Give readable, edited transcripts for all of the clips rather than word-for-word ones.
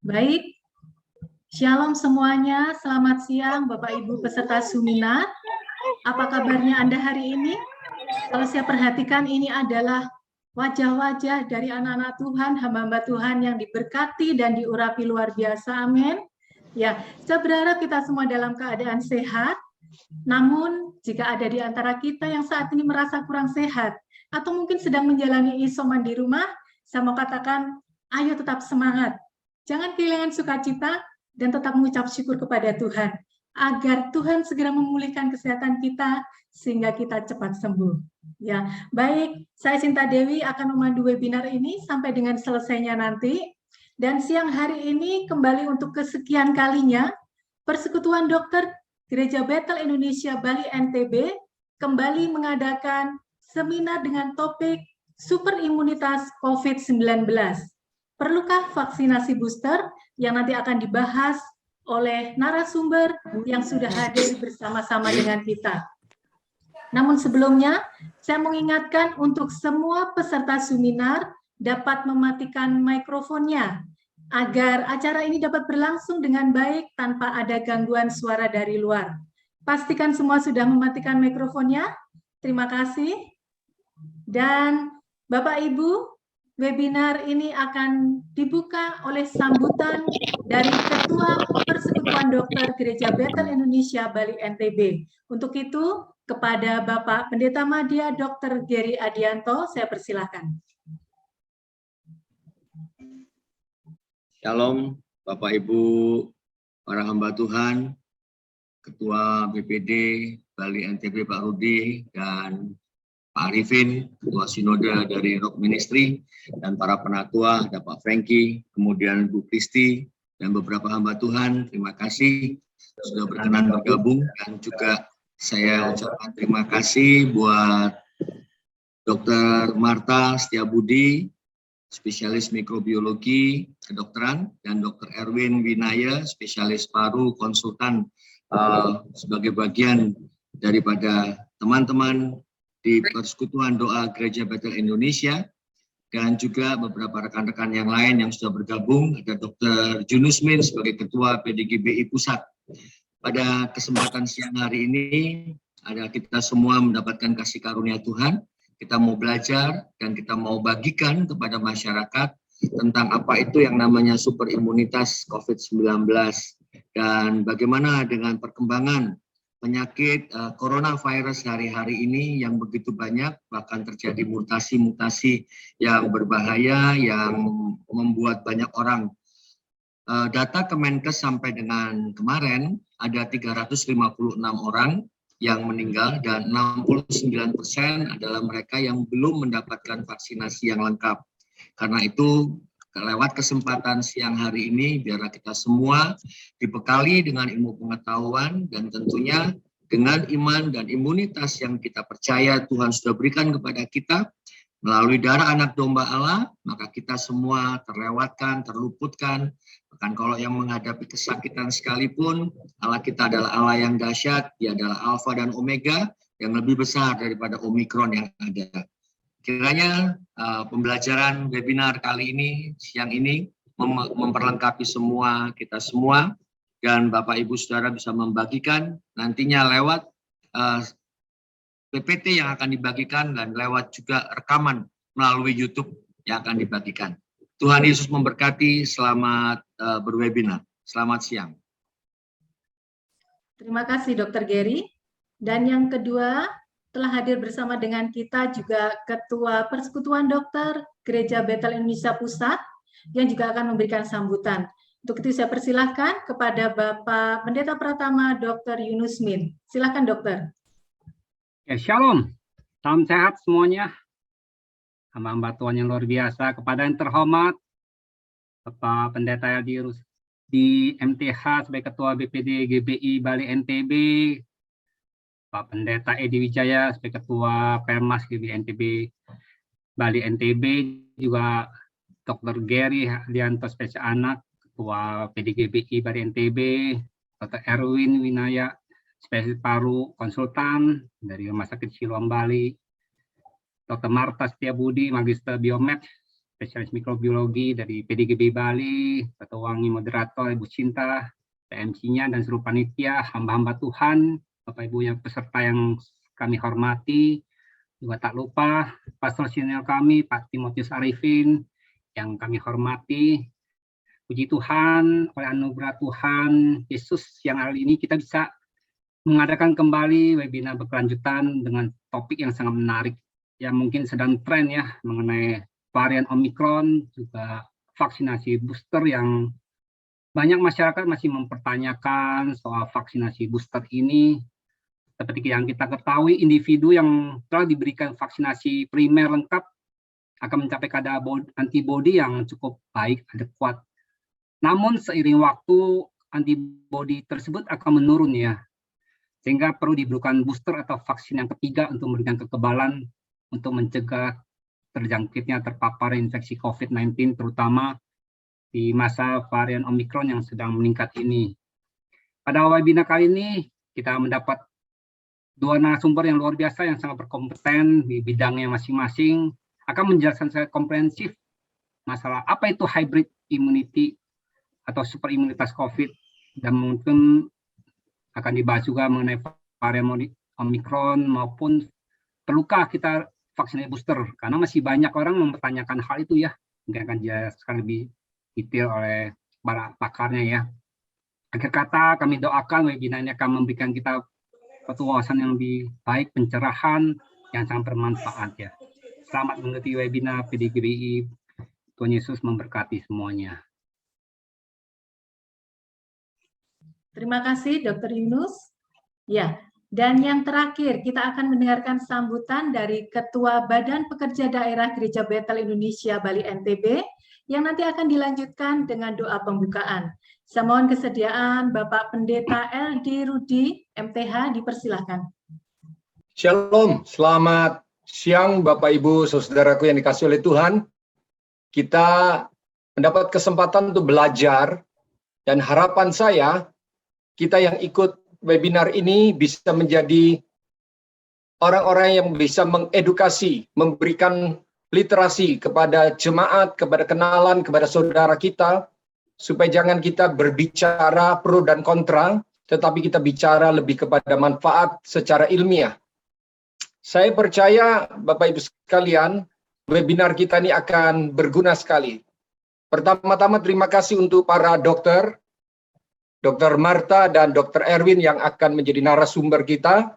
Baik, Shalom semuanya, selamat siang Bapak Ibu peserta seminar. Apa kabarnya Anda hari ini? Kalau saya perhatikan ini adalah wajah-wajah dari anak-anak Tuhan, hamba-hamba Tuhan yang diberkati dan diurapi luar biasa, amin. Ya, saya berharap kita semua dalam keadaan sehat. Namun, jika ada di antara kita yang saat ini merasa kurang sehat, atau mungkin sedang menjalani isoman di rumah, saya mau katakan, ayo tetap semangat. Jangan kehilangan sukacita, dan tetap mengucap syukur kepada Tuhan, agar Tuhan segera memulihkan kesehatan kita, sehingga kita cepat sembuh. Ya, baik, saya Sinta Dewi akan memandu webinar ini sampai dengan selesainya nanti. Dan siang hari ini kembali untuk kesekian kalinya, Persekutuan Dokter Gereja Bethel Indonesia Bali NTB kembali mengadakan seminar dengan topik super imunitas COVID-19. Perlukah vaksinasi booster yang nanti akan dibahas oleh narasumber yang sudah hadir bersama-sama dengan kita. Namun sebelumnya, saya mengingatkan untuk semua peserta seminar dapat mematikan mikrofonnya agar acara ini dapat berlangsung dengan baik tanpa ada gangguan suara dari luar. Pastikan semua sudah mematikan mikrofonnya. Terima kasih. Dan Bapak Ibu, webinar ini akan dibuka oleh sambutan dari Ketua Persekutuan Dokter Gereja Bethel Indonesia Bali NTB. Untuk itu, kepada Bapak Pendeta Madya Dr. Gary Adianto, saya persilahkan. Shalom, Bapak Ibu, para hamba Tuhan, Ketua BPD Bali NTB Pak Rudi, dan Pak Arifin, Ketua Sinode dari Rock Ministry, dan para penatua, ada Pak Franky, kemudian Bu Kristi, dan beberapa hamba Tuhan. Terima kasih sudah berkenan bergabung, dan juga saya ucapkan terima kasih buat Dr. Marta Setiabudi, spesialis mikrobiologi kedokteran, dan Dr. Erwin Winaya, spesialis paru konsultan, sebagai bagian daripada teman-teman di Persekutuan Doa Gereja Bethel Indonesia, dan juga beberapa rekan-rekan yang lain yang sudah bergabung. Ada Dr. Junusmin sebagai Ketua PDGBI Pusat. Pada kesempatan siang hari ini, ada kita semua mendapatkan kasih karunia Tuhan. Kita mau belajar dan kita mau bagikan kepada masyarakat tentang apa itu yang namanya super imunitas COVID-19 dan bagaimana dengan perkembangan penyakit coronavirus hari-hari ini yang begitu banyak, bahkan terjadi mutasi-mutasi yang berbahaya yang membuat banyak orang. Data Kemenkes sampai dengan kemarin ada 356 orang yang meninggal dan 69% adalah mereka yang belum mendapatkan vaksinasi yang lengkap. Karena itu, lewat kesempatan siang hari ini, biarlah kita semua dibekali dengan ilmu pengetahuan dan tentunya dengan iman dan imunitas yang kita percaya Tuhan sudah berikan kepada kita melalui darah anak domba Allah, maka kita semua terlewatkan, terluputkan. Bahkan kalau yang menghadapi kesakitan sekalipun, Allah kita adalah Allah yang dahsyat, Dia adalah Alfa dan Omega yang lebih besar daripada Omikron yang ada. Kiranya pembelajaran webinar kali ini, siang ini, memperlengkapi semua kita semua, dan Bapak Ibu Saudara bisa membagikan nantinya lewat PPT yang akan dibagikan dan lewat juga rekaman melalui YouTube yang akan dibagikan. Tuhan Yesus memberkati, selamat berwebinar. Selamat siang. Terima kasih Dr. Gary. Dan yang kedua, telah hadir bersama dengan kita juga Ketua Persekutuan Dokter Gereja Bethel Indonesia Pusat yang juga akan memberikan sambutan. Untuk itu saya persilahkan kepada Bapak Pendeta Pratama Dr. Yunusmin. Silakan dokter. Ya, shalom. Salam sehat semuanya. Hamba-hamba Tuhan yang luar biasa. Kepada yang terhormat, Bapak Pendeta di MTH sebagai Ketua BPD GBI Bali NTB, Pak Pendeta Edi Wijaya sebagai Ketua Permas GBI NTB Bali NTB, juga Dr. Gary Adianto spesial anak, Ketua PDGBI Bali NTB, Dr. Erwin Winaya, spesialis paru konsultan dari Rumah Sakit Siloam Bali, Dr. Marta Setiabudi, Magister Biomed, spesialis mikrobiologi dari PDGB Bali, Ketua Wangi Moderator Ibu Cinta, PMC-nya dan seluruh panitia, hamba-hamba Tuhan, Bapak Ibu yang peserta yang kami hormati, juga tak lupa pastor senior kami, Pak Timotius Arifin, yang kami hormati. Puji Tuhan, oleh anugerah Tuhan Yesus yang hari ini kita bisa mengadakan kembali webinar berkelanjutan dengan topik yang sangat menarik, yang mungkin sedang tren ya, mengenai varian Omicron, juga vaksinasi booster yang banyak masyarakat masih mempertanyakan soal vaksinasi booster ini. Seperti yang kita ketahui, individu yang telah diberikan vaksinasi primer lengkap akan mencapai kadar antibodi yang cukup baik, adekuat. Namun seiring waktu, antibodi tersebut akan menurun ya, sehingga perlu diberikan booster atau vaksin yang ketiga untuk memberikan kekebalan untuk mencegah terjangkitnya terpapar infeksi COVID-19, terutama di masa varian Omicron yang sedang meningkat ini. Pada webinar kali ini, kita mendapat dua narasumber yang luar biasa yang sangat berkompeten di bidangnya masing-masing, akan menjelaskan secara komprehensif masalah apa itu hybrid immunity atau super imunitas COVID, dan mungkin akan dibahas juga mengenai varian Omicron maupun perlukah kita vaksinasi booster, karena masih banyak orang mempertanyakan hal itu ya. Mungkin akan dijelaskan lebih detail oleh para pakarnya ya. Akhir kata, kami doakan webinar ini akan memberikan kita suatu wawasan yang lebih baik, pencerahan yang sangat bermanfaat ya. Selamat mengikuti webinar PDGBI. Tuhan Yesus memberkati semuanya. Terima kasih Dr. Yunus. Ya, dan yang terakhir kita akan mendengarkan sambutan dari Ketua Badan Pekerja Daerah Gereja Bethel Indonesia Bali NTB yang nanti akan dilanjutkan dengan doa pembukaan. Saya mohon kesediaan Bapak Pendeta LD Rudi MTH, dipersilahkan. Shalom, selamat siang Bapak Ibu Saudaraku yang dikasihi oleh Tuhan. Kita mendapat kesempatan untuk belajar, dan harapan saya kita yang ikut webinar ini bisa menjadi orang-orang yang bisa mengedukasi, memberikan literasi kepada jemaat, kepada kenalan, kepada saudara kita, supaya jangan kita berbicara pro dan kontra, tetapi kita bicara lebih kepada manfaat secara ilmiah. Saya percaya Bapak Ibu sekalian, webinar kita ini akan berguna sekali. Pertama-tama terima kasih untuk para dokter, Dr. Marta dan Dr. Erwin yang akan menjadi narasumber kita,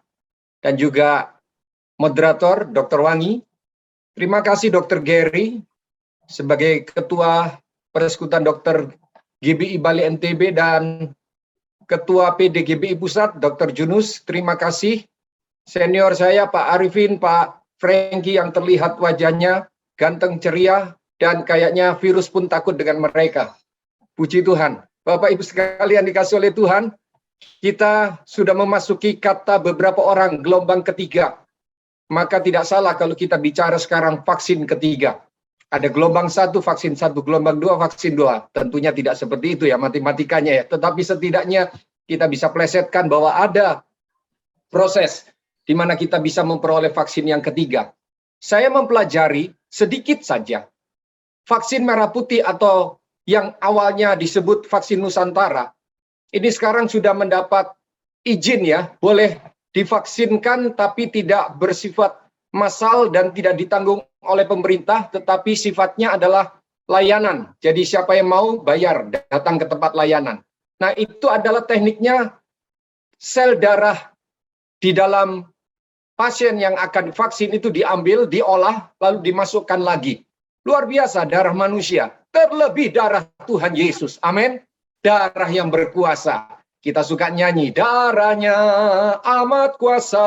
dan juga moderator Dr. Wangi. Terima kasih Dr. Gary sebagai Ketua Persekutuan Dokter GBI Bali NTB dan Ketua PDGBI Pusat Dr. Junus. Terima kasih senior saya Pak Arifin, Pak Franky yang terlihat wajahnya ganteng ceria dan kayaknya virus pun takut dengan mereka. Puji Tuhan. Bapak Ibu sekalian dikasih oleh Tuhan, kita sudah memasuki kata beberapa orang gelombang ketiga. Maka tidak salah kalau kita bicara sekarang vaksin ketiga. Ada gelombang 1, vaksin 1, gelombang 2, vaksin 2. Tentunya tidak seperti itu ya matematikanya ya. Tetapi setidaknya kita bisa plesetkan bahwa ada proses di mana kita bisa memperoleh vaksin yang ketiga. Saya mempelajari sedikit saja. Vaksin merah putih atau yang awalnya disebut vaksin Nusantara, ini sekarang sudah mendapat izin ya, boleh divaksinkan tapi tidak bersifat massal dan tidak ditanggung oleh pemerintah, tetapi sifatnya adalah layanan. Jadi siapa yang mau bayar, datang ke tempat layanan. Nah itu adalah tekniknya, sel darah di dalam pasien yang akan divaksin itu diambil, diolah, lalu dimasukkan lagi. Luar biasa darah manusia, terlebih darah Tuhan Yesus. Amin. Darah yang berkuasa. Kita suka nyanyi, darahnya amat kuasa,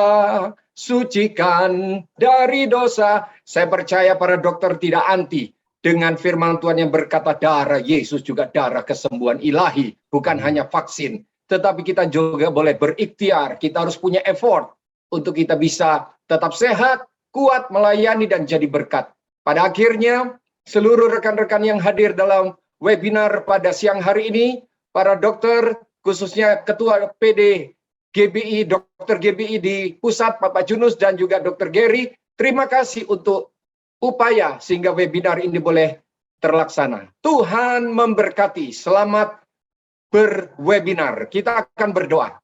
sucikan dari dosa. Saya percaya para dokter tidak anti dengan firman Tuhan yang berkata darah Yesus juga darah kesembuhan ilahi. Bukan hanya vaksin, tetapi kita juga boleh berikhtiar. Kita harus punya effort untuk kita bisa tetap sehat, kuat, melayani, dan jadi berkat. Pada akhirnya, seluruh rekan-rekan yang hadir dalam webinar pada siang hari ini, para dokter, khususnya Ketua PD GBI, Dr. GBI di pusat, Bapak Junus, dan juga Dr. Gary, Terima kasih untuk upaya sehingga webinar ini boleh terlaksana. Tuhan memberkati. Selamat berwebinar. Kita akan berdoa.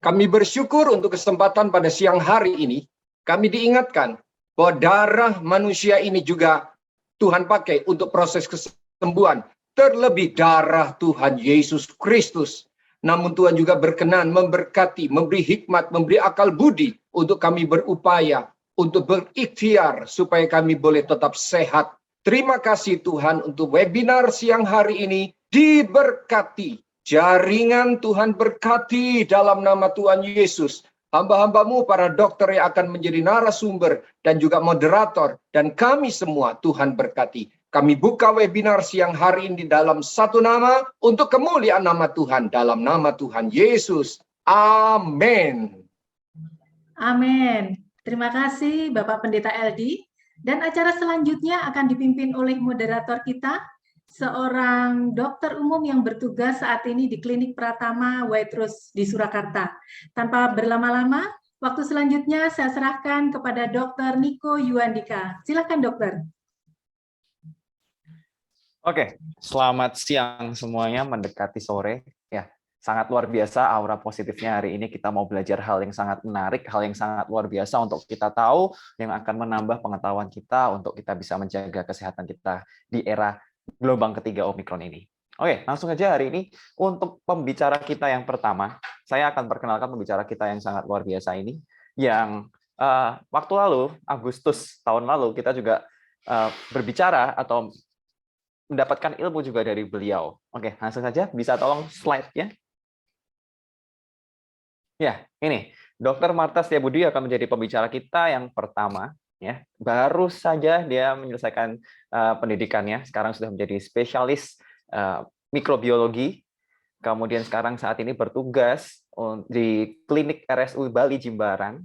Kami bersyukur untuk kesempatan pada siang hari ini. Kami diingatkan bahwa darah manusia ini juga Tuhan pakai untuk proses kesembuhan. Terlebih darah Tuhan Yesus Kristus. Namun Tuhan juga berkenan memberkati, memberi hikmat, memberi akal budi untuk kami berupaya, untuk berikhtiar supaya kami boleh tetap sehat. Terima kasih Tuhan untuk webinar siang hari ini diberkati. Jaringan Tuhan berkati dalam nama Tuhan Yesus. Hamba-hambamu, para dokter yang akan menjadi narasumber dan juga moderator. Dan kami semua Tuhan berkati. Kami buka webinar siang hari ini dalam satu nama untuk kemuliaan nama Tuhan. Dalam nama Tuhan Yesus. Amin. Amin. Terima kasih Bapak Pendeta Eldi. Dan acara selanjutnya akan dipimpin oleh moderator kita, seorang dokter umum yang bertugas saat ini di Klinik Pratama Whiterose di Surakarta. Tanpa berlama-lama, waktu selanjutnya saya serahkan kepada Dr. Niko Yuandika. Silakan dokter. Oke, selamat siang semuanya, mendekati sore. Ya, sangat luar biasa aura positifnya hari ini. Kita mau belajar hal yang sangat menarik, hal yang sangat luar biasa untuk kita tahu, yang akan menambah pengetahuan kita untuk kita bisa menjaga kesehatan kita di era gelombang ketiga Omikron ini. Oke, langsung aja hari ini untuk pembicara kita yang pertama, saya akan perkenalkan pembicara kita yang sangat luar biasa ini, yang waktu lalu, Agustus tahun lalu, kita juga berbicara atau mendapatkan ilmu juga dari beliau. Oke, langsung saja, bisa tolong slide-nya? Ya, ini, Dr. Martha Setiabudi akan menjadi pembicara kita yang pertama. Ya, baru saja dia menyelesaikan pendidikannya, sekarang sudah menjadi spesialis mikrobiologi, kemudian sekarang saat ini bertugas di Klinik RSU Bali Jimbaran.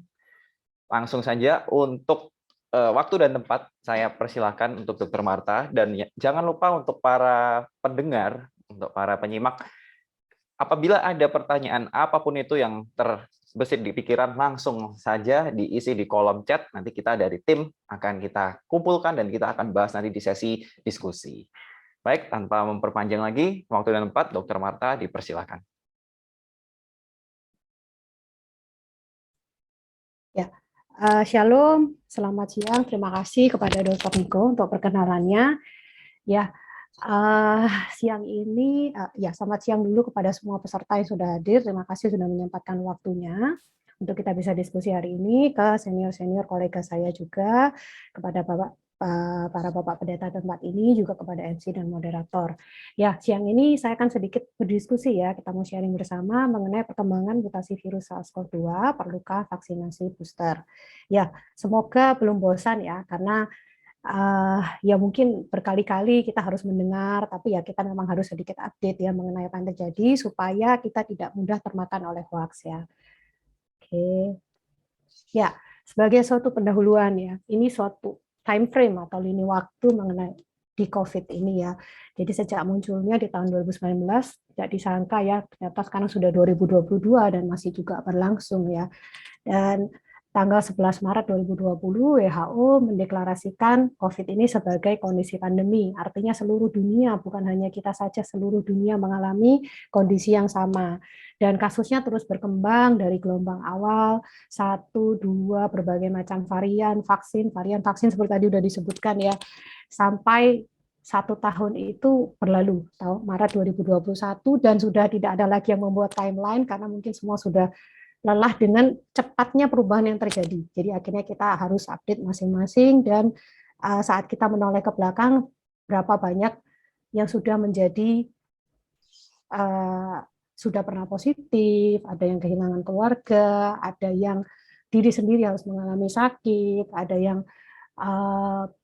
Langsung saja untuk waktu dan tempat saya persilahkan untuk Dr. Martha, dan jangan lupa untuk para pendengar, untuk para penyimak, apabila ada pertanyaan apapun itu yang terbesit di pikiran, langsung saja diisi di kolom chat. Nanti kita dari tim akan kita kumpulkan dan kita akan bahas nanti di sesi diskusi. Baik, tanpa memperpanjang lagi, waktu dan tempat, Dr. Martha dipersilakan. Ya, Shalom, selamat siang. Terima kasih kepada Dr. Niko untuk perkenalannya. Ya. Siang ini, ya selamat siang dulu kepada semua peserta yang sudah hadir. Terima kasih sudah menyempatkan waktunya untuk kita bisa diskusi hari ini, ke senior-senior kolega saya juga, kepada para bapak pendeta tempat ini, juga kepada MC dan moderator. Ya, siang ini saya akan sedikit berdiskusi ya, kita mau sharing bersama mengenai perkembangan mutasi virus SARS-CoV-2, perlukah vaksinasi booster. Ya, semoga belum bosan ya, karena ya mungkin berkali-kali kita harus mendengar, tapi ya kita memang harus sedikit update ya mengenai apa yang terjadi supaya kita tidak mudah termakan oleh hoax ya. Oke. Ya, sebagai suatu pendahuluan ya, ini suatu time frame atau lini waktu mengenai di COVID ini ya. Jadi sejak munculnya di tahun 2019 tidak disangka ya, ternyata sekarang sudah 2022 dan masih juga berlangsung ya. Dan tanggal 11 Maret 2020, WHO mendeklarasikan COVID ini sebagai kondisi pandemi. Artinya seluruh dunia, bukan hanya kita saja, seluruh dunia mengalami kondisi yang sama. Dan kasusnya terus berkembang dari gelombang awal, 1, 2, berbagai macam varian vaksin seperti tadi sudah disebutkan ya, sampai 1 tahun itu berlalu, Maret 2021, dan sudah tidak ada lagi yang membuat timeline, karena mungkin semua sudah lelah dengan cepatnya perubahan yang terjadi. Jadi akhirnya kita harus update masing-masing, dan saat kita menoleh ke belakang, berapa banyak yang sudah menjadi, sudah pernah positif, ada yang kehilangan keluarga, ada yang diri sendiri harus mengalami sakit, ada yang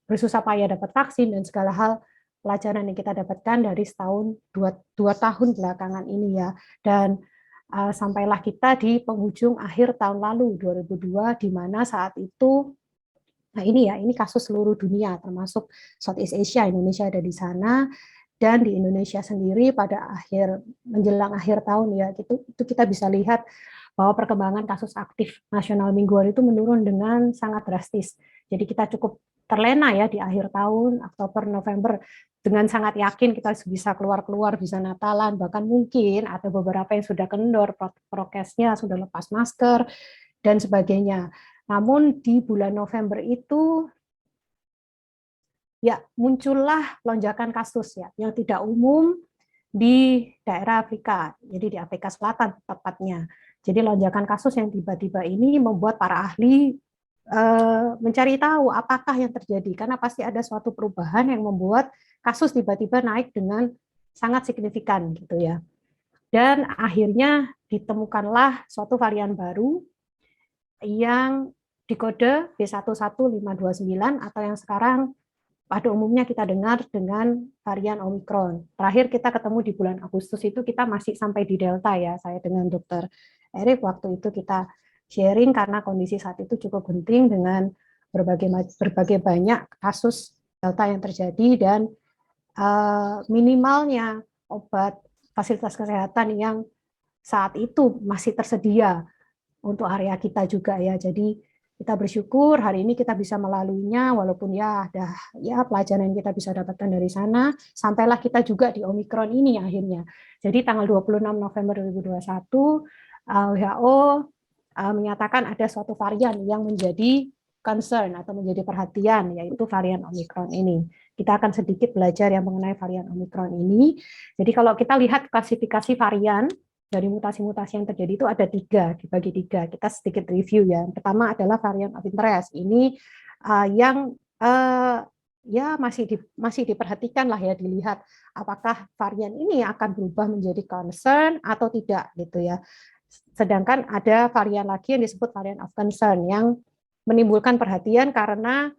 bersusah payah dapat vaksin, dan segala hal pelajaran yang kita dapatkan dari setahun, 2 tahun belakangan ini ya. Dan sampailah kita di penghujung akhir tahun lalu 2002, di mana saat itu, nah ini ya, ini kasus seluruh dunia termasuk Southeast Asia, Indonesia ada di sana, dan di Indonesia sendiri pada menjelang akhir tahun ya, itu kita bisa lihat bahwa perkembangan kasus aktif nasional mingguan itu menurun dengan sangat drastis. Jadi kita cukup terlena ya di akhir tahun, Oktober, November, dengan sangat yakin kita bisa keluar-keluar, bisa Natalan, bahkan mungkin ada beberapa yang sudah kendor, prokesnya sudah lepas masker, dan sebagainya. Namun di bulan November itu ya muncullah lonjakan kasus ya yang tidak umum di daerah Afrika, jadi di Afrika Selatan tepatnya. Jadi lonjakan kasus yang tiba-tiba ini membuat para ahli mencari tahu apakah yang terjadi, karena pasti ada suatu perubahan yang membuat kasus tiba-tiba naik dengan sangat signifikan gitu ya. Dan akhirnya ditemukanlah suatu varian baru yang dikode B11529 atau yang sekarang pada umumnya kita dengar dengan varian Omicron. Terakhir kita ketemu di bulan Agustus itu kita masih sampai di Delta ya. Saya dengan Dr. Erik waktu itu kita sharing karena kondisi saat itu cukup penting dengan berbagai banyak kasus Delta yang terjadi dan minimalnya obat fasilitas kesehatan yang saat itu masih tersedia untuk area kita juga ya. Jadi kita bersyukur hari ini kita bisa melaluinya, walaupun ya ada ya pelajaran yang kita bisa dapatkan dari sana, sampailah kita juga di Omicron ini akhirnya. Jadi tanggal 26 November 2021 WHO menyatakan ada suatu varian yang menjadi concern atau menjadi perhatian, yaitu varian Omicron ini. Kita akan sedikit belajar yang mengenai varian Omicron ini. Jadi kalau kita lihat klasifikasi varian dari mutasi-mutasi yang terjadi itu ada 3, dibagi 3. Kita sedikit review ya. Yang pertama adalah varian of interest. Ini yang ya masih diperhatikan lah ya, dilihat apakah varian ini akan berubah menjadi concern atau tidak gitu ya. Sedangkan ada varian lagi yang disebut varian of concern yang menimbulkan perhatian karena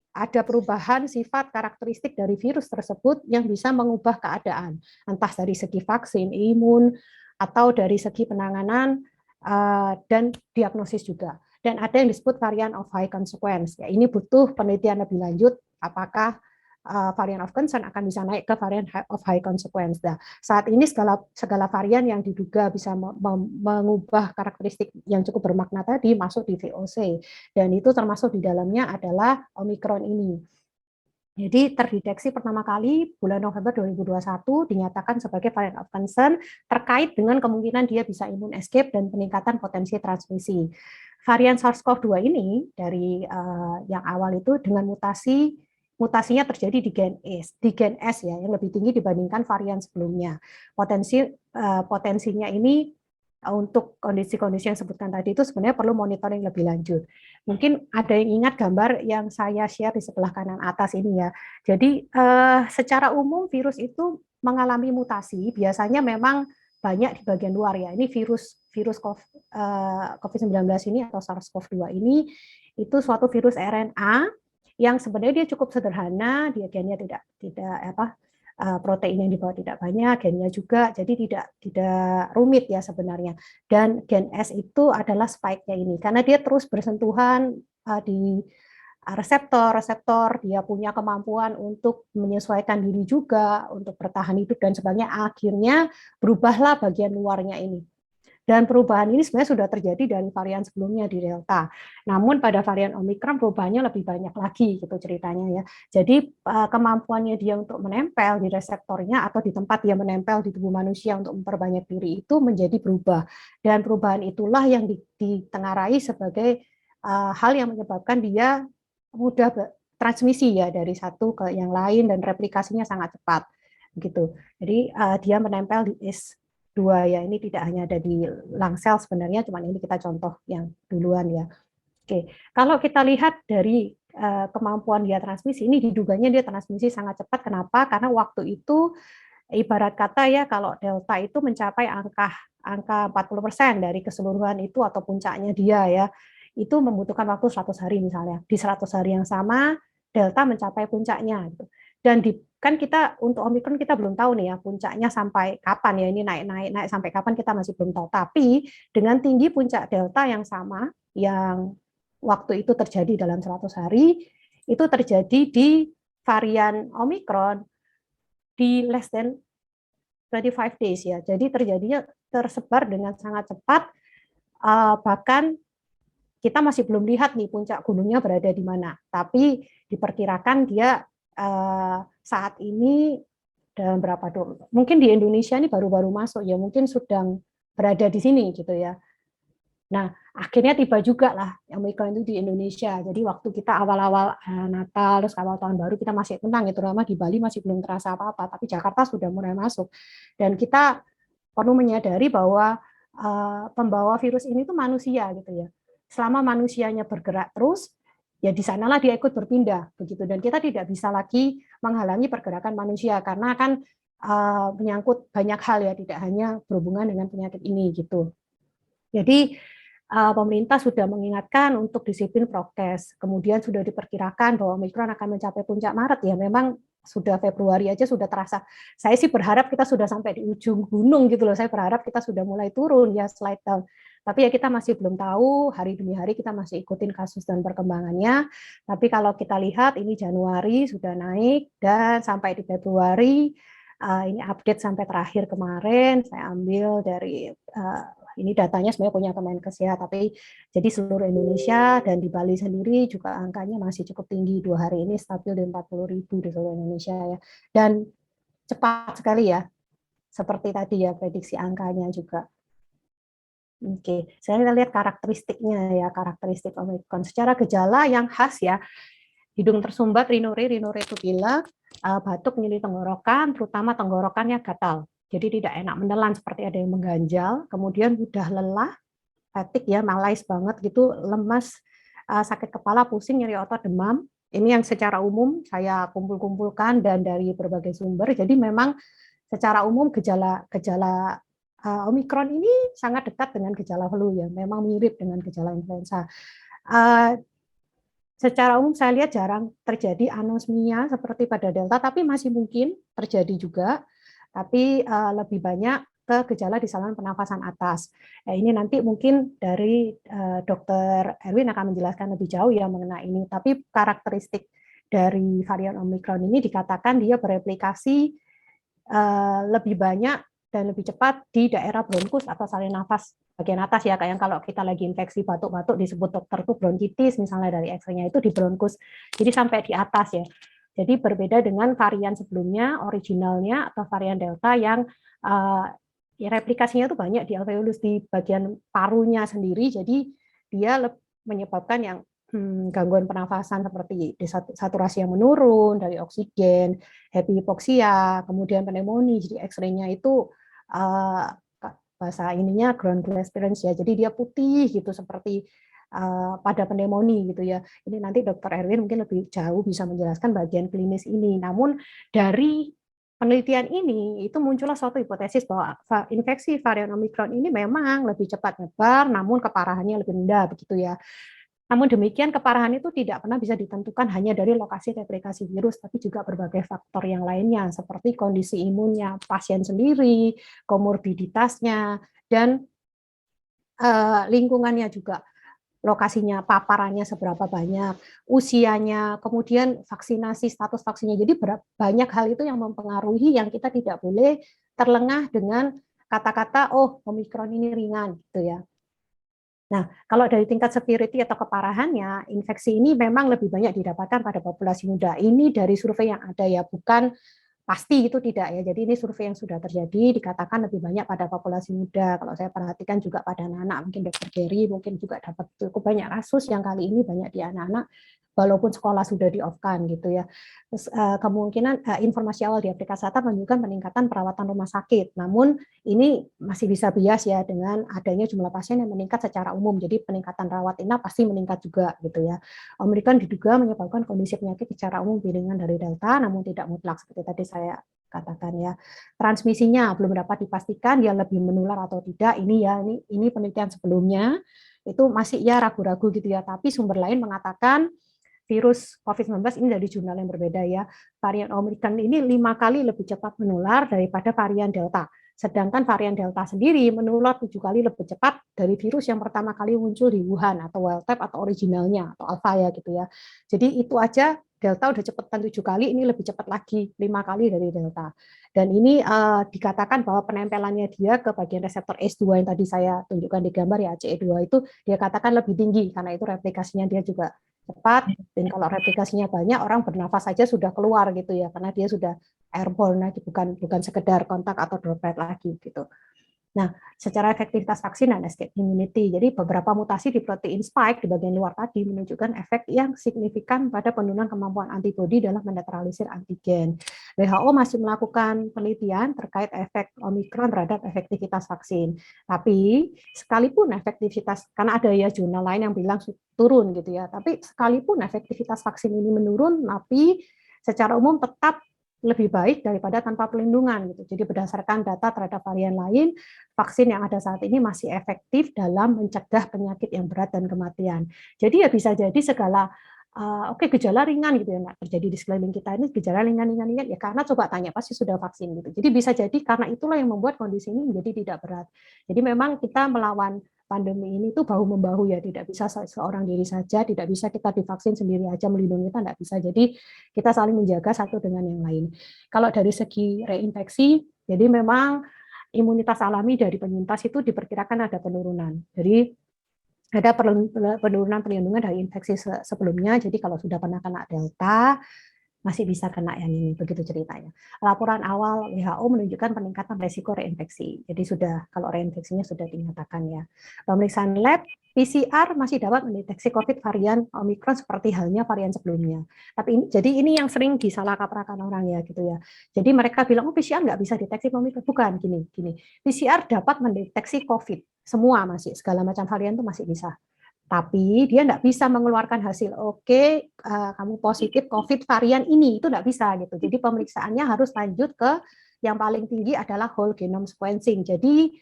ada perubahan sifat karakteristik dari virus tersebut yang bisa mengubah keadaan, entah dari segi vaksin, imun, atau dari segi penanganan dan diagnosis juga. Dan ada yang disebut varian of high consequence. Ya, ini butuh penelitian lebih lanjut, apakah varian of concern akan bisa naik ke varian of high consequence. Nah, saat ini segala varian yang diduga bisa mengubah karakteristik yang cukup bermakna tadi masuk di VOC, dan itu termasuk di dalamnya adalah Omicron ini. Jadi terdeteksi pertama kali bulan November 2021 dinyatakan sebagai varian of concern terkait dengan kemungkinan dia bisa immune escape dan peningkatan potensi transmisi. Varian SARS-CoV-2 ini dari yang awal itu dengan mutasinya terjadi di gen S ya, yang lebih tinggi dibandingkan varian sebelumnya. Potensinya ini untuk kondisi-kondisi yang disebutkan tadi itu sebenarnya perlu monitoring lebih lanjut. Mungkin ada yang ingat gambar yang saya share di sebelah kanan atas ini ya. Jadi secara umum virus itu mengalami mutasi, biasanya memang banyak di bagian luar ya. Ini virus COVID-19 ini atau SARS-CoV-2 ini itu suatu virus RNA yang sebenarnya dia cukup sederhana, dia gennya tidak protein yang dibawa tidak banyak, gennya juga, jadi tidak rumit ya sebenarnya. Dan gen S itu adalah spike-nya ini, karena dia terus bersentuhan di reseptor, dia punya kemampuan untuk menyesuaikan diri juga, untuk bertahan hidup dan sebagainya. Akhirnya berubahlah bagian luarnya ini. Dan perubahan ini sebenarnya sudah terjadi dari varian sebelumnya di Delta. Namun pada varian Omicron perubahannya lebih banyak lagi gitu ceritanya ya. Jadi kemampuannya dia untuk menempel di reseptornya atau di tempat dia menempel di tubuh manusia untuk memperbanyak diri itu menjadi berubah. Dan perubahan itulah yang ditengarai sebagai hal yang menyebabkan dia mudah transmisi ya dari satu ke yang lain dan replikasinya sangat cepat gitu. Jadi dia menempel di S2 ya, ini tidak hanya ada di lung sel sebenarnya, cuman ini kita contoh yang duluan ya. Oke, kalau kita lihat dari kemampuan dia transmisi, ini diduganya dia transmisi sangat cepat. Kenapa? Karena waktu itu ibarat kata ya, kalau Delta itu mencapai angka 40% dari keseluruhan itu atau puncaknya dia ya, itu membutuhkan waktu 100 hari misalnya. Di 100 hari yang sama, Delta mencapai puncaknya. Dan kan kita untuk Omicron kita belum tahu nih ya puncaknya sampai kapan ya, ini naik sampai kapan kita masih belum tahu. Tapi dengan tinggi puncak Delta yang sama, yang waktu itu terjadi dalam 100 hari, itu terjadi di varian Omicron di less than 25 days ya. Jadi terjadinya tersebar dengan sangat cepat, bahkan kita masih belum lihat nih puncak gunungnya berada di mana. Tapi diperkirakan dia saat ini dalam berapa dulu? Mungkin di Indonesia ini baru-baru masuk ya, mungkin sedang berada di sini gitu ya. Nah, akhirnya tiba juga lah Omikron itu di Indonesia. Jadi waktu kita awal-awal Natal, terus awal tahun baru kita masih tenang, terutama di Bali masih belum terasa apa-apa, tapi Jakarta sudah mulai masuk. Dan kita perlu menyadari bahwa pembawa virus ini tuh manusia gitu ya. Selama manusianya bergerak terus, ya di sanalah dia ikut berpindah begitu. Dan kita tidak bisa lagi menghalangi pergerakan manusia karena kan menyangkut banyak hal ya, tidak hanya berhubungan dengan penyakit ini gitu. Jadi pemerintah sudah mengingatkan untuk disiplin prokes. Kemudian sudah diperkirakan bahwa Omikron akan mencapai puncak Maret. Ya memang sudah Februari aja sudah terasa. Saya sih berharap kita sudah sampai di ujung gunung gitu loh. Saya berharap kita sudah mulai turun ya, slide down. Tapi ya kita masih belum tahu, hari demi hari kita masih ikutin kasus dan perkembangannya. Tapi kalau kita lihat ini Januari sudah naik dan sampai di Februari, ini update sampai terakhir kemarin, saya ambil dari ini datanya sebenarnya punya Kemenkes ya, tapi jadi seluruh Indonesia dan di Bali sendiri juga angkanya masih cukup tinggi, 2 hari ini stabil di 40.000 di seluruh Indonesia ya, dan cepat sekali ya, seperti tadi ya prediksi angkanya juga. Oke, saya lihat karakteristiknya ya, karakteristik Omikron. Secara gejala yang khas ya, hidung tersumbat, rhinore itu pilek, batuk nyeri tenggorokan, terutama tenggorokannya gatal. Jadi tidak enak menelan, seperti ada yang mengganjal, kemudian mudah lelah, fatigue ya, malaise banget gitu, lemas, sakit kepala, pusing, nyeri otot, demam. Ini yang secara umum saya kumpul-kumpulkan dan dari berbagai sumber. Jadi memang secara umum gejala Omikron ini sangat dekat dengan gejala flu ya, memang mirip dengan gejala influenza. Secara umum saya lihat jarang terjadi anosmia seperti pada Delta, tapi masih mungkin terjadi juga. Tapi lebih banyak ke gejala di saluran pernafasan atas. Ini nanti mungkin dari Dr. Erwin akan menjelaskan lebih jauh ya mengenai ini. Tapi karakteristik dari varian Omikron ini dikatakan dia bereplikasi lebih banyak dan lebih cepat di daerah bronkus atau saluran nafas bagian atas ya, kayak kalau kita lagi infeksi batuk-batuk disebut dokter tuh bronkitis misalnya dari X-ray-nya itu di bronkus. Jadi sampai di atas ya. Jadi berbeda dengan varian sebelumnya, originalnya atau varian Delta yang ya replikasinya itu banyak di alveolus di bagian parunya sendiri, jadi dia menyebabkan yang gangguan pernafasan seperti saturasi yang menurun dari oksigen, hypoksia, kemudian pneumonia. Jadi X-ray-nya itu bahasa ininya ground glass appearance ya, jadi dia putih gitu seperti pada pneumonia gitu ya. Ini nanti Dr. Erwin mungkin lebih jauh bisa menjelaskan bagian klinis ini. Namun dari penelitian ini itu muncullah suatu hipotesis bahwa infeksi varian Omikron ini memang lebih cepat nyebar, namun keparahannya lebih rendah begitu ya. Namun demikian keparahan itu tidak pernah bisa ditentukan hanya dari lokasi replikasi virus, tapi juga berbagai faktor yang lainnya seperti kondisi imunnya pasien sendiri, komorbiditasnya, dan lingkungannya juga. Lokasinya, paparannya seberapa banyak, usianya, kemudian vaksinasi, status vaksinnya. Jadi banyak hal itu yang mempengaruhi yang kita tidak boleh terlengah dengan kata-kata, oh Omikron ini ringan, gitu ya. Nah, kalau dari tingkat severity atau keparahannya, infeksi ini memang lebih banyak didapatkan pada populasi muda. Ini dari survei yang ada ya, bukan pasti itu tidak ya. Jadi ini survei yang sudah terjadi dikatakan lebih banyak pada populasi muda. Kalau saya perhatikan juga pada anak-anak, mungkin Dr. Gary mungkin juga dapat cukup banyak kasus yang kali ini banyak di anak-anak walaupun sekolah sudah di-off-kan gitu ya. Terus, kemungkinan informasi awal di aplikasi kesehatan menunjukkan peningkatan perawatan rumah sakit. Namun ini masih bisa bias ya dengan adanya jumlah pasien yang meningkat secara umum. Jadi peningkatan rawat inap pasti meningkat juga gitu ya. Omikron diduga menyebabkan kondisi penyakit secara umum lebih ringan dari Delta, namun tidak mutlak seperti tadi saya katakan ya. Transmisinya belum dapat dipastikan dia lebih menular atau tidak. Ini penelitian sebelumnya itu masih ya ragu-ragu gitu ya. Tapi sumber lain mengatakan virus COVID-19 ini dari jurnal yang berbeda ya. Varian Omicron ini 5 kali lebih cepat menular daripada varian Delta. Sedangkan varian Delta sendiri menular 7 kali lebih cepat dari virus yang pertama kali muncul di Wuhan atau wild type atau originalnya atau alpha ya gitu ya. Jadi itu aja Delta udah cepetan 7 kali, ini lebih cepat lagi 5 kali dari Delta. Dan ini dikatakan bahwa penempelannya dia ke bagian reseptor ACE2 yang tadi saya tunjukkan di gambar ya, ACE2 itu dia katakan lebih tinggi karena itu replikasinya dia juga cepat, dan kalau replikasinya banyak orang bernafas saja sudah keluar gitu ya, karena dia sudah airborne, bukan sekedar kontak atau droplet lagi gitu. Nah, secara efektivitas vaksin dan escape immunity, jadi beberapa mutasi di protein spike di bagian luar tadi menunjukkan efek yang signifikan pada penurunan kemampuan antibodi dalam menetralisir antigen. WHO masih melakukan penelitian terkait efek Omikron terhadap efektivitas vaksin. Tapi sekalipun efektivitas, karena ada ya jurnal lain yang bilang turun gitu ya, tapi sekalipun efektivitas vaksin ini menurun, tapi secara umum tetap lebih baik daripada tanpa perlindungan gitu. Jadi berdasarkan data terhadap varian lain, vaksin yang ada saat ini masih efektif dalam mencegah penyakit yang berat dan kematian. Jadi ya bisa jadi segala gejala ringan gitu ya nggak terjadi di sekeliling kita ini, gejala ringan ya karena coba tanya pasti sudah vaksin gitu. Jadi bisa jadi karena itulah yang membuat kondisi ini menjadi tidak berat. Jadi memang kita melawan pandemi ini tuh bahu membahu ya, tidak bisa seorang diri saja, tidak bisa kita divaksin sendiri aja melindungi kita, tidak bisa. Jadi kita saling menjaga satu dengan yang lain. Kalau dari segi reinfeksi, jadi memang imunitas alami dari penyintas itu diperkirakan ada penurunan. Jadi ada penurunan perlindungan dari infeksi sebelumnya. Jadi kalau sudah pernah kena Delta, masih bisa kena yang ini, begitu ceritanya. Laporan awal WHO menunjukkan peningkatan resiko reinfeksi. Jadi sudah, kalau reinfeksinya sudah dinyatakan ya. Pemeriksaan lab, PCR masih dapat mendeteksi COVID varian Omikron seperti halnya varian sebelumnya. Tapi jadi ini yang sering disalah kaprahkan orang ya gitu ya. Jadi mereka bilang, oh PCR nggak bisa deteksi Omikron. Bukan, gini. PCR dapat mendeteksi COVID. Semua masih, segala macam varian itu masih bisa. Tapi dia tidak bisa mengeluarkan hasil kamu positif COVID varian ini, itu tidak bisa gitu. Jadi pemeriksaannya harus lanjut ke yang paling tinggi adalah whole genome sequencing. Jadi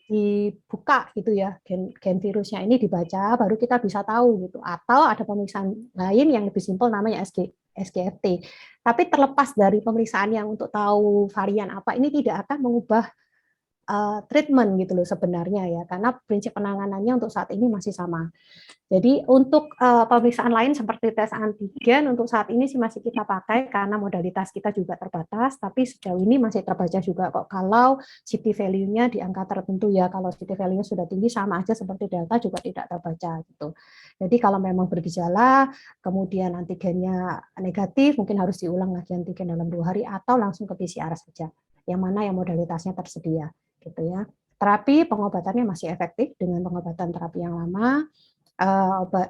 dibuka gitu ya gen virusnya ini dibaca, baru kita bisa tahu gitu. Atau ada pemeriksaan lain yang lebih simpel namanya SGFT. Tapi terlepas dari pemeriksaan yang untuk tahu varian apa ini tidak akan mengubah treatment gitu loh sebenarnya ya, karena prinsip penanganannya untuk saat ini masih sama. Jadi untuk pemeriksaan lain seperti tes antigen untuk saat ini sih masih kita pakai karena modalitas kita juga terbatas, tapi sejauh ini masih terbaca juga kok kalau CT value-nya di angka tertentu ya, kalau CT value-nya sudah tinggi sama aja seperti Delta juga tidak terbaca gitu. Jadi kalau memang bergejala, kemudian antigennya negatif, mungkin harus diulang lagi antigen dalam 2 hari atau langsung ke PCR saja, yang mana yang modalitasnya tersedia. Gitu ya. Terapi pengobatannya masih efektif dengan pengobatan terapi yang lama.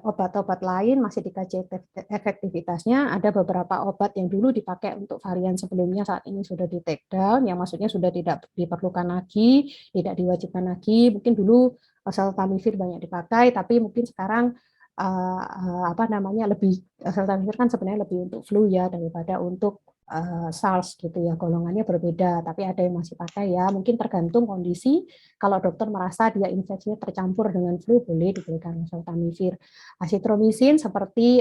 Obat-obat lain masih dikaji efektivitasnya. Ada beberapa obat yang dulu dipakai untuk varian sebelumnya saat ini sudah di take down, yang maksudnya sudah tidak diperlukan lagi, tidak diwajibkan lagi. Mungkin dulu oseltamivir banyak dipakai, tapi mungkin sekarang lebih oseltamivir kan sebenarnya lebih untuk flu ya daripada untuk SARS gitu ya, golongannya berbeda, tapi ada yang masih pakai ya, mungkin tergantung kondisi. Kalau dokter merasa dia infeksinya tercampur dengan flu, boleh diberikan oseltamivir. Asitromisin seperti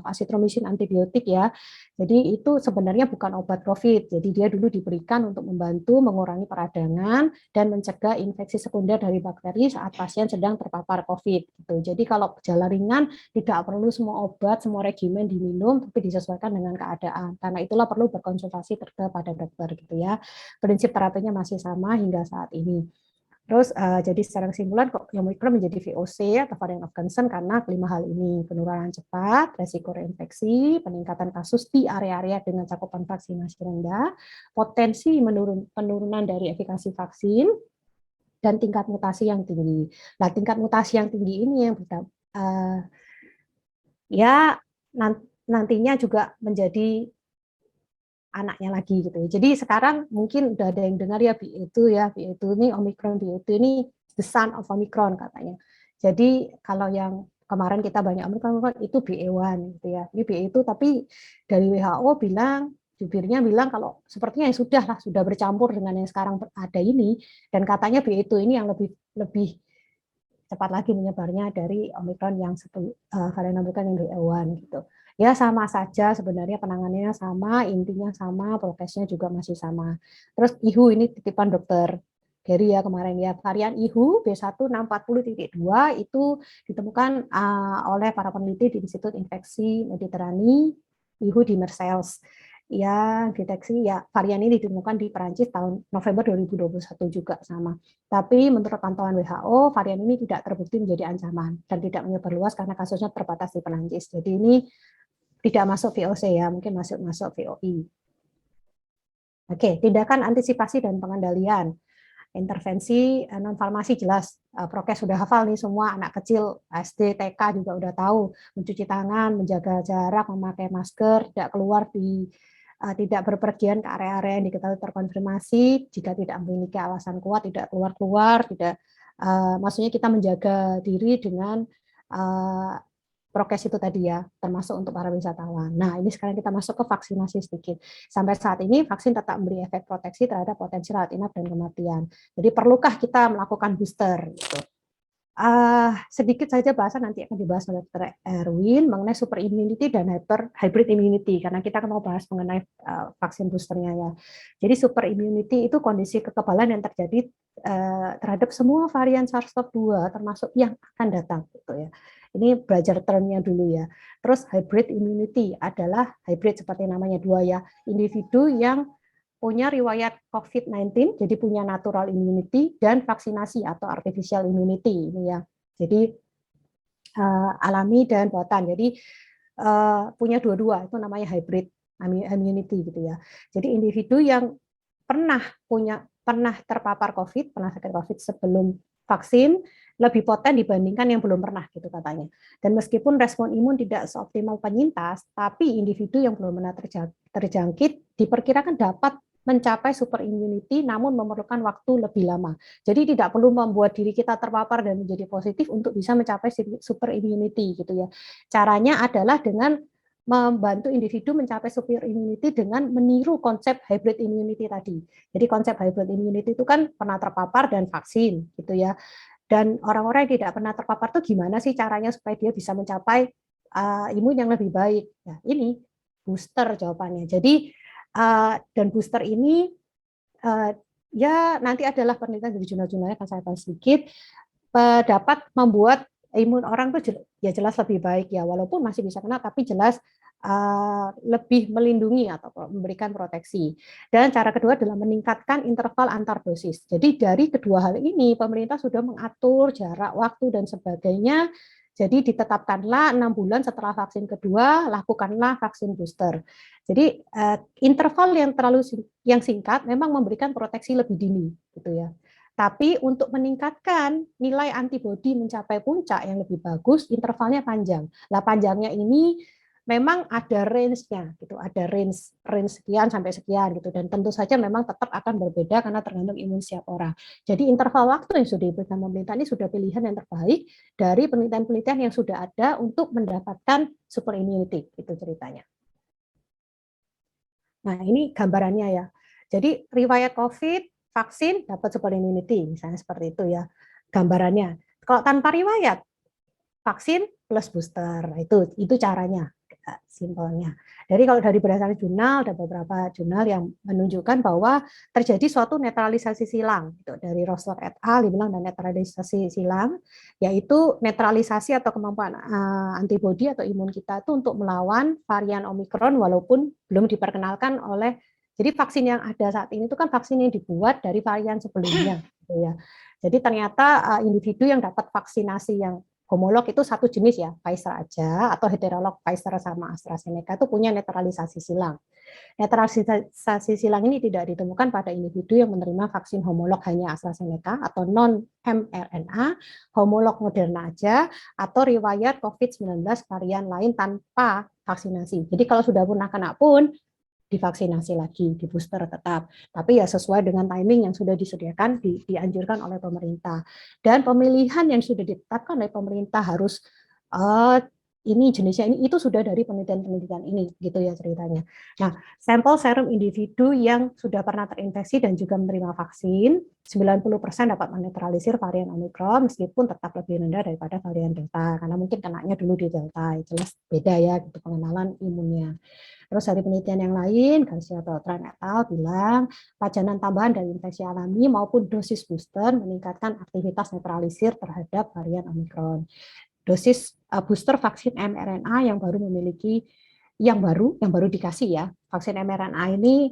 asitromisin antibiotik ya, jadi itu sebenarnya bukan obat COVID, jadi dia dulu diberikan untuk membantu mengurangi peradangan dan mencegah infeksi sekunder dari bakteri saat pasien sedang terpapar COVID gitu. Jadi kalau gejala ringan tidak perlu semua obat, semua regimen diminum, tapi disesuaikan dengan keadaan. Karena itulah perlu berkonsultasi kepada dokter gitu ya. Prinsip terapinya masih sama hingga saat ini. Terus jadi secara kesimpulan kok Omikron menjadi VOC atau variant of concern karena 5 hal ini: penularan cepat, resiko reinfeksi, peningkatan kasus di area-area dengan cakupan vaksinasi rendah, potensi penurunan dari efikasi vaksin, dan tingkat mutasi yang tinggi. Nah, tingkat mutasi yang tinggi ini yang nantinya juga menjadi anaknya lagi gitu. Jadi sekarang mungkin udah ada yang dengar ya BA2 ini Omicron, BA2 ini the son of Omicron katanya. Jadi kalau yang kemarin kita banyak Omicron itu BA1 gitu ya. Ini BA2 tapi dari WHO bilang, jubirnya bilang kalau sepertinya sudah bercampur dengan yang sekarang ada ini, dan katanya BA2 ini yang lebih cepat lagi menyebarnya dari Omicron yang varian Omicron yang BA1 gitu. Ya sama saja sebenarnya, penanganannya sama, intinya sama, prokesnya juga masih sama. Terus IHU ini titipan dokter Gary ya kemarin ya, varian IHU B1640.2 itu ditemukan oleh para peneliti di Institut Infeksi Mediterani IHU di Marseille. Ya, deteksi ya varian ini ditemukan di Perancis tahun November 2021 juga sama. Tapi menurut pantauan WHO, varian ini tidak terbukti menjadi ancaman dan tidak menyebar luas karena kasusnya terbatas di Perancis. Jadi ini tidak masuk VOC ya, mungkin masuk VOI. Oke, tindakan antisipasi dan pengendalian. Intervensi non farmasi jelas, prokes sudah hafal nih semua, anak kecil SD, TK juga udah tahu, mencuci tangan, menjaga jarak, memakai masker, tidak berpergian ke area-area yang diketahui terkonfirmasi, jika tidak memiliki alasan kuat tidak keluar-keluar, maksudnya kita menjaga diri dengan prokes itu tadi ya, termasuk untuk para wisatawan. Nah, ini sekarang kita masuk ke vaksinasi sedikit. Sampai saat ini, vaksin tetap memberi efek proteksi terhadap potensi rawat inap dan kematian. Jadi, perlukah kita melakukan booster? Gitu. Sedikit saja bahasan nanti akan dibahas oleh Dr. Erwin mengenai super immunity dan hybrid immunity, karena kita akan mau bahas mengenai vaksin boosternya ya. Jadi, super immunity itu kondisi kekebalan yang terjadi terhadap semua varian SARS-CoV-2, termasuk yang akan datang. Gitu ya. Ini belajar termnya dulu ya. Terus hybrid immunity adalah hybrid seperti namanya dua ya, individu yang punya riwayat COVID-19, jadi punya natural immunity dan vaksinasi atau artificial immunity ini ya. Jadi alami dan buatan. Jadi punya dua-dua itu namanya hybrid immunity gitu ya. Jadi individu yang pernah terpapar COVID, pernah sakit COVID sebelum vaksin lebih poten dibandingkan yang belum pernah gitu katanya. Dan meskipun respon imun tidak seoptimal penyintas, tapi individu yang belum pernah terjangkit diperkirakan dapat mencapai super immunity namun memerlukan waktu lebih lama. Jadi tidak perlu membuat diri kita terpapar dan menjadi positif untuk bisa mencapai super immunity gitu ya. Caranya adalah dengan membantu individu mencapai super immunity dengan meniru konsep hybrid immunity tadi. Jadi konsep hybrid immunity itu kan pernah terpapar dan vaksin gitu ya. Dan orang-orang yang tidak pernah terpapar itu gimana sih caranya supaya dia bisa mencapai imun yang lebih baik? Nah, ini booster jawabannya. Jadi dan booster ini ya nanti adalah penelitian dari jurnal-jurnalnya akan saya bahas sedikit, dapat membuat imun orang itu ya jelas lebih baik ya, walaupun masih bisa kena tapi jelas lebih melindungi atau memberikan proteksi. Dan cara kedua adalah meningkatkan interval antar dosis. Jadi dari kedua hal ini pemerintah sudah mengatur jarak waktu dan sebagainya. Jadi ditetapkanlah 6 bulan setelah vaksin kedua, lakukanlah vaksin booster. Jadi interval yang singkat memang memberikan proteksi lebih dini, gitu ya. Tapi untuk meningkatkan nilai antibodi mencapai puncak yang lebih bagus, intervalnya panjang. Lah panjangnya ini memang ada range-nya gitu, ada range sekian sampai sekian gitu, dan tentu saja memang tetap akan berbeda karena tergantung imun setiap orang. Jadi interval waktu yang sudah diberikan pemerintah ini sudah pilihan yang terbaik dari penelitian-penelitian yang sudah ada untuk mendapatkan super immunity, itu ceritanya. Nah, ini gambarannya ya. Jadi riwayat COVID, vaksin dapat super immunity, misalnya seperti itu ya gambarannya. Kalau tanpa riwayat, vaksin plus booster, itu caranya. Simpelnya. Jadi kalau dari berdasarkan jurnal, ada beberapa jurnal yang menunjukkan bahwa terjadi suatu netralisasi silang gitu. Dari Rosler et al. Dibilang dan netralisasi silang, yaitu netralisasi atau kemampuan antibodi atau imun kita itu untuk melawan varian Omikron walaupun belum diperkenalkan oleh. Jadi vaksin yang ada saat ini itu kan vaksin yang dibuat dari varian sebelumnya gitu ya. Jadi ternyata individu yang dapat vaksinasi yang homolog itu satu jenis ya, Pfizer aja, atau heterolog Pfizer sama AstraZeneca itu punya netralisasi silang. Netralisasi silang ini tidak ditemukan pada individu yang menerima vaksin homolog hanya AstraZeneca atau non-mRNA, homolog Moderna aja, atau riwayat COVID-19 varian lain tanpa vaksinasi. Jadi kalau sudah pernah kena pun, divaksinasi lagi, di booster tetap. Tapi ya sesuai dengan timing yang sudah disediakan, dianjurkan oleh pemerintah. Dan pemilihan yang sudah ditetapkan oleh pemerintah harus ini jenisnya ini, itu sudah dari penelitian-penelitian ini, gitu ya ceritanya. Nah, sampel serum individu yang sudah pernah terinfeksi dan juga menerima vaksin, 90% dapat menetralisir varian Omicron meskipun tetap lebih rendah daripada varian Delta, karena mungkin kenanya dulu di Delta, jelas beda ya gitu pengenalan imunnya. Terus dari penelitian yang lain, Garcia Beltran et al. Bilang, pajanan tambahan dari infeksi alami maupun dosis booster meningkatkan aktivitas netralisir terhadap varian Omicron. Dosis booster vaksin mRNA yang baru memiliki, yang baru dikasih ya, vaksin mRNA ini,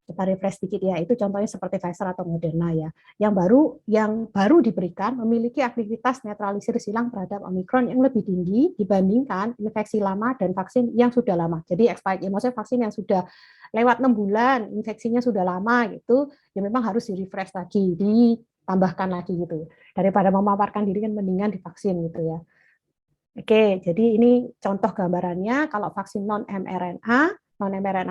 kita refresh sedikit ya, itu contohnya seperti Pfizer atau Moderna ya. Yang baru diberikan memiliki aktivitas netralisir silang terhadap Omicron yang lebih tinggi dibandingkan infeksi lama dan vaksin yang sudah lama. Jadi expired, ya, maksudnya vaksin yang sudah lewat 6 bulan, infeksinya sudah lama gitu, ya memang harus di-refresh lagi, ditambahkan lagi gitu. Daripada memaparkan diri kan mendingan divaksin gitu ya. Oke, jadi ini contoh gambarannya kalau vaksin non-mRNA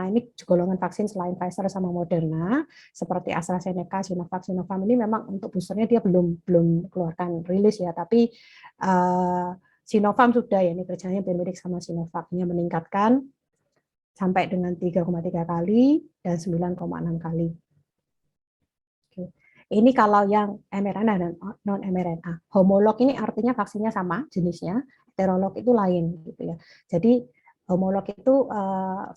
ini golongan vaksin selain Pfizer sama Moderna, seperti AstraZeneca, Sinovac, Sinopharm ini memang untuk boosternya dia belum keluarkan rilis ya, tapi Sinopharm sudah ya, ini kerjanya Biomedic sama Sinovacnya meningkatkan sampai dengan 3,3 kali dan 9,6 kali. Oke. Ini kalau yang mRNA dan non-mRNA. Homolog ini artinya vaksinnya sama jenisnya, heterolog itu lain gitu ya. Jadi homolog itu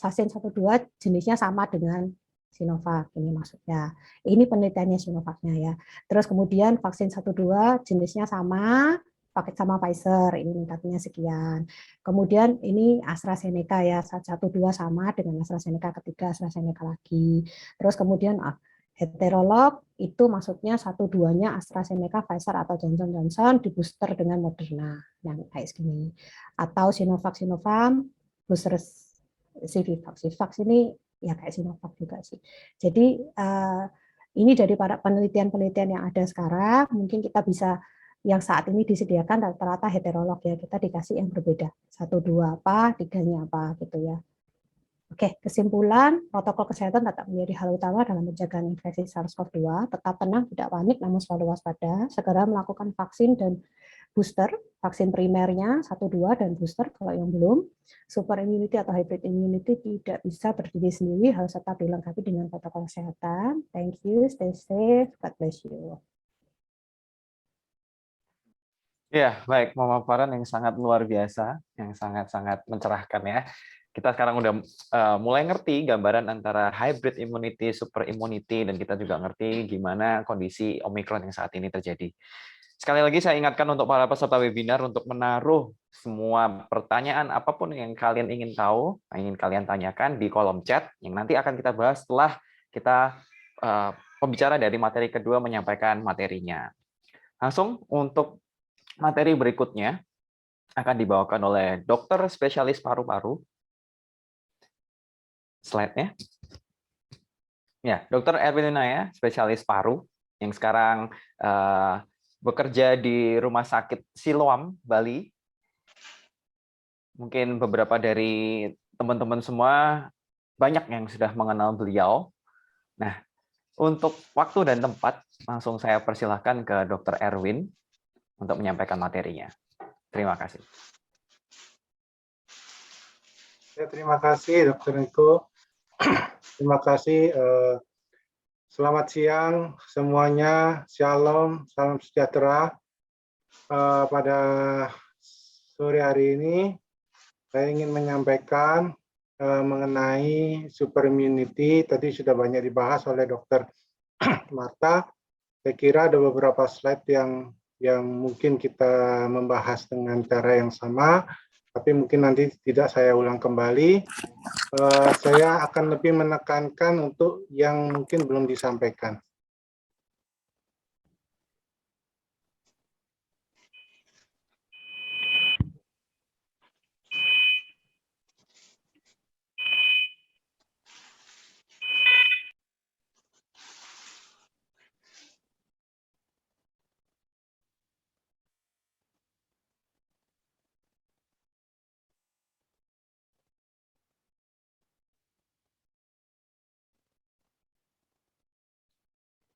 vaksin 1-2 jenisnya sama dengan Sinovac, ini maksudnya. Ini penelitiannya Sinovacnya ya. Terus kemudian vaksin 1-2 jenisnya sama, pakai sama Pfizer, ini tingkatnya sekian. Kemudian ini AstraZeneca ya, 1-2 sama dengan AstraZeneca, ketiga AstraZeneca lagi. Terus kemudian heterolog itu maksudnya 1-2-nya AstraZeneca, Pfizer atau Johnson & Johnson di booster dengan Moderna yang kayak segini. Atau Sinovac, Sinopharm, booster Sinovac ini ya kayak Sinovac juga sih. Jadi ini dari para penelitian-penelitian yang ada sekarang, mungkin kita bisa yang saat ini disediakan rata-rata heterolog ya, kita dikasih yang berbeda, 1-2 apa, 3-nya apa gitu ya. Oke, kesimpulan, protokol kesehatan tetap menjadi hal utama dalam pencegahan infeksi SARS-CoV-2. Tetap tenang, tidak panik, namun selalu waspada. Segera melakukan vaksin dan booster, vaksin primernya 1-2 dan booster kalau yang belum. Super immunity atau hybrid immunity tidak bisa berdiri sendiri, harus tetap dilengkapi dengan protokol kesehatan. Thank you, stay safe, God bless you. Ya, baik, pemaparan yang sangat luar biasa, yang sangat-sangat mencerahkan ya. Kita sekarang udah mulai ngerti gambaran antara hybrid immunity, super immunity, dan kita juga ngerti gimana kondisi Omicron yang saat ini terjadi. Sekali lagi saya ingatkan untuk para peserta webinar untuk menaruh semua pertanyaan apapun yang kalian ingin tahu, ingin kalian tanyakan di kolom chat, yang nanti akan kita bahas setelah kita pembicara dari materi kedua menyampaikan materinya. Langsung untuk materi berikutnya akan dibawakan oleh dokter spesialis paru-paru. Slide-nya. Ya, Dr. Erwin Winaya, spesialis paru, yang sekarang bekerja di Rumah Sakit Siloam, Bali. Mungkin beberapa dari teman-teman semua banyak yang sudah mengenal beliau. Nah, untuk waktu dan tempat, langsung saya persilahkan ke Dr. Erwin untuk menyampaikan materinya. Terima kasih. Ya, terima kasih Dr. Niko. Terima kasih. Selamat siang semuanya. Shalom, salam sejahtera. Pada sore hari ini, saya ingin menyampaikan mengenai super immunity. Tadi sudah banyak dibahas oleh Dr. Marta. Saya kira ada beberapa slide yang mungkin kita membahas dengan cara yang sama, tapi mungkin nanti tidak saya ulang kembali. Saya akan lebih menekankan untuk yang mungkin belum disampaikan.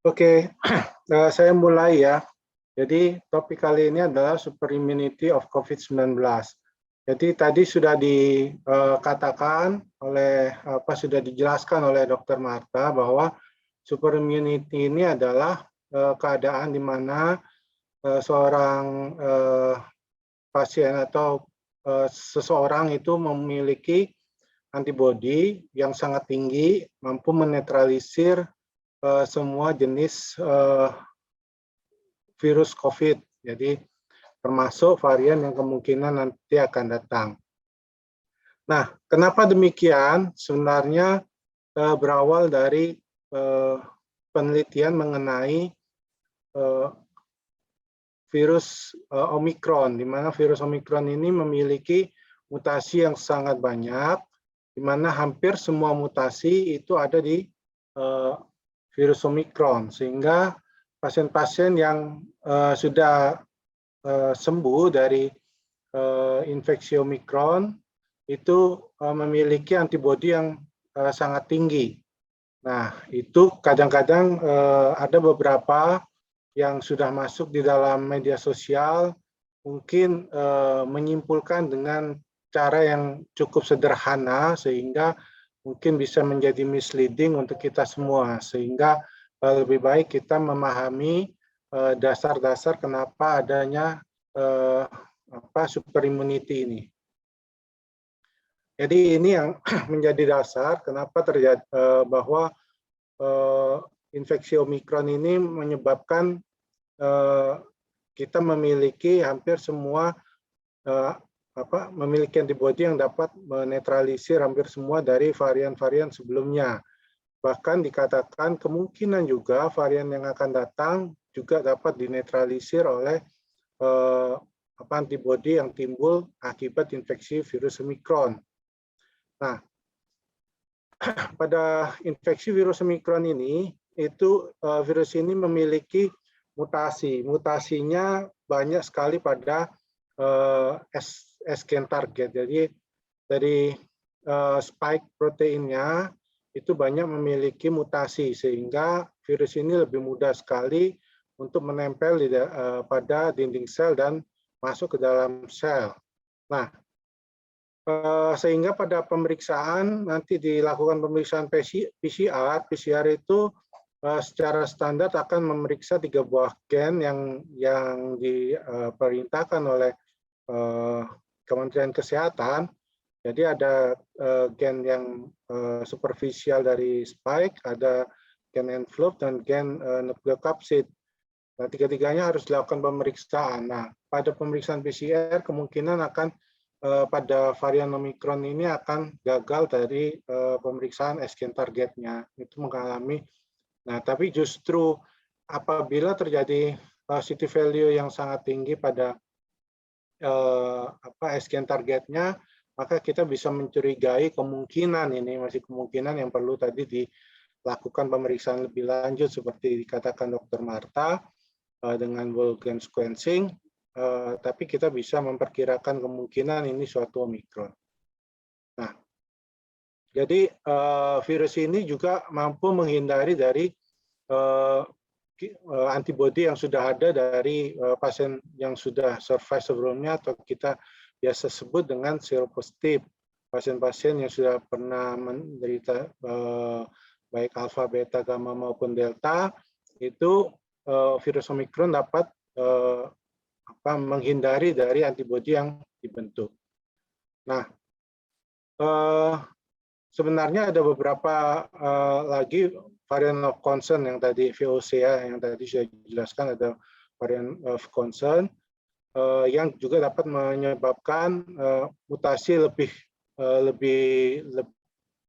Oke, saya mulai ya. Jadi topik kali ini adalah super immunity of COVID-19. Jadi tadi sudah dikatakan oleh sudah dijelaskan oleh Dr. Marta bahwa super immunity ini adalah keadaan di mana seorang pasien atau seseorang itu memiliki antibodi yang sangat tinggi, mampu menetralisir semua jenis virus COVID. Jadi termasuk varian yang kemungkinan nanti akan datang. Nah, kenapa demikian? Sebenarnya berawal dari penelitian mengenai virus Omicron, di mana virus Omicron ini memiliki mutasi yang sangat banyak, di mana hampir semua mutasi itu ada di virus Omicron, sehingga pasien-pasien yang sudah sembuh dari infeksi Omicron itu memiliki antibodi yang sangat tinggi. Nah, itu kadang-kadang ada beberapa yang sudah masuk di dalam media sosial mungkin menyimpulkan dengan cara yang cukup sederhana sehingga mungkin bisa menjadi misleading untuk kita semua, sehingga lebih baik kita memahami dasar-dasar kenapa adanya super immunity ini. Jadi ini yang menjadi dasar kenapa terjadi bahwa infeksi Omicron ini menyebabkan kita memiliki hampir semua memiliki antibodi yang dapat menetralisir hampir semua dari varian-varian sebelumnya. Bahkan dikatakan kemungkinan juga varian yang akan datang juga dapat dinetralisir oleh antibodi yang timbul akibat infeksi virus Omicron. Nah, pada infeksi virus Omicron ini, itu virus ini memiliki mutasi. Mutasinya banyak sekali pada S-gen target. Jadi dari spike proteinnya itu banyak memiliki mutasi, sehingga virus ini lebih mudah sekali untuk menempel pada dinding sel dan masuk ke dalam sel. Nah, sehingga pada pemeriksaan nanti dilakukan pemeriksaan PCR. PCR itu secara standar akan memeriksa 3 buah gen yang diperintahkan oleh Kementerian Kesehatan. Jadi ada gen yang superficial dari spike, ada gen envelope dan gen nukleokapsid. Nah, tiga-tiganya harus dilakukan pemeriksaan. Nah, pada pemeriksaan PCR kemungkinan akan pada varian Omicron ini akan gagal dari pemeriksaan S-gen targetnya. Itu mengalami. Nah, tapi justru apabila terjadi positive value yang sangat tinggi pada S-gen targetnya, maka kita bisa mencurigai kemungkinan ini masih kemungkinan yang perlu tadi dilakukan pemeriksaan lebih lanjut seperti dikatakan Dr. Marta dengan whole genome sequencing, tapi kita bisa memperkirakan kemungkinan ini suatu Omicron. Nah, jadi virus ini juga mampu menghindari dari antibodi yang sudah ada dari pasien yang sudah survive sebelumnya, atau kita biasa sebut dengan seropositif, pasien-pasien yang sudah pernah menderita baik alfa, beta, gamma maupun delta, itu virus Omicron dapat menghindari dari antibodi yang dibentuk. Nah, sebenarnya ada beberapa lagi varian of concern yang tadi VOC ya, yang tadi sudah dijelaskan, ada varian of concern yang juga dapat menyebabkan mutasi lebih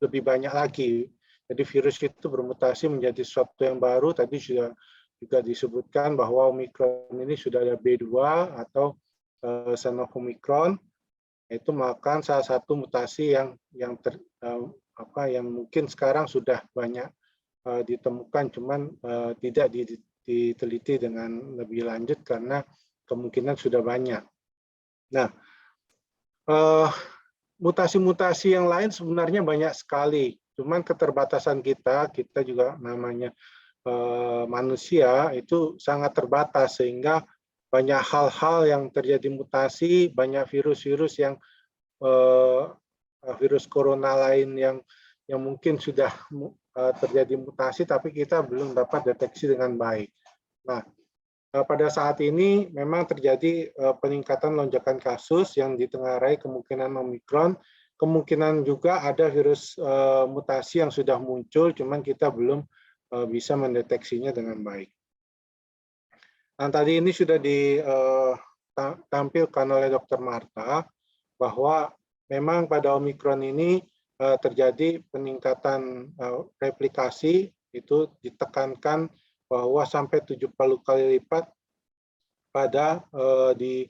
banyak lagi. Jadi virus itu bermutasi menjadi sesuatu yang baru. Tadi sudah juga disebutkan bahwa Omicron ini sudah ada B2 atau son of Omicron, itu merupakan salah satu mutasi yang mungkin sekarang sudah banyak ditemukan, cuman tidak diteliti dengan lebih lanjut karena kemungkinan sudah banyak. Nah, mutasi-mutasi yang lain sebenarnya banyak sekali, cuman keterbatasan kita juga namanya manusia itu sangat terbatas, sehingga banyak hal-hal yang terjadi mutasi, banyak virus-virus yang virus corona lain yang mungkin sudah terjadi mutasi, tapi kita belum dapat deteksi dengan baik. Nah, pada saat ini memang terjadi peningkatan lonjakan kasus yang ditengarai kemungkinan Omikron, kemungkinan juga ada virus mutasi yang sudah muncul, cuman kita belum bisa mendeteksinya dengan baik. Nah, tadi ini sudah ditampilkan oleh Dr. Marta bahwa memang pada Omikron ini terjadi peningkatan replikasi, itu ditekankan bahwa sampai 70 kali lipat pada di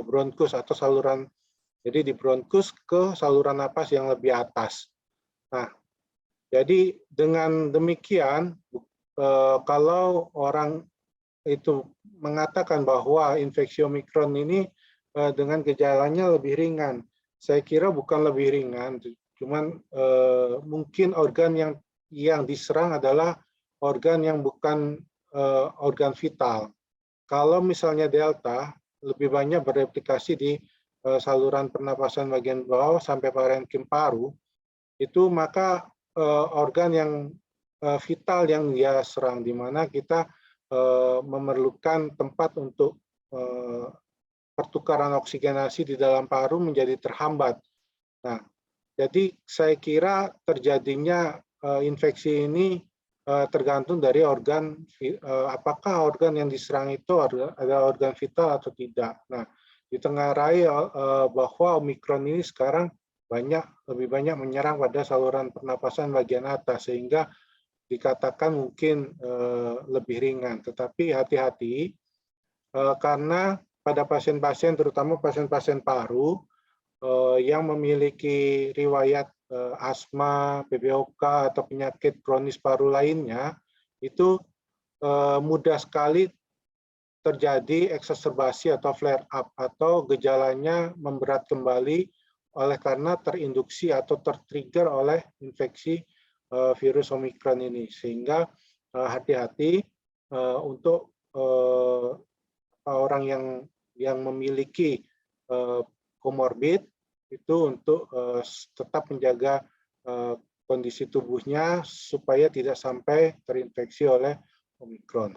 bronkus atau saluran, jadi di bronkus ke saluran napas yang lebih atas. Nah, jadi dengan demikian, kalau orang itu mengatakan bahwa infeksi Omikron ini dengan gejalanya lebih ringan, saya kira bukan lebih ringan, cuman mungkin organ yang diserang adalah organ yang bukan organ vital. Kalau misalnya Delta lebih banyak bereplikasi di saluran pernapasan bagian bawah sampai parenkim paru, itu maka organ yang vital yang dia serang, di mana kita memerlukan tempat untuk pertukaran oksigenasi di dalam paru menjadi terhambat. Nah, jadi saya kira terjadinya infeksi ini tergantung dari organ, apakah organ yang diserang itu adalah organ vital atau tidak. Nah, ditengarai bahwa Omikron ini sekarang lebih banyak menyerang pada saluran pernapasan bagian atas, sehingga dikatakan mungkin lebih ringan. Tetapi hati-hati, karena pada pasien-pasien, terutama pasien-pasien paru, yang memiliki riwayat asma, PPOK, atau penyakit kronis paru lainnya, itu mudah sekali terjadi eksaserbasi atau flare up, atau gejalanya memberat kembali oleh karena terinduksi atau tertrigger oleh infeksi virus Omikron ini. Sehingga hati-hati untuk orang yang memiliki komorbid, itu untuk tetap menjaga kondisi tubuhnya supaya tidak sampai terinfeksi oleh Omikron.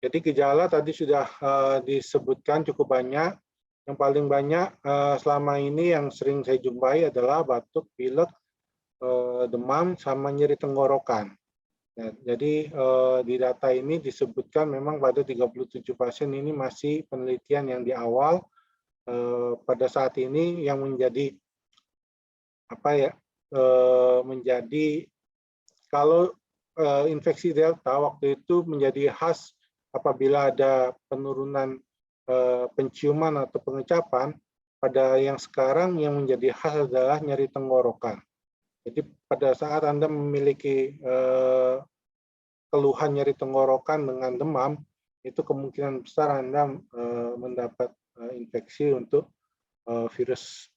Jadi gejala tadi sudah disebutkan cukup banyak. Yang paling banyak selama ini yang sering saya jumpai adalah batuk, pilek, demam, sama nyeri tenggorokan. Ya, jadi di data ini disebutkan memang pada 37 pasien ini masih penelitian yang di awal. Pada saat ini yang menjadi menjadi kalau infeksi Delta waktu itu menjadi khas apabila ada penurunan penciuman atau pengecapan. Pada yang sekarang yang menjadi khas adalah nyeri tenggorokan. Jadi pada saat Anda memiliki keluhan nyeri tenggorokan dengan demam, itu kemungkinan besar Anda mendapat infeksi untuk virus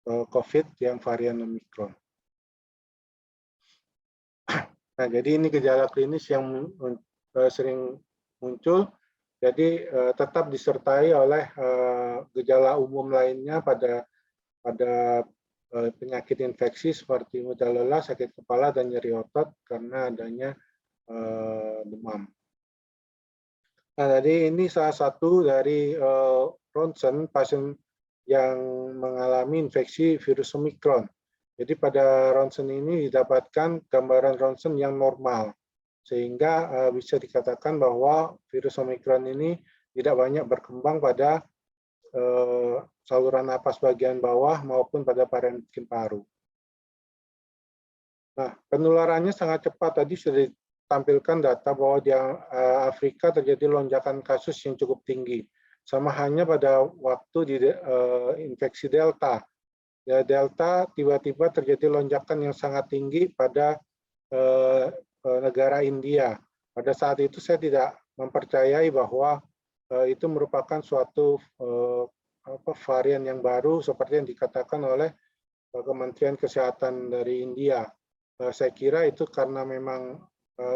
COVID yang varian Omikron. Nah, jadi ini gejala klinis yang sering muncul. Jadi tetap disertai oleh gejala umum lainnya pada penyakit infeksi seperti mudah lelah, sakit kepala, dan nyeri otot karena adanya demam. Nah, jadi ini salah satu dari ronsen pasien yang mengalami infeksi virus Omikron. Jadi pada ronsen ini didapatkan gambaran ronsen yang normal, sehingga bisa dikatakan bahwa virus Omikron ini tidak banyak berkembang pada saluran napas bagian bawah maupun pada parenkim paru. Nah, penularannya sangat cepat. Tadi sudah ditampilkan data bahwa di Afrika terjadi lonjakan kasus yang cukup tinggi. Sama hanya pada waktu di infeksi Delta. Ya, Delta tiba-tiba terjadi lonjakan yang sangat tinggi pada negara India. Pada saat itu saya tidak mempercayai bahwa itu merupakan suatu varian yang baru seperti yang dikatakan oleh Kementerian Kesehatan dari India. Saya kira itu karena memang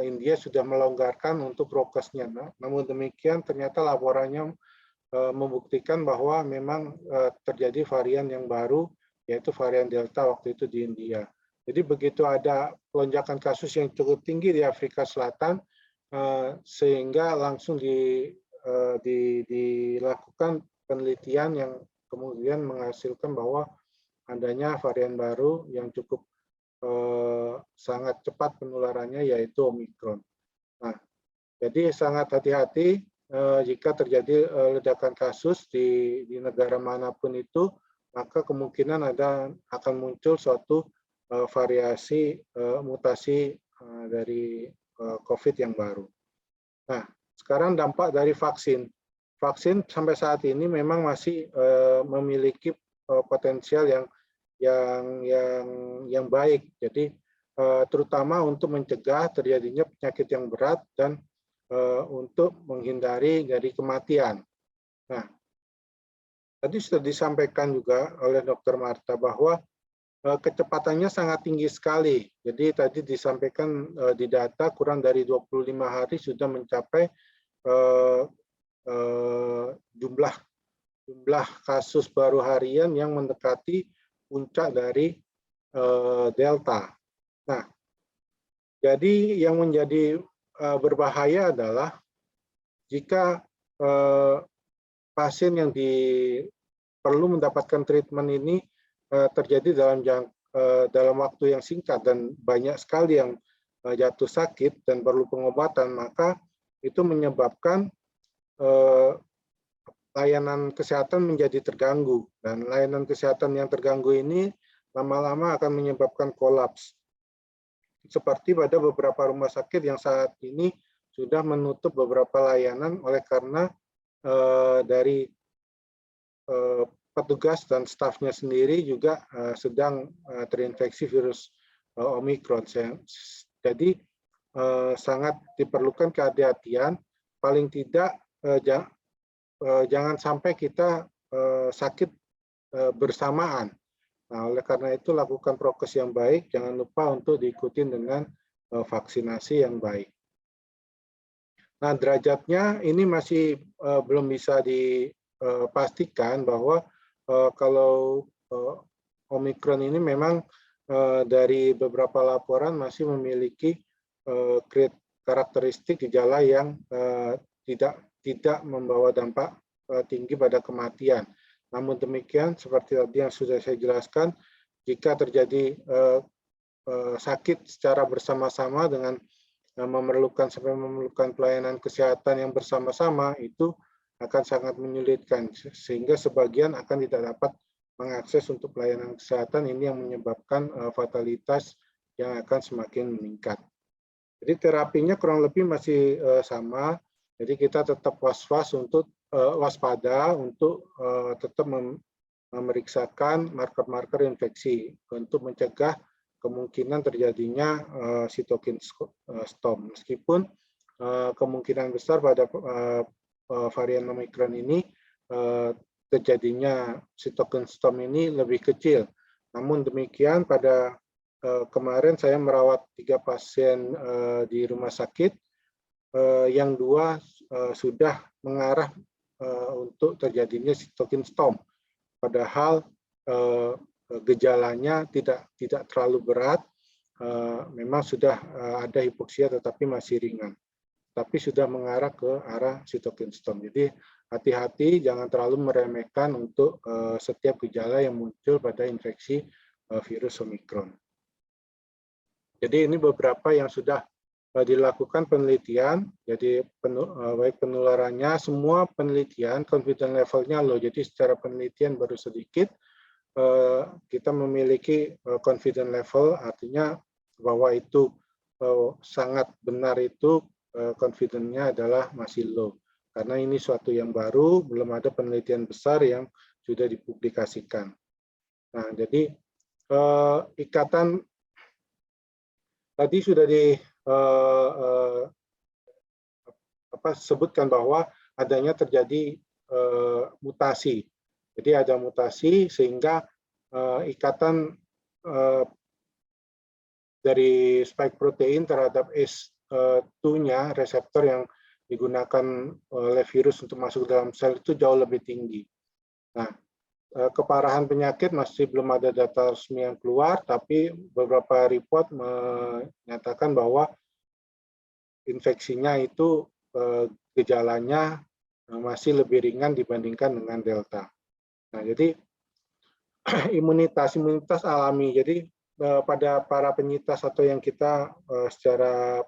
India sudah melonggarkan untuk prokesnya. Namun demikian ternyata laporannya membuktikan bahwa memang terjadi varian yang baru, yaitu varian Delta waktu itu di India. Jadi begitu ada lonjakan kasus yang cukup tinggi di Afrika Selatan, sehingga langsung dilakukan penelitian yang kemudian menghasilkan bahwa adanya varian baru yang cukup sangat cepat penularannya, yaitu Omikron. Nah, jadi sangat hati-hati jika terjadi ledakan kasus di negara manapun itu, maka kemungkinan akan muncul suatu variasi mutasi dari COVID yang baru. Nah, sekarang dampak dari vaksin. Vaksin sampai saat ini memang masih memiliki potensial yang baik. Jadi terutama untuk mencegah terjadinya penyakit yang berat dan untuk menghindari dari kematian. Nah, tadi sudah disampaikan juga oleh Dr. Marta bahwa kecepatannya sangat tinggi sekali. Jadi tadi disampaikan di data kurang dari 25 hari sudah mencapai jumlah kasus baru harian yang mendekati puncak dari Delta. Nah, jadi yang menjadi berbahaya adalah jika pasien yang perlu mendapatkan treatment ini terjadi dalam waktu yang singkat dan banyak sekali yang jatuh sakit dan perlu pengobatan, maka itu menyebabkan layanan kesehatan menjadi terganggu, dan layanan kesehatan yang terganggu ini lama-lama akan menyebabkan kolaps. Seperti pada beberapa rumah sakit yang saat ini sudah menutup beberapa layanan oleh karena dari petugas dan stafnya sendiri juga sedang terinfeksi virus Omikron. Jadi sangat diperlukan kehati-hatian, paling tidak jangan sampai kita sakit bersamaan. Nah, oleh karena itu lakukan prokes yang baik, jangan lupa untuk diikuti dengan vaksinasi yang baik. Nah, derajatnya ini masih belum bisa dipastikan bahwa kalau Omikron ini memang dari beberapa laporan masih memiliki karakteristik gejala yang tidak membawa dampak tinggi pada kematian. Namun demikian, seperti tadi yang sudah saya jelaskan, jika terjadi sakit secara bersama-sama dengan sampai memerlukan pelayanan kesehatan yang bersama-sama, itu akan sangat menyulitkan, sehingga sebagian akan tidak dapat mengakses untuk pelayanan kesehatan. Ini yang menyebabkan fatalitas yang akan semakin meningkat. Jadi terapinya kurang lebih masih sama. Jadi kita tetap waspada untuk tetap memeriksakan marker-marker infeksi untuk mencegah kemungkinan terjadinya sitokin storm. Meskipun kemungkinan besar pada varian Omikron ini terjadinya sitokin storm ini lebih kecil. Namun demikian, pada kemarin saya merawat 3 pasien di rumah sakit, yang 2 sudah mengarah untuk terjadinya sitokin storm. Padahal gejalanya tidak terlalu berat, memang sudah ada hipoksia tetapi masih ringan, tapi sudah mengarah ke arah sitokin storm. Jadi hati-hati, jangan terlalu meremehkan untuk setiap gejala yang muncul pada infeksi virus Omikron. Jadi ini beberapa yang sudah dilakukan penelitian, jadi baik penularannya, semua penelitian confidence levelnya low, jadi secara penelitian baru sedikit kita memiliki confidence level, artinya bahwa itu sangat benar, itu confidence-nya adalah masih low, karena ini suatu yang baru, belum ada penelitian besar yang sudah dipublikasikan. Nah, jadi ikatan tadi sudah sebutkan bahwa adanya terjadi mutasi. Jadi ada mutasi sehingga ikatan dari spike protein terhadap ACE2-nya, reseptor digunakan oleh virus untuk masuk dalam sel itu jauh lebih tinggi. Nah, keparahan penyakit masih belum ada data resmi yang keluar, tapi beberapa report menyatakan bahwa infeksinya itu gejalanya masih lebih ringan dibandingkan dengan Delta. Nah, jadi imunitas alami. Jadi pada para penyintas atau yang kita secara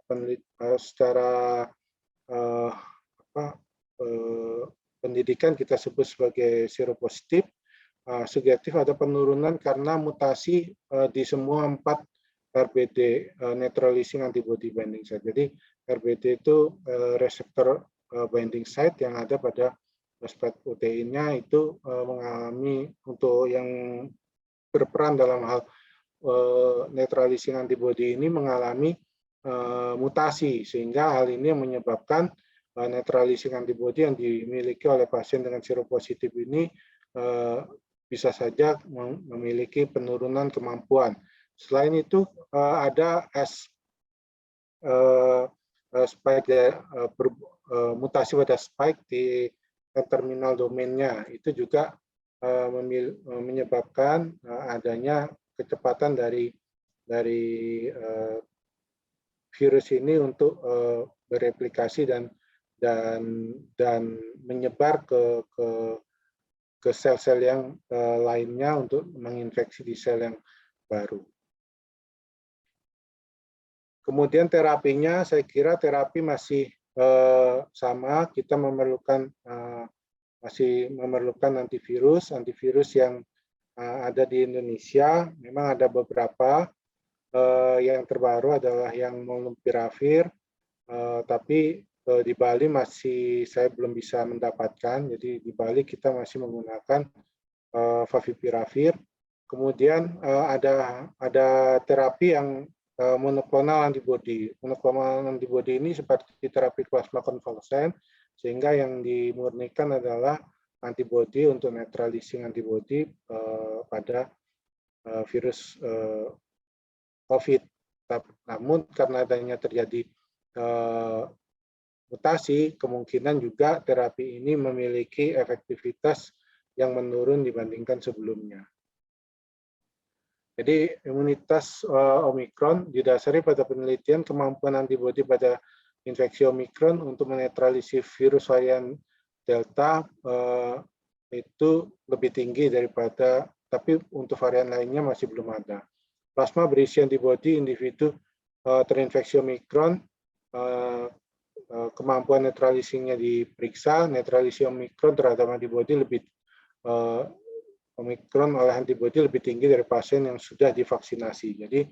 pendidikan kita sebut sebagai seropositif, subjektif ada penurunan karena mutasi di semua 4 RBD, neutralizing antibody binding site. Jadi RBD itu reseptor binding site yang ada pada spike proteinnya itu mengalami, untuk yang berperan dalam hal neutralizing antibody ini mengalami mutasi, sehingga hal ini menyebabkan neutralizing antibody yang dimiliki oleh pasien dengan seropositif ini bisa saja memiliki penurunan kemampuan. Selain itu ada spike mutasi pada spike di terminal domainnya, itu juga menyebabkan adanya kecepatan dari virus ini untuk bereplikasi dan menyebar ke sel-sel yang lainnya untuk menginfeksi di sel yang baru. Kemudian terapinya, saya kira terapi masih sama, kita masih memerlukan antivirus yang ada di Indonesia. Memang ada beberapa, yang terbaru adalah yang molnupiravir, tapi di Bali saya belum bisa mendapatkan. Jadi di Bali kita masih menggunakan favipiravir. Kemudian ada terapi yang monoklonal antibody. Monoklonal antibody ini seperti terapi plasma konvalesen, sehingga yang dimurnikan adalah antibody untuk neutralizing antibody pada virus COVID. Namun karena adanya terjadi mutasi, kemungkinan juga terapi ini memiliki efektivitas yang menurun dibandingkan sebelumnya. Jadi imunitas Omikron didasari pada penelitian kemampuan antibodi pada infeksi Omikron untuk menetralisir virus varian Delta itu lebih tinggi daripada, tapi untuk varian lainnya masih belum ada. Plasma berisi antibodi individu terinfeksi Omikron, kemampuan netralisingnya diperiksa, netralisir Omikron terhadap antibodi Omikron oleh antibodi lebih tinggi dari pasien yang sudah divaksinasi. Jadi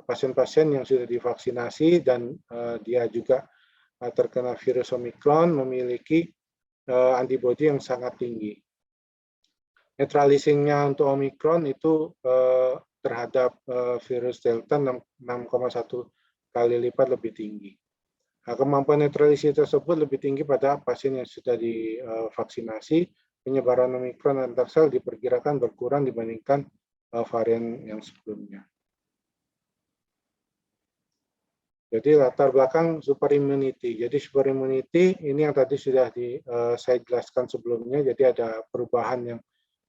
pasien-pasien yang sudah divaksinasi dan dia juga terkena virus Omikron memiliki antibodi yang sangat tinggi. Netralisingnya untuk Omikron itu terhadap virus Delta 6,1 kali lipat lebih tinggi. Nah, kemampuan netralisir tersebut lebih tinggi pada pasien yang sudah divaksinasi. Penyebaran Omikron antar sel diperkirakan berkurang dibandingkan varian yang sebelumnya. Jadi latar belakang superimmunity. Jadi superimmunity ini yang tadi sudah saya jelaskan sebelumnya. Jadi ada perubahan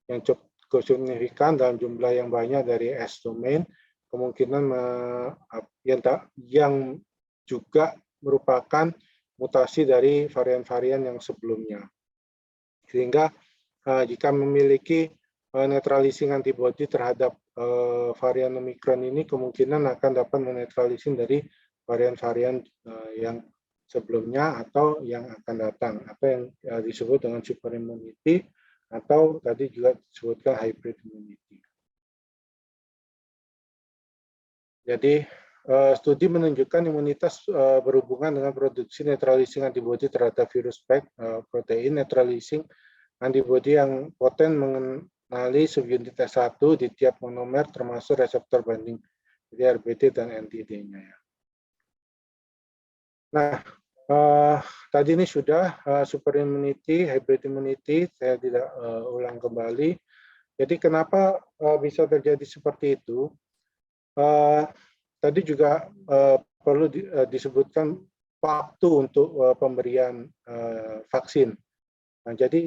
yang cukup signifikan dalam jumlah yang banyak dari S domain. Kemungkinan yang juga merupakan mutasi dari varian-varian yang sebelumnya. Sehingga jika memiliki neutralizing antibody terhadap varian Omikron ini, kemungkinan akan dapat menetralisir dari varian-varian yang sebelumnya atau yang akan datang, atau yang disebut dengan superimmunity, atau tadi juga disebutkan hybrid immunity. Jadi studi menunjukkan imunitas berhubungan dengan produksi neutralizing antibody terhadap virus spike protein. Neutralizing antibody yang poten mengenali subunit S1 di tiap monomer termasuk reseptor binding, jadi RBD dan NTD-nya. Nah, tadi ini sudah superimmunity, hybrid immunity, saya tidak ulang kembali. Jadi kenapa bisa terjadi seperti itu? Tadi juga perlu disebutkan waktu untuk pemberian vaksin. Nah, jadi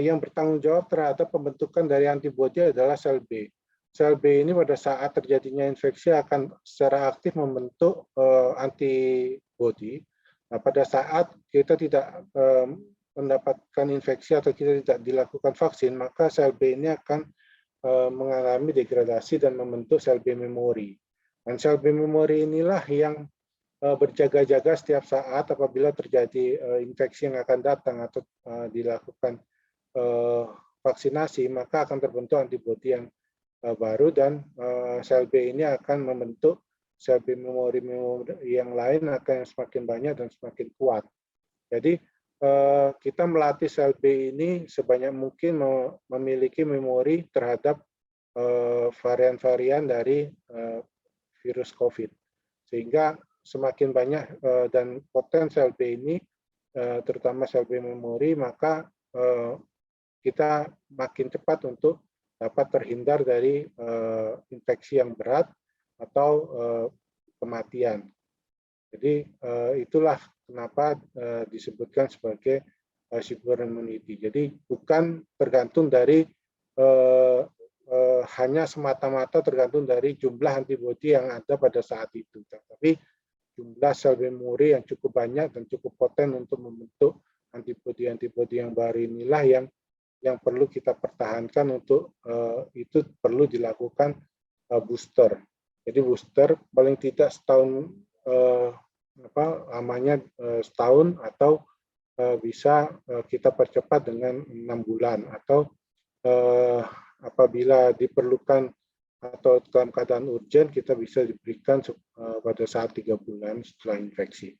yang bertanggung jawab terhadap pembentukan dari antibodi adalah sel B. Sel B ini pada saat terjadinya infeksi akan secara aktif membentuk antibodi. Nah, pada saat kita tidak mendapatkan infeksi atau kita tidak dilakukan vaksin, maka sel B ini akan mengalami degradasi dan membentuk sel B memori. Dan sel B memori inilah yang berjaga-jaga setiap saat apabila terjadi infeksi yang akan datang atau dilakukan vaksinasi, maka akan terbentuk antibodi yang baru dan sel B ini akan membentuk sel B memori yang lain akan semakin banyak dan semakin kuat. Jadi kita melatih sel B ini sebanyak mungkin memiliki memori terhadap varian-varian dari virus COVID, sehingga semakin banyak dan poten sel B ini, terutama sel B memori, maka kita makin cepat untuk dapat terhindar dari infeksi yang berat atau kematian. Jadi itulah kenapa disebutkan sebagai super immunity. Jadi bukan tergantung dari hanya semata-mata tergantung dari jumlah antibodi yang ada pada saat itu, tapi jumlah sel memori yang cukup banyak dan cukup poten untuk membentuk antibodi-antibodi yang baru inilah yang perlu kita pertahankan. Untuk itu perlu dilakukan booster. Jadi booster paling tidak setahun, lamanya setahun, atau bisa kita percepat dengan 6 bulan, atau apabila diperlukan atau dalam keadaan urgent kita bisa diberikan pada saat 3 bulan setelah infeksi.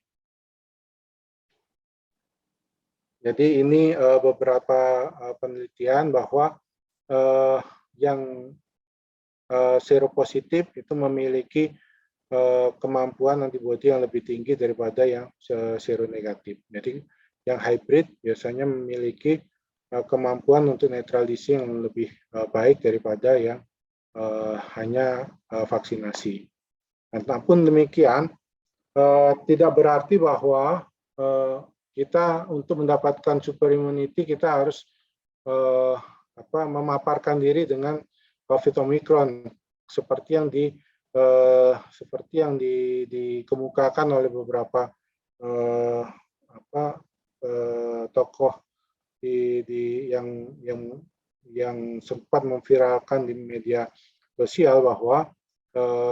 Jadi ini beberapa penelitian bahwa yang seropositif itu memiliki kemampuan antibodi yang lebih tinggi daripada yang seronegatif. Jadi yang hybrid biasanya memiliki kemampuan untuk netralisasi yang lebih baik daripada yang hanya vaksinasi. Namun demikian, tidak berarti bahwa kita untuk mendapatkan super immunity kita harus memaparkan diri dengan COVID Omicron seperti yang dikemukakan oleh beberapa tokoh yang sempat memviralkan di media sosial bahwa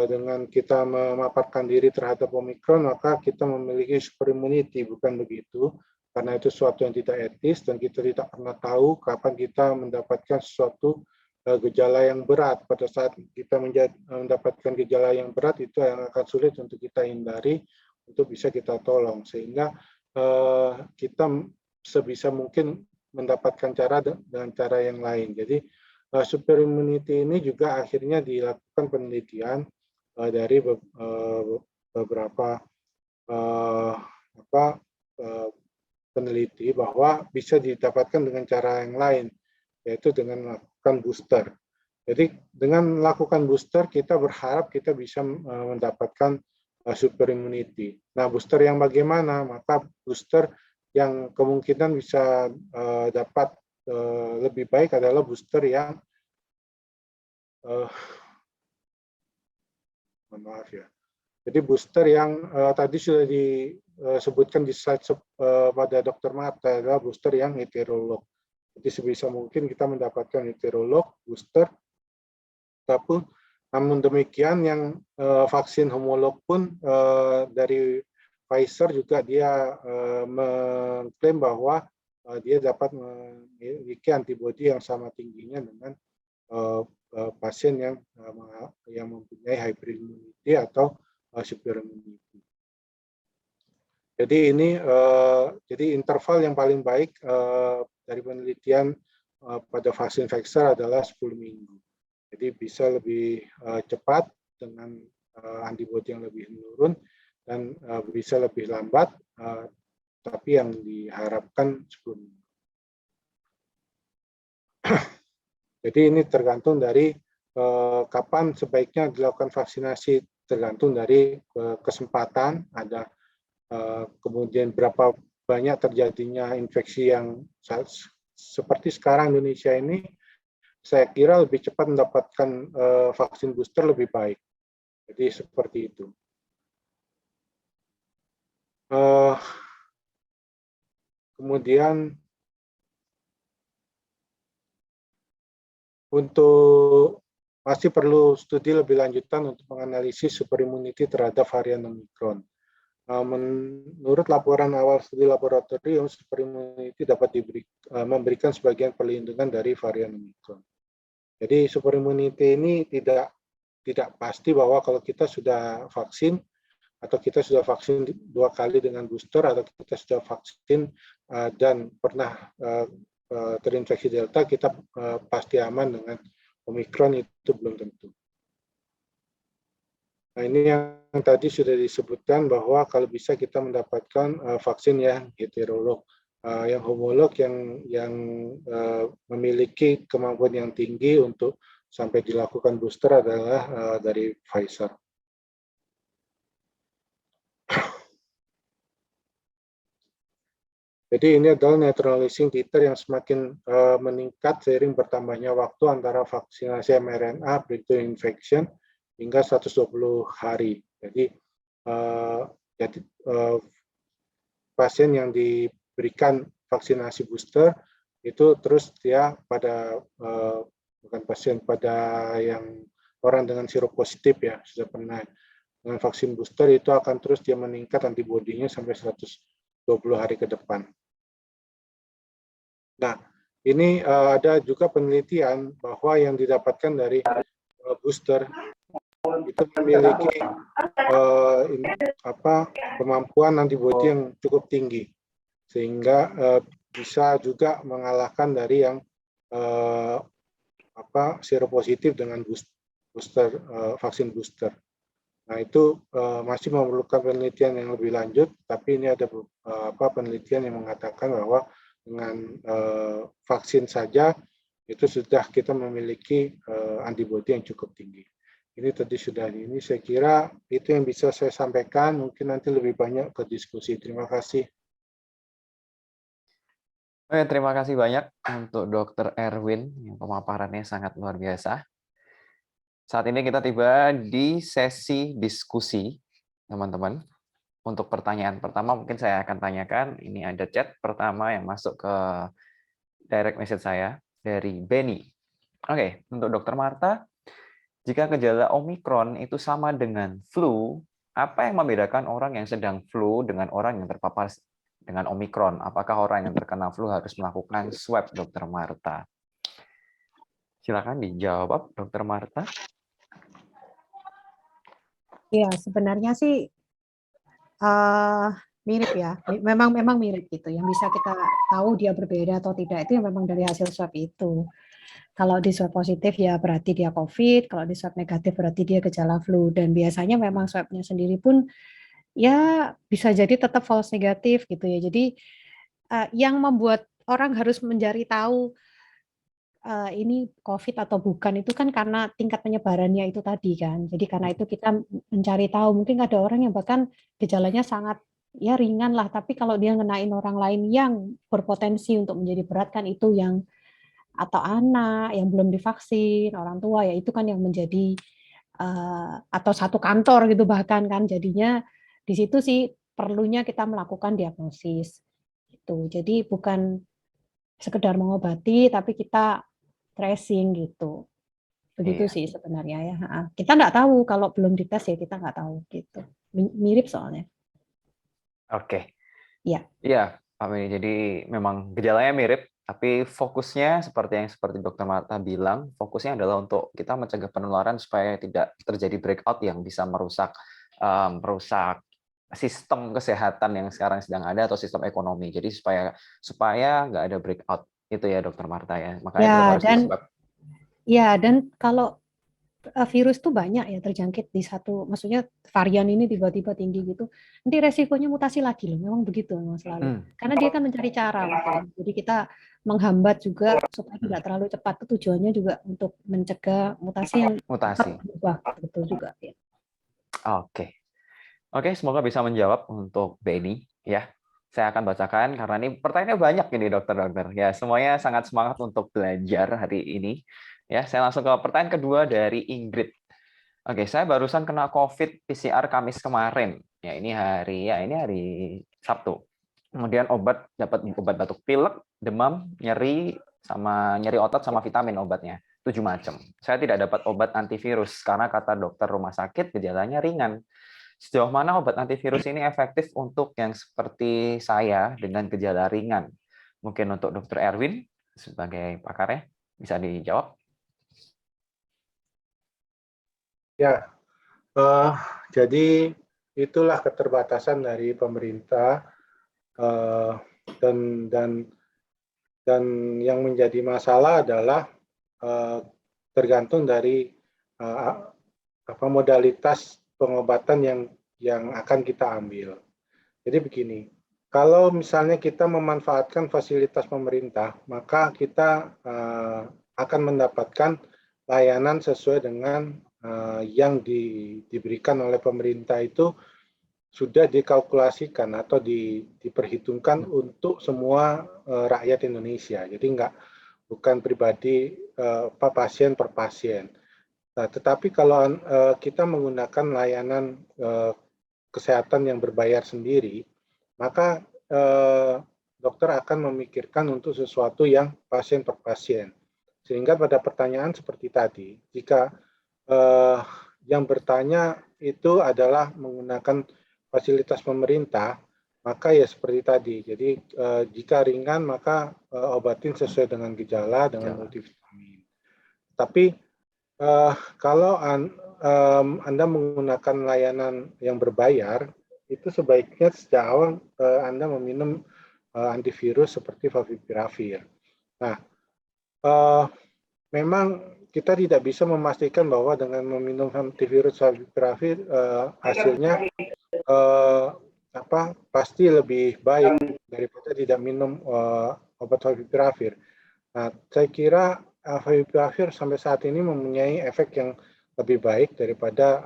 dengan kita memaparkan diri terhadap Omicron maka kita memiliki super immunity. Bukan begitu, karena itu sesuatu yang tidak etis dan kita tidak pernah tahu kapan kita mendapatkan sesuatu gejala yang berat. Pada saat kita mendapatkan gejala yang berat, itu yang akan sulit untuk kita hindari, untuk bisa kita tolong, sehingga kita sebisa mungkin mendapatkan cara dengan cara yang lain. Jadi super immunity ini juga akhirnya dilakukan penelitian dari beberapa peneliti bahwa bisa didapatkan dengan cara yang lain, yaitu dengan melakukan booster. Jadi dengan melakukan booster kita berharap kita bisa mendapatkan super immunity. Nah, booster yang bagaimana? Maka booster yang kemungkinan bisa dapat lebih baik adalah booster yang maaf ya. Jadi booster yang tadi sudah disebutkan di slide pada Dr. Marta adalah booster yang heterolog. Jadi sebisa mungkin kita mendapatkan heterolog booster. Namun demikian yang vaksin homolog pun dari Pfizer juga dia mengklaim bahwa dia dapat memiliki antibodi yang sama tingginya dengan pasien yang mempunyai hybrid immunity atau super immunity. Jadi ini jadi interval yang paling baik dari penelitian pada vaksin Pfizer adalah 10 minggu. Jadi bisa lebih cepat dengan antibodi yang lebih menurun, dan bisa lebih lambat, tapi yang diharapkan 10 minggu. Jadi ini tergantung dari kapan sebaiknya dilakukan vaksinasi, tergantung dari kesempatan. Ada kemudian berapa banyak terjadinya infeksi yang seperti sekarang Indonesia ini, saya kira lebih cepat mendapatkan vaksin booster lebih baik. Jadi seperti itu. Kemudian untuk masih perlu studi lebih lanjutan untuk menganalisis super immunity terhadap varian Omicron. Menurut laporan awal studi laboratorium, super immunity dapat memberikan sebagian perlindungan dari varian Omicron. Jadi super immunity ini tidak pasti bahwa kalau kita sudah vaksin atau kita sudah vaksin 2 kali dengan booster atau kita sudah vaksin dan pernah terinfeksi Delta, kita pasti aman dengan Omicron, itu belum tentu. Nah, ini yang tadi sudah disebutkan bahwa kalau bisa kita mendapatkan vaksin yang heterolog, yang homolog, yang memiliki kemampuan yang tinggi untuk sampai dilakukan booster adalah dari Pfizer. Jadi ini adalah neutralizing titer yang semakin meningkat seiring bertambahnya waktu antara vaksinasi mRNA breakthrough infection hingga 120 hari. Jadi pasien yang diberikan vaksinasi booster itu terus dia pada bukan pasien, pada yang orang dengan seropositif ya, sudah pernah dengan vaksin booster, itu akan terus dia meningkat antibodinya sampai 120 hari ke depan. Nah, ini ada juga penelitian bahwa yang didapatkan dari booster itu memiliki kemampuan antibodi yang cukup tinggi, sehingga bisa juga mengalahkan dari yang seropositif dengan booster vaksin booster. Nah, itu masih memerlukan penelitian yang lebih lanjut, tapi ini ada penelitian yang mengatakan bahwa dengan vaksin saja itu sudah kita memiliki antibodi yang cukup tinggi. Ini tadi sudah, ini saya kira itu yang bisa saya sampaikan, mungkin nanti lebih banyak ke diskusi. Terima kasih. Oke, terima kasih banyak untuk Dr. Erwin yang pemaparannya sangat luar biasa. Saat ini kita tiba di sesi diskusi, teman-teman. Untuk pertanyaan pertama mungkin saya akan tanyakan, ini ada chat pertama yang masuk ke direct message saya dari Benny. Oke, untuk Dr. Marta, jika gejala Omicron itu sama dengan flu, apa yang membedakan orang yang sedang flu dengan orang yang terpapar dengan Omicron? Apakah orang yang terkena flu harus melakukan swab, Dr. Marta? Silakan dijawab, Dr. Marta. Ya, sebenarnya sih mirip ya, memang mirip gitu. Yang bisa kita tahu dia berbeda atau tidak itu yang memang dari hasil swab itu. Kalau di swab positif ya berarti dia COVID, kalau di swab negatif berarti dia gejala flu. Dan biasanya memang swabnya sendiri pun ya bisa jadi tetap false negatif gitu ya. Jadi yang membuat orang harus mencari tahu ini COVID atau bukan itu kan karena tingkat penyebarannya itu tadi kan. Jadi karena itu kita mencari tahu, mungkin ada orang yang bahkan gejalanya sangat ya ringan lah, tapi kalau dia ngenain orang lain yang berpotensi untuk menjadi berat kan itu yang, atau anak yang belum divaksin, orang tua ya itu kan yang menjadi atau satu kantor gitu bahkan kan, jadinya di situ sih perlunya kita melakukan diagnosis itu. Jadi bukan sekedar mengobati tapi kita tracing gitu. Begitu sih sebenarnya ya. Kita nggak tahu kalau belum dites ya, kita nggak tahu gitu. Mirip soalnya. Oke. Iya. Iya, Pak Beni. Jadi memang gejalanya mirip, tapi fokusnya seperti Dr. Marta bilang, fokusnya adalah untuk kita mencegah penularan supaya tidak terjadi breakout yang bisa merusak sistem kesehatan yang sekarang sedang ada atau sistem ekonomi. Jadi supaya nggak ada breakout. Itu ya Dr. Marta ya. Makanya ya, harus disebab. Ya, dan kalau virus tuh banyak ya terjangkit di satu, maksudnya varian ini tiba-tiba tinggi gitu, nanti resikonya mutasi lagi loh, memang begitu memang selalu. Karena dia kan mencari cara, gitu. Jadi kita menghambat juga supaya tidak terlalu cepat. Tujuannya juga untuk mencegah mutasi yang berubah, betul juga. Ya. Oke. Oke, semoga bisa menjawab untuk Benny ya. Saya akan bacakan karena ini pertanyaannya banyak ini dokter-dokter. Ya, semuanya sangat semangat untuk belajar hari ini. Ya, saya langsung ke pertanyaan kedua dari Ingrid. Oke, saya barusan kena COVID PCR Kamis kemarin. Ini hari Sabtu. Kemudian dapat obat batuk pilek, demam, nyeri, sama nyeri otot sama vitamin obatnya. 7 macam. Saya tidak dapat obat antivirus karena kata dokter rumah sakit gejalanya ringan. Sejauh mana obat antivirus ini efektif untuk yang seperti saya dengan gejala ringan? Mungkin untuk Dr. Erwin sebagai pakarnya bisa dijawab. Ya, jadi itulah keterbatasan dari pemerintah dan yang menjadi masalah adalah tergantung dari modalitas pengobatan yang akan kita ambil. Jadi begini, kalau misalnya kita memanfaatkan fasilitas pemerintah, maka kita akan mendapatkan layanan sesuai dengan yang diberikan oleh pemerintah itu sudah dikalkulasikan atau diperhitungkan untuk semua rakyat Indonesia. Jadi bukan pribadi pasien per pasien. Nah, tetapi kalau kita menggunakan layanan kesehatan yang berbayar sendiri, maka dokter akan memikirkan untuk sesuatu yang pasien per pasien. Sehingga pada pertanyaan seperti tadi, jika yang bertanya itu adalah menggunakan fasilitas pemerintah, maka ya seperti tadi. Jadi jika ringan maka obatin sesuai dengan gejala dengan multivitamin. Tapi kalau Anda menggunakan layanan yang berbayar, itu sebaiknya sejak awal Anda meminum antivirus seperti favipiravir. Nah, memang kita tidak bisa memastikan bahwa dengan meminum antivirus favipiravir hasilnya pasti lebih baik daripada tidak minum obat favipiravir. Nah, saya kira favipiravir sampai saat ini mempunyai efek yang lebih baik daripada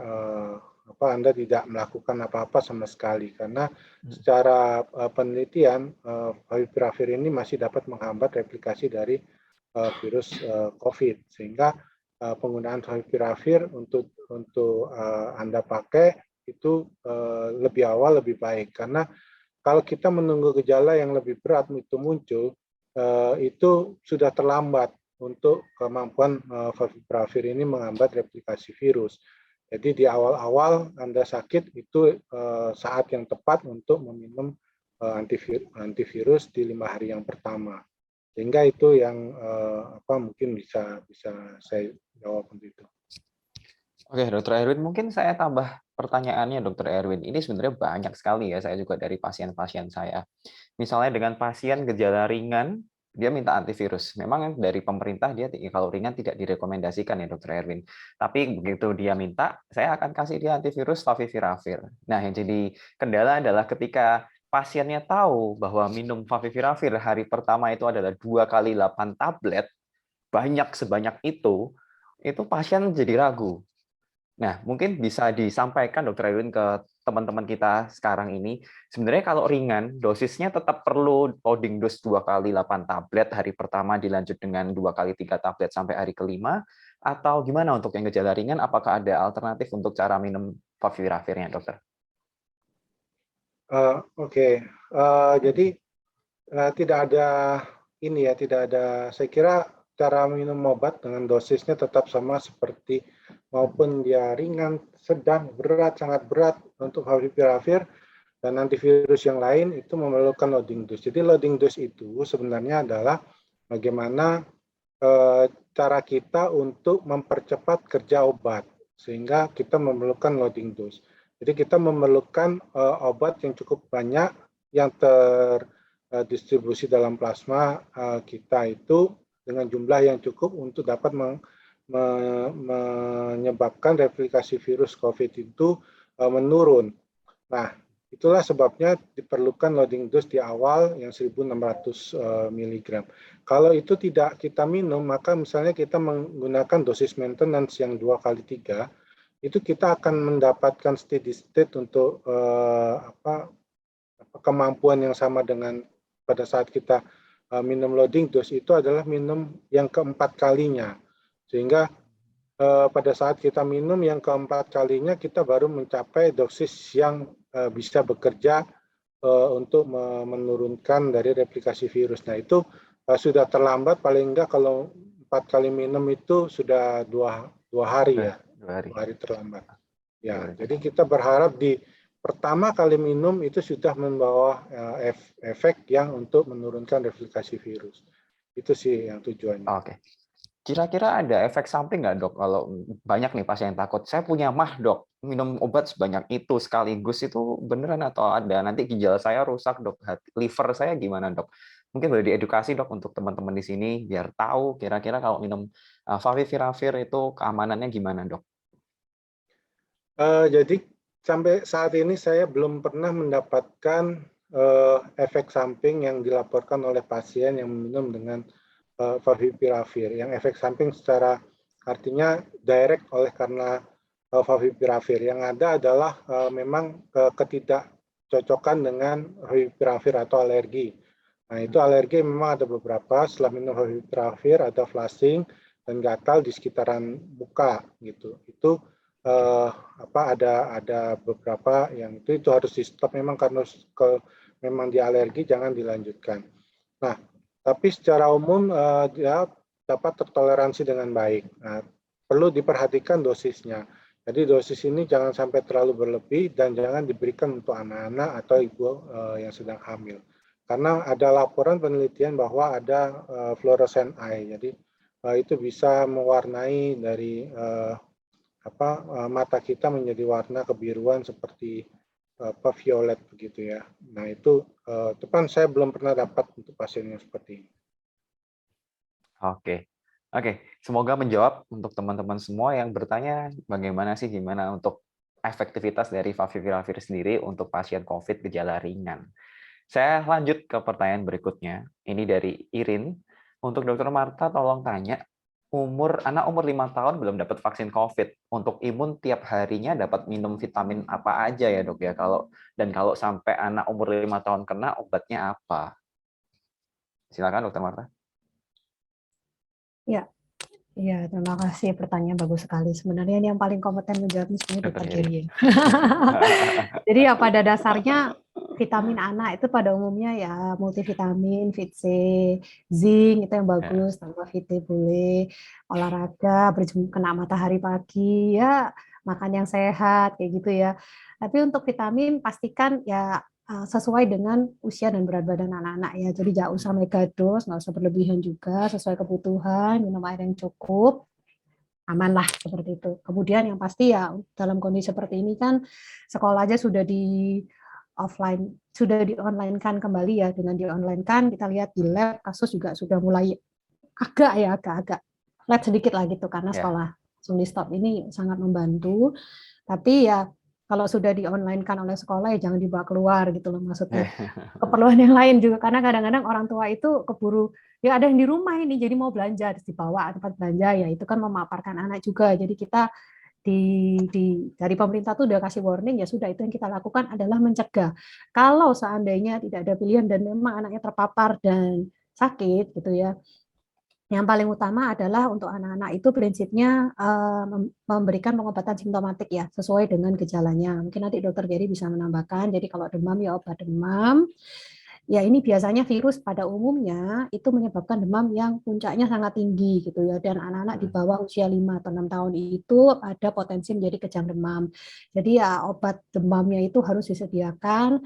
Anda tidak melakukan apa-apa sama sekali, karena secara penelitian favipiravir ini masih dapat menghambat replikasi dari virus COVID, sehingga penggunaan favipiravir untuk Anda pakai itu lebih awal lebih baik, karena kalau kita menunggu gejala yang lebih berat itu muncul, itu sudah terlambat untuk kemampuan favipiravir ini menghambat replikasi virus. Jadi di awal-awal Anda sakit itu saat yang tepat untuk meminum antivirus di 5 hari yang pertama. Sehingga itu yang mungkin bisa saya jawab untuk itu. Oke, Dr. Erwin, mungkin saya tambah pertanyaannya, Dr. Erwin. Ini sebenarnya banyak sekali ya, saya juga dari pasien-pasien saya. Misalnya dengan pasien gejala ringan, dia minta antivirus. Memang dari pemerintah dia kalau ringan tidak direkomendasikan ya, Dr. Erwin. Tapi begitu dia minta, saya akan kasih dia antivirus favipiravir. Nah, yang jadi kendala adalah ketika pasiennya tahu bahwa minum favipiravir hari pertama itu adalah 2 kali 8 tablet, banyak sebanyak itu pasien jadi ragu. Nah, mungkin bisa disampaikan Dr. Erwin ke teman-teman kita sekarang ini, sebenarnya kalau ringan, dosisnya tetap perlu loading dose 2 kali 8 tablet hari pertama dilanjut dengan 2 kali 3 tablet sampai hari kelima, atau gimana untuk yang gejala ringan, apakah ada alternatif untuk cara minum favipiravir-nya, dokter? Oke. Jadi tidak ada saya kira cara minum obat dengan dosisnya tetap sama seperti maupun dia ringan, sedang, berat, sangat berat untuk favipiravir dan antivirus yang lain itu memerlukan loading dose. Jadi loading dose itu sebenarnya adalah bagaimana cara kita untuk mempercepat kerja obat sehingga kita memerlukan loading dose. Jadi kita memerlukan obat yang cukup banyak yang terdistribusi dalam plasma kita itu dengan jumlah yang cukup untuk dapat menyebabkan replikasi virus COVID itu menurun. Nah, itulah sebabnya diperlukan loading dose di awal yang 1.600 mg. Kalau itu tidak kita minum, maka misalnya kita menggunakan dosis maintenance yang 2 kali 3, itu kita akan mendapatkan steady state untuk kemampuan yang sama dengan pada saat kita minum loading dose itu adalah minum yang keempat kalinya. Sehingga pada saat kita minum yang keempat kalinya kita baru mencapai dosis yang bisa bekerja untuk menurunkan dari replikasi virus. Nah itu sudah terlambat, paling enggak kalau 4 kali minum itu sudah dua hari ya, 2 hari terlambat. Ya, jadi kita berharap di pertama kali minum itu sudah membawa efek yang untuk menurunkan replikasi virus. Itu sih yang tujuannya. Oke. Kira-kira ada efek samping nggak, Dok? Kalau banyak nih pasien yang takut, saya punya mah, Dok, minum obat sebanyak itu sekaligus itu beneran atau ada nanti ginjal saya rusak, Dok, liver saya gimana, Dok? Mungkin boleh diedukasi, Dok, untuk teman-teman di sini biar tahu kira-kira kalau minum favipiravir itu keamanannya gimana, Dok? Jadi sampai saat ini saya belum pernah mendapatkan efek samping yang dilaporkan oleh pasien yang minum dengan favipiravir. Yang efek samping secara artinya direct oleh karena favipiravir. Yang ada adalah memang ketidakcocokan dengan favipiravir atau alergi. Nah itu alergi memang ada beberapa. Setelah minum favipiravir ada flushing dan gatal di sekitaran muka gitu. Itu ada beberapa yang itu harus di stop memang karena memang dia alergi, jangan dilanjutkan. Nah, tapi secara umum dia dapat tertoleransi dengan baik. Nah, perlu diperhatikan dosisnya. Jadi dosis ini jangan sampai terlalu berlebih dan jangan diberikan untuk anak-anak atau ibu yang sedang hamil. Karena ada laporan penelitian bahwa ada fluorescent eye. Jadi itu bisa mewarnai dari mata kita menjadi warna kebiruan seperti violet begitu ya. Nah itu depan saya belum pernah dapat untuk pasien yang seperti ini. Oke, semoga menjawab untuk teman-teman semua yang bertanya gimana untuk efektivitas dari favipiravir sendiri untuk pasien COVID gejala ringan. Saya lanjut ke pertanyaan berikutnya. Ini dari Irin. Untuk Dokter Marta, tolong tanya, anak umur 5 tahun belum dapat vaksin COVID. Untuk imun tiap harinya dapat minum vitamin apa aja ya, Dok ya? Kalau sampai anak umur 5 tahun kena, obatnya apa? Silakan Dokter Marta. Ya, terima kasih. Pertanyaan bagus sekali. Sebenarnya ini yang paling kompeten menjawab ini sebenarnya Dokter Geri. Jadi ya pada dasarnya vitamin anak itu pada umumnya ya multivitamin, Vit C, zinc itu yang bagus, tambah Vitamin boleh, olahraga, kena matahari pagi, ya makan yang sehat kayak gitu ya. Tapi untuk vitamin pastikan ya sesuai dengan usia dan berat badan anak-anak ya. Jadi jangan usah mega dose, nggak usah berlebihan juga, sesuai kebutuhan, minum air yang cukup, aman lah seperti itu. Kemudian yang pasti ya dalam kondisi seperti ini kan sekolah aja sudah di online kan kembali ya. Dengan di online kan kita lihat di lab kasus juga sudah mulai agak flat sedikit lah gitu karena sekolah langsung di stop ini sangat membantu. Tapi ya kalau sudah di online kan oleh sekolah ya jangan dibawa keluar gitu loh maksudnya. Keperluan yang lain juga karena kadang-kadang orang tua itu keburu ya ada yang di rumah ini jadi mau belanja harus dibawa tempat belanja ya itu kan memaparkan anak juga. Jadi kita dari pemerintah tuh udah kasih warning ya sudah itu yang kita lakukan adalah mencegah. Kalau seandainya tidak ada pilihan dan memang anaknya terpapar dan sakit gitu ya. Yang paling utama adalah untuk anak-anak itu prinsipnya memberikan pengobatan simptomatik ya, sesuai dengan gejalanya. Mungkin nanti Dokter Geri bisa menambahkan, jadi kalau demam ya obat demam. Ya ini biasanya virus pada umumnya itu menyebabkan demam yang puncaknya sangat tinggi gitu ya. Dan anak-anak di bawah usia 5 atau 6 tahun itu ada potensi menjadi kejang demam. Jadi ya obat demamnya itu harus disediakan.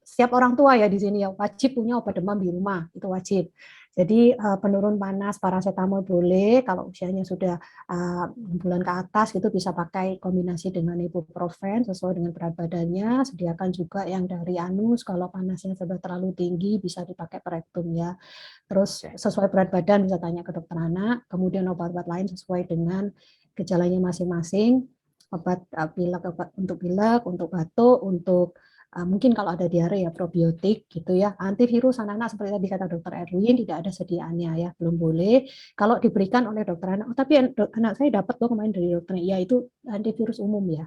Setiap orang tua ya di sini ya wajib punya obat demam di rumah, itu wajib. Jadi penurun panas paracetamol boleh, kalau usianya sudah 6 bulan ke atas itu bisa pakai kombinasi dengan ibuprofen sesuai dengan berat badannya. Sediakan juga yang dari anus kalau panasnya sudah terlalu tinggi bisa dipakai perektum ya. Terus sesuai berat badan bisa tanya ke dokter anak. Kemudian obat-obat lain sesuai dengan gejalanya masing-masing. Obat pilek untuk pilek, untuk batuk, untuk Mungkin kalau ada diare ya probiotik gitu ya. Antivirus anak-anak seperti tadi kata Dokter Erwin tidak ada sediaannya ya, belum boleh. Kalau diberikan oleh dokter anak, tapi anak saya dapat loh kemarin dari dokter, ya itu antivirus umum ya,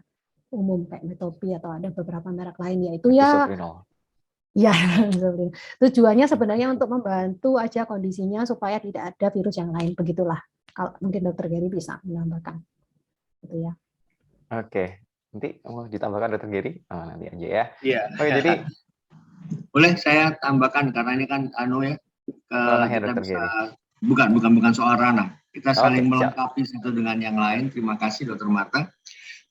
umum kayak Metopi atau ada beberapa merek lain ya itu ya. Isoprenol. Ya, tujuannya sebenarnya untuk membantu aja kondisinya supaya tidak ada virus yang lain, begitulah. Kalau mungkin Dokter Gary bisa menambahkan, gitu ya. Oke, nanti mau ditambahkan Dokter Gary? Oh, nanti aja ya. Iya. Oke, jadi Boleh saya tambahkan karena ini kan ranahnya kita Dokter bisa Gary. bukan soal ranah. Kita saling Oke, siap. melengkapi satu dengan yang lain. Terima kasih Dokter Marta.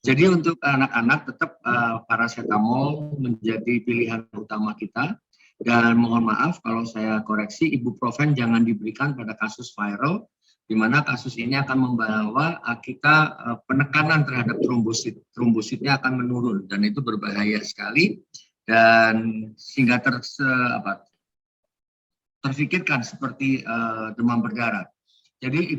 Jadi untuk anak-anak tetap paracetamol menjadi pilihan utama kita. Dan mohon maaf kalau saya koreksi, ibuprofen jangan diberikan pada kasus viral, di mana kasus ini akan membawa kita penekanan terhadap trombosit. Trombositnya akan menurun dan itu berbahaya sekali dan sehingga terfikirkan seperti demam berdarah. Jadi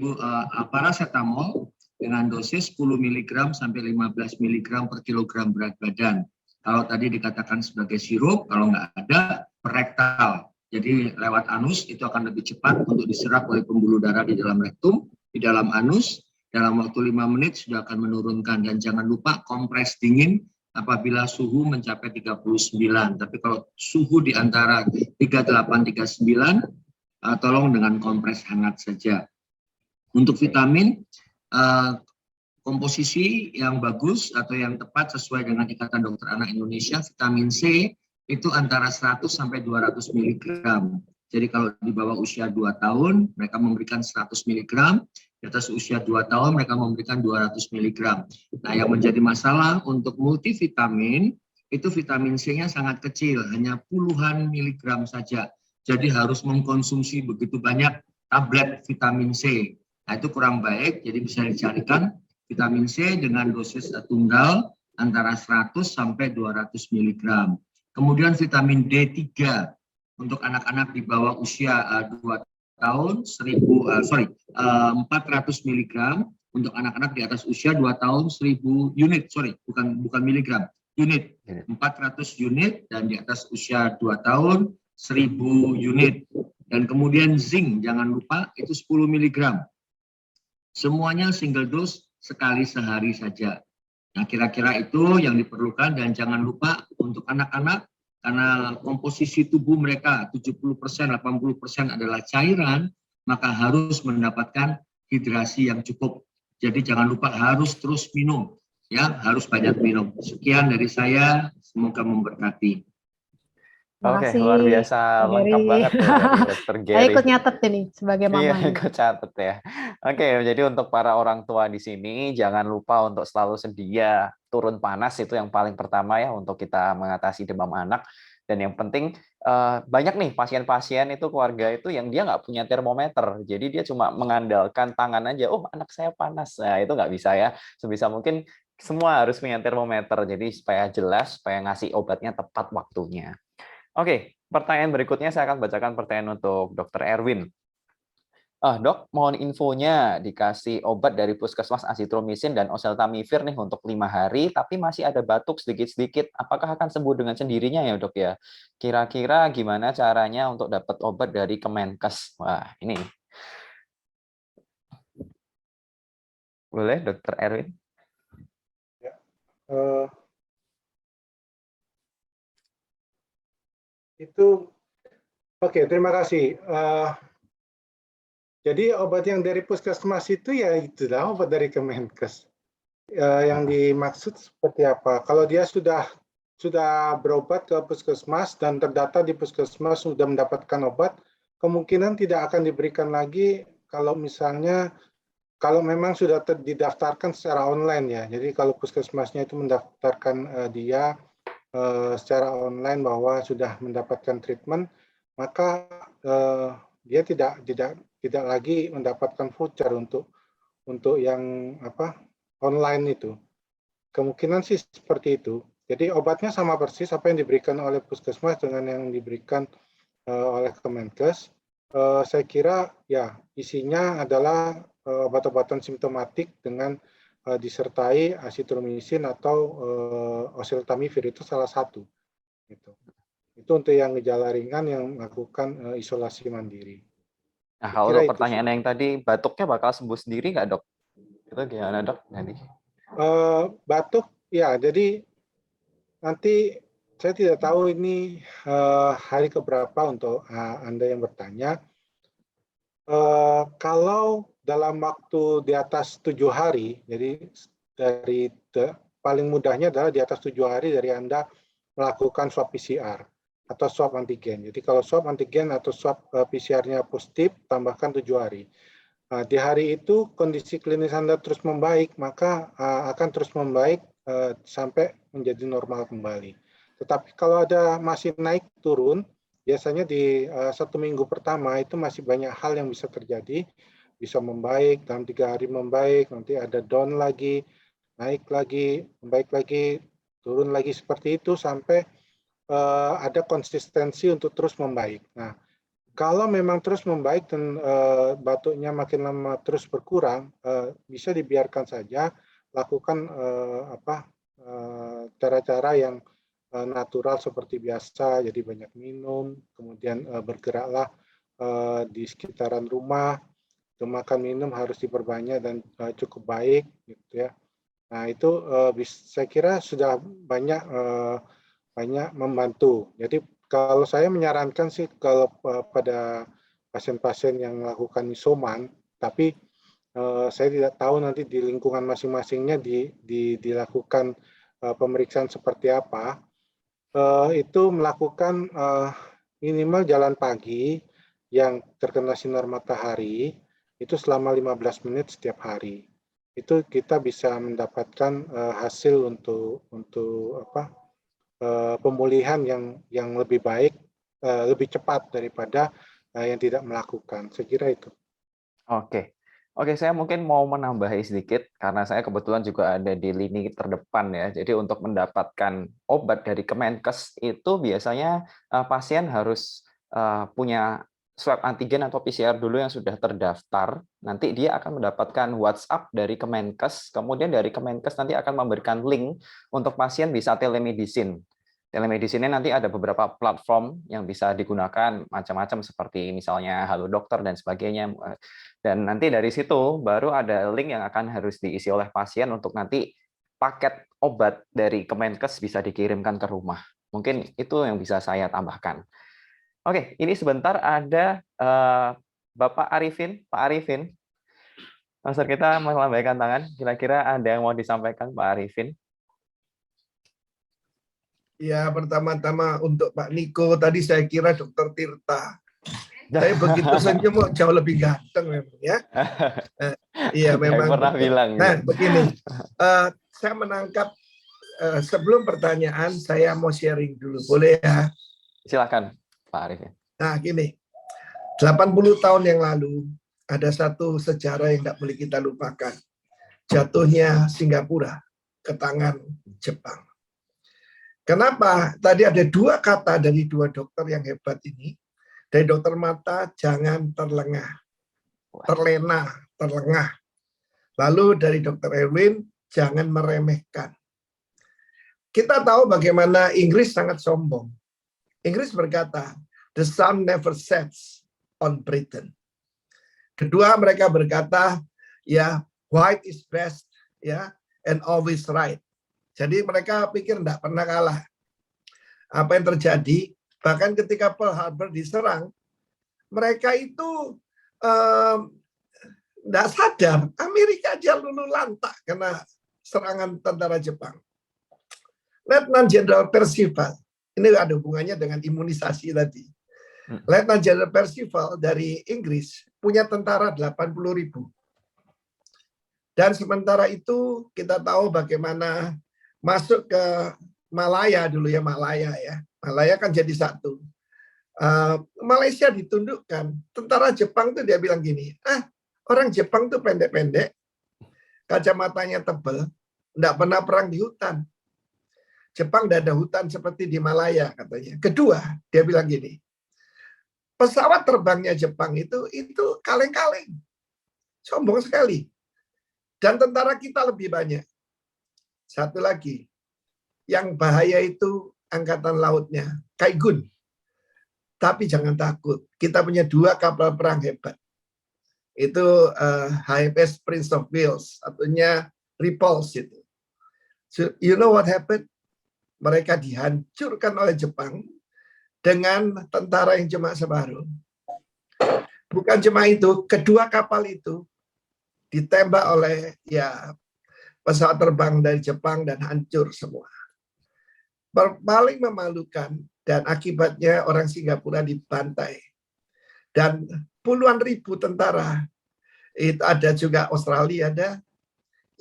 paracetamol dengan dosis 10 mg sampai 15 mg per kilogram berat badan. Kalau tadi dikatakan sebagai sirup, kalau nggak ada, rektal. Jadi lewat anus itu akan lebih cepat untuk diserap oleh pembuluh darah di dalam rektum, di dalam anus. Dalam waktu 5 menit sudah akan menurunkan. Dan jangan lupa kompres dingin apabila suhu mencapai 39. Tapi kalau suhu di antara 38-39, tolong dengan kompres hangat saja. Untuk vitamin, komposisi yang bagus atau yang tepat sesuai dengan Ikatan Dokter Anak Indonesia, vitamin C itu antara 100 sampai 200 mg. Jadi kalau di bawah usia 2 tahun, mereka memberikan 100 mg, di atas usia 2 tahun mereka memberikan 200 mg. Nah, yang menjadi masalah untuk multivitamin, itu vitamin C-nya sangat kecil, hanya puluhan miligram saja. Jadi harus mengkonsumsi begitu banyak tablet vitamin C. Nah, itu kurang baik, jadi bisa dicarikan vitamin C dengan dosis tunggal antara 100 sampai 200 mg. Kemudian vitamin D3 untuk anak-anak di bawah usia 2 tahun 400 mg, untuk anak-anak di atas usia 2 tahun 1000 unit, bukan miligram, unit, 400 unit, dan di atas usia 2 tahun 1000 unit. Dan kemudian zinc, jangan lupa itu 10 mg. Semuanya single dose sekali sehari saja. Nah, kira-kira itu yang diperlukan, dan jangan lupa untuk anak-anak, karena komposisi tubuh mereka 70%, 80% adalah cairan, maka harus mendapatkan hidrasi yang cukup. Jadi jangan lupa harus terus minum, ya, harus banyak minum. Sekian dari saya, semoga memberkati. Oke, luar biasa lengkap banget ya dari Dokter Gary. Saya ikut nyatet ini sebagai mama. Iya, ikut catat ya. Oke, jadi untuk para orang tua di sini jangan lupa untuk selalu sedia turun panas, itu yang paling pertama ya untuk kita mengatasi demam anak. Dan yang penting banyak nih pasien-pasien itu, keluarga itu yang dia nggak punya termometer, jadi dia cuma mengandalkan tangan aja. Oh, anak saya panas. Nah, itu nggak bisa ya. Sebisa mungkin semua harus punya termometer. Jadi supaya jelas, supaya ngasih obatnya tepat waktunya. Oke, pertanyaan berikutnya saya akan bacakan pertanyaan untuk Dokter Erwin. Dok, mohon infonya, dikasih obat dari puskesmas azitromisin dan oseltamivir nih untuk 5 hari, tapi masih ada batuk sedikit-sedikit. Apakah akan sembuh dengan sendirinya ya dok ya? Kira-kira gimana caranya untuk dapat obat dari Kemenkes? Wah, ini. Boleh, Dokter Erwin? Ya. Oke, terima kasih. Jadi obat yang dari puskesmas itu ya itulah obat dari Kemenkes. Yang dimaksud seperti apa? Kalau dia sudah berobat ke puskesmas dan terdata di puskesmas sudah mendapatkan obat, kemungkinan tidak akan diberikan lagi kalau memang sudah didaftarkan secara online ya. Jadi kalau puskesmasnya itu mendaftarkan dia secara online bahwa sudah mendapatkan treatment, maka dia tidak lagi mendapatkan voucher untuk yang online itu. Kemungkinan sih seperti itu. Jadi obatnya sama persis apa yang diberikan oleh puskesmas dengan yang diberikan oleh Kemenkes. Saya kira ya isinya adalah obat-obatan simptomatik dengan disertai azitromisin atau oseltamivir, itu salah satu. Gitu. Itu untuk yang gejala ringan yang melakukan isolasi mandiri. Nah, Saya kalau kira untuk itu sih. pertanyaan yang tadi, batuknya bakal sembuh sendiri nggak, Dok? Itu gimana, Dok? Nanti. Batuk, ya, jadi nanti saya tidak tahu ini hari keberapa untuk Anda yang bertanya. Kalau dalam waktu di atas 7 hari, jadi dari paling mudahnya adalah di atas 7 hari dari Anda melakukan swab PCR atau swab antigen. Jadi kalau swab antigen atau swab PCR-nya positif, tambahkan 7 hari. Di hari itu kondisi klinis Anda terus membaik, maka akan terus membaik sampai menjadi normal kembali. Tetapi kalau ada masih naik turun, biasanya di 1 minggu pertama itu masih banyak hal yang bisa terjadi, bisa membaik, dalam 3 hari membaik, nanti ada down lagi, naik lagi, membaik lagi, turun lagi, seperti itu sampai ada konsistensi untuk terus membaik. Nah, kalau memang terus membaik dan batuknya makin lama terus berkurang, bisa dibiarkan saja, lakukan cara-cara yang natural seperti biasa, jadi banyak minum, kemudian bergeraklah di sekitaran rumah, makan minum harus diperbanyak dan cukup baik, gitu ya. Nah itu saya kira sudah banyak membantu. Jadi kalau saya menyarankan sih kalau pada pasien-pasien yang melakukan isoman, tapi saya tidak tahu nanti di lingkungan masing-masingnya dilakukan pemeriksaan seperti apa. Itu melakukan minimal jalan pagi yang terkena sinar matahari itu selama 15 menit setiap hari. Itu kita bisa mendapatkan hasil untuk pemulihan yang lebih baik, lebih cepat daripada yang tidak melakukan. Saya kira itu. Oke. Oke, saya mungkin mau menambahi sedikit karena saya kebetulan juga ada di lini terdepan ya. Jadi untuk mendapatkan obat dari Kemenkes itu biasanya pasien harus punya swab antigen atau PCR dulu yang sudah terdaftar. Nanti dia akan mendapatkan WhatsApp dari Kemenkes. Kemudian dari Kemenkes nanti akan memberikan link untuk pasien bisa telemedicine. Telemedicine nanti ada beberapa platform yang bisa digunakan macam-macam seperti misalnya Halo Dokter dan sebagainya. Dan nanti dari situ baru ada link yang akan harus diisi oleh pasien untuk nanti paket obat dari Kemenkes bisa dikirimkan ke rumah. Mungkin itu yang bisa saya tambahkan. Oke, ini sebentar ada Bapak Arifin, Pak Arifin. Master kita melambaikan tangan. Kira-kira ada yang mau disampaikan, Pak Arifin? Ya, pertama-tama untuk Pak Niko, tadi saya kira Dokter Tirta. Saya begitu senyum jauh lebih ganteng memang ya. Iya memang. Pernah bilang. Nah begini, saya menangkap sebelum pertanyaan saya mau sharing dulu, boleh ya? Silakan Pak Arifin. Nah gini, 80 tahun yang lalu ada satu sejarah yang tidak boleh kita lupakan. Jatuhnya Singapura ke tangan Jepang. Kenapa? Tadi ada 2 kata dari 2 dokter yang hebat ini. Dari dokter mata, jangan terlengah. Terlena, terlengah. Lalu dari dokter Erwin, jangan meremehkan. Kita tahu bagaimana Inggris sangat sombong. Inggris berkata, the sun never sets on Britain. Kedua, mereka berkata, ya, white is best, ya, and always right. Jadi mereka pikir tidak pernah kalah. Apa yang terjadi? Bahkan ketika Pearl Harbor diserang, mereka itu tidak sadar. Amerika aja luluh lantak karena serangan tentara Jepang. Letnan Jenderal Percival, ini ada hubungannya dengan imunisasi tadi. Letnan Jenderal Percival dari Inggris punya tentara 80.000. Dan sementara itu kita tahu bagaimana masuk ke Malaya dulu ya, Malaya ya. Malaya kan jadi satu. Malaysia ditundukkan. Tentara Jepang tuh dia bilang gini, orang Jepang tuh pendek-pendek, kacamatanya tebal, enggak pernah perang di hutan. Jepang tidak ada hutan seperti di Malaya katanya. Kedua, dia bilang gini, pesawat terbangnya Jepang itu kaleng-kaleng. Sombong sekali. Dan tentara kita lebih banyak. Satu lagi, yang bahaya itu angkatan lautnya, Kaigun. Tapi jangan takut, kita punya 2 kapal perang hebat. Itu HMS Prince of Wales, satunya Repulse itu. So, you know what happened? Mereka dihancurkan oleh Jepang dengan tentara yang cuma separuh. Bukan cuma itu, kedua kapal itu ditembak oleh pesawat terbang dari Jepang dan hancur semua. Paling memalukan dan akibatnya orang Singapura dibantai. Dan puluhan ribu tentara, itu ada juga Australia ada,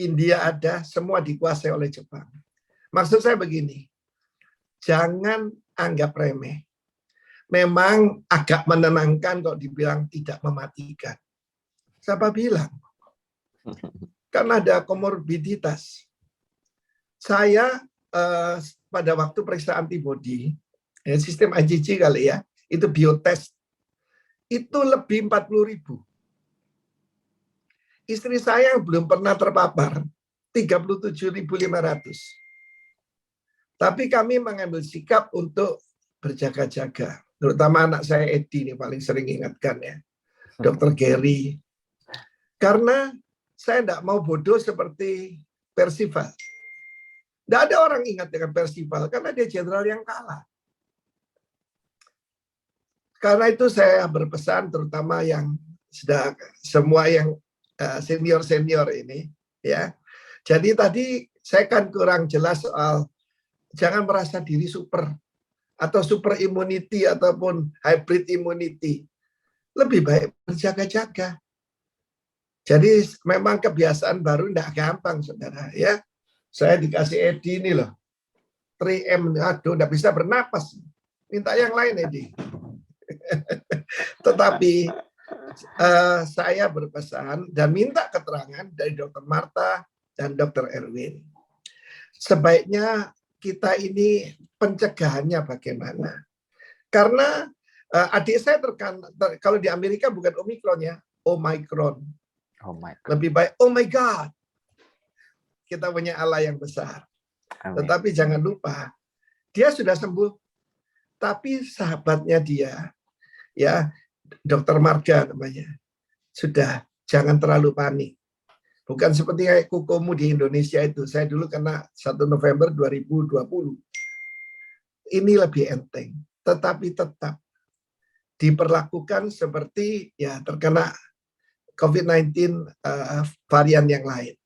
India ada, semua dikuasai oleh Jepang. Maksud saya begini, jangan anggap remeh. Memang agak menenangkan kalau dibilang tidak mematikan. Siapa bilang? Karena ada komorbiditas. Saya pada waktu periksa antibodi, sistem IgG kali ya, itu biotest, itu lebih 40.000. Istri saya yang belum pernah terpapar, 37.500. Tapi kami mengambil sikap untuk berjaga-jaga. Terutama anak saya Edi ini paling sering ingatkan ya. Dr. Gary. Karena saya tidak mau bodoh seperti Percival. Tidak ada orang ingat dengan Percival karena dia jenderal yang kalah. Karena itu saya berpesan terutama yang sudah semua yang senior-senior ini ya. Jadi tadi saya kan kurang jelas soal jangan merasa diri super atau super immunity ataupun hybrid immunity. Lebih baik berjaga-jaga. Jadi memang kebiasaan baru tidak gampang, saudara ya. Saya dikasih Edi ini loh, 3M, aduh, tidak bisa bernapas. Minta yang lain Edi. Tetapi saya berpesan dan minta keterangan dari Dr. Marta dan Dr. Erwin. Sebaiknya kita ini pencegahannya bagaimana? Karena adik saya kalau di Amerika bukan Omikron ya, Omicron. Lebih baik, oh my God. Kita punya Allah yang besar. Amin. Tetapi jangan lupa, dia sudah sembuh. Tapi sahabatnya dia, ya, Dr. Marga namanya, sudah jangan terlalu panik. Bukan seperti kayak kukumu di Indonesia itu. Saya dulu kena 1 November 2020. Ini lebih enteng. Tetapi tetap diperlakukan seperti ya terkena COVID-19 varian yang lain.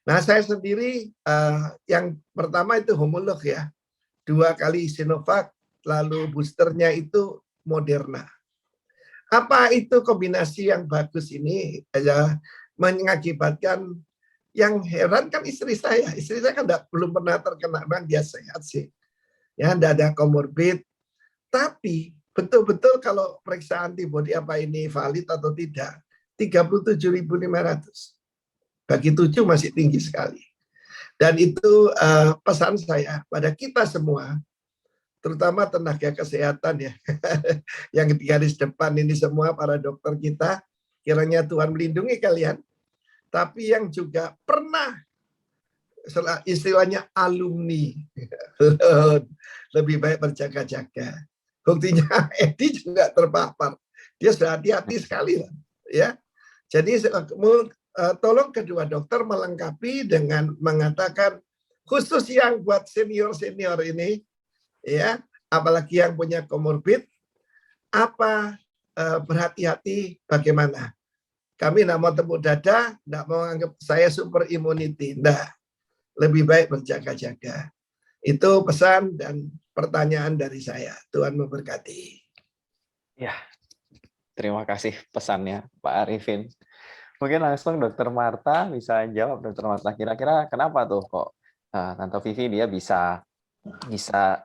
Nah, saya sendiri yang pertama itu homolog ya. 2 kali Sinovac, lalu boosternya itu Moderna. Apa itu kombinasi yang bagus ini? Mengakibatkan yang heran kan istri saya. Istri saya kan belum pernah terkena, memang dia sehat sih. Ya, tidak ada komorbid. Tapi betul-betul kalau periksa antibodi apa ini valid atau tidak, 37.500. Bagi 7 masih tinggi sekali. Dan itu pesan saya pada kita semua, terutama tenaga kesehatan ya, yang di garis depan ini semua para dokter kita, kiranya Tuhan melindungi kalian. Tapi yang juga pernah, istilahnya alumni, lebih baik berjaga-jaga. Buktinya Edi juga terpapar. Dia sudah hati-hati sekali lah, ya. Jadi tolong kedua dokter melengkapi dengan mengatakan khusus yang buat senior-senior ini, ya, apalagi yang punya komorbid, apa berhati-hati bagaimana. Kami tidak mau tepuk dada, tidak mau anggap saya super immunity, tidak. Lebih baik berjaga-jaga. Itu pesan dan pertanyaan dari saya. Tuhan memberkati. Ya, terima kasih pesannya Pak Arifin. Mungkin langsung Dr. Marta bisa jawab. Dr. Marta, kira-kira kenapa tuh kok Tante Vivi dia bisa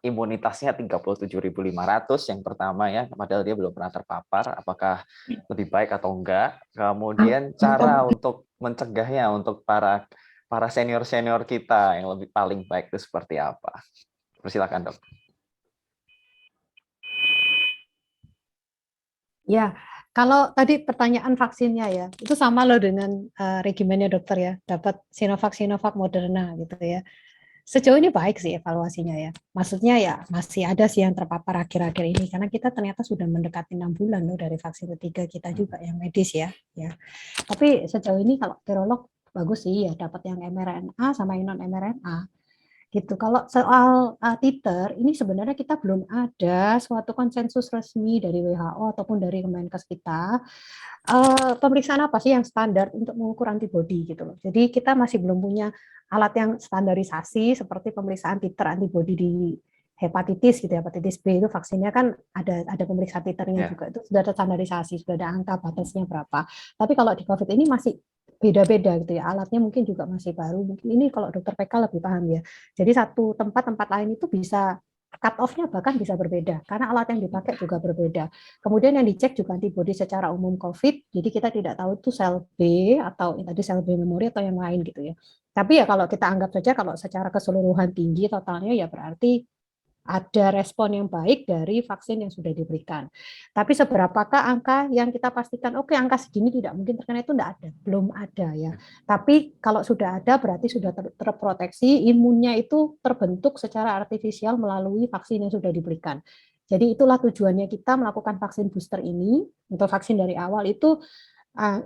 imunitasnya 37.500 yang pertama ya, padahal dia belum pernah terpapar, apakah lebih baik atau enggak? Kemudian cara untuk mencegahnya untuk para senior-senior kita yang lebih paling baik itu seperti apa? Persilakan, Dok. Ya, kalau tadi pertanyaan vaksinnya ya, itu sama loh dengan regimennya dokter ya, dapat Sinovac, Moderna gitu ya. Sejauh ini baik sih evaluasinya ya. Maksudnya ya masih ada sih yang terpapar akhir-akhir ini karena kita ternyata sudah mendekati 6 bulan loh dari vaksin ketiga kita juga yang medis ya. Ya. Tapi sejauh ini kalau virolog bagus sih ya dapat yang mRNA sama yang non mRNA gitu. Kalau soal titer ini sebenarnya kita belum ada suatu konsensus resmi dari WHO ataupun dari Kemenkes kita. Pemeriksaan apa sih yang standar untuk mengukur antibodi gitu loh. Jadi kita masih belum punya alat yang standarisasi seperti pemeriksaan titer antibodi di hepatitis gitu, hepatitis B itu vaksinnya kan ada pemeriksaan titernya juga, itu sudah ada standarisasi, sudah ada angka batasnya berapa. Tapi kalau di COVID ini masih beda-beda gitu ya, alatnya mungkin juga masih baru. Mungkin ini kalau dokter PK lebih paham ya. Jadi satu tempat lain itu bisa cut off-nya bahkan bisa berbeda karena alat yang dipakai juga berbeda. Kemudian yang dicek juga antibodi secara umum COVID, jadi kita tidak tahu itu sel B atau tadi sel B memori atau yang lain gitu ya. Tapi ya kalau kita anggap saja kalau secara keseluruhan tinggi totalnya ya berarti ada respon yang baik dari vaksin yang sudah diberikan. Tapi seberapakah angka yang kita pastikan, oke angka segini tidak mungkin terkena, itu tidak ada, belum ada ya. Tapi kalau sudah ada berarti sudah terproteksi, imunnya itu terbentuk secara artifisial melalui vaksin yang sudah diberikan. Jadi itulah tujuannya kita melakukan vaksin booster ini, untuk vaksin dari awal itu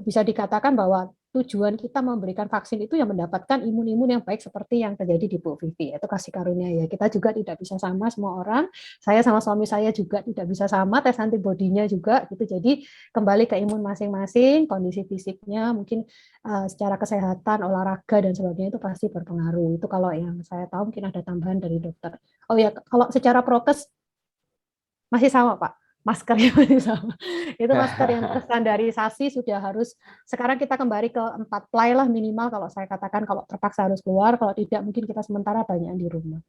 bisa dikatakan bahwa tujuan kita memberikan vaksin itu yang mendapatkan imun-imun yang baik seperti yang terjadi di Bu Vivi, itu kasih karunia ya. Kita juga tidak bisa sama semua orang. Saya sama suami saya juga tidak bisa sama, tes antibodinya juga gitu. Jadi kembali ke imun masing-masing, kondisi fisiknya, mungkin secara kesehatan, olahraga dan sebagainya itu pasti berpengaruh. Itu kalau yang saya tahu, mungkin ada tambahan dari dokter. Oh ya, kalau secara prokes masih sama Pak. Maskernya masih sama. Itu masker yang terstandarisasi sudah harus, sekarang kita kembali ke 4 ply lah minimal kalau saya katakan, kalau terpaksa harus keluar, kalau tidak mungkin kita sementara banyak di rumah.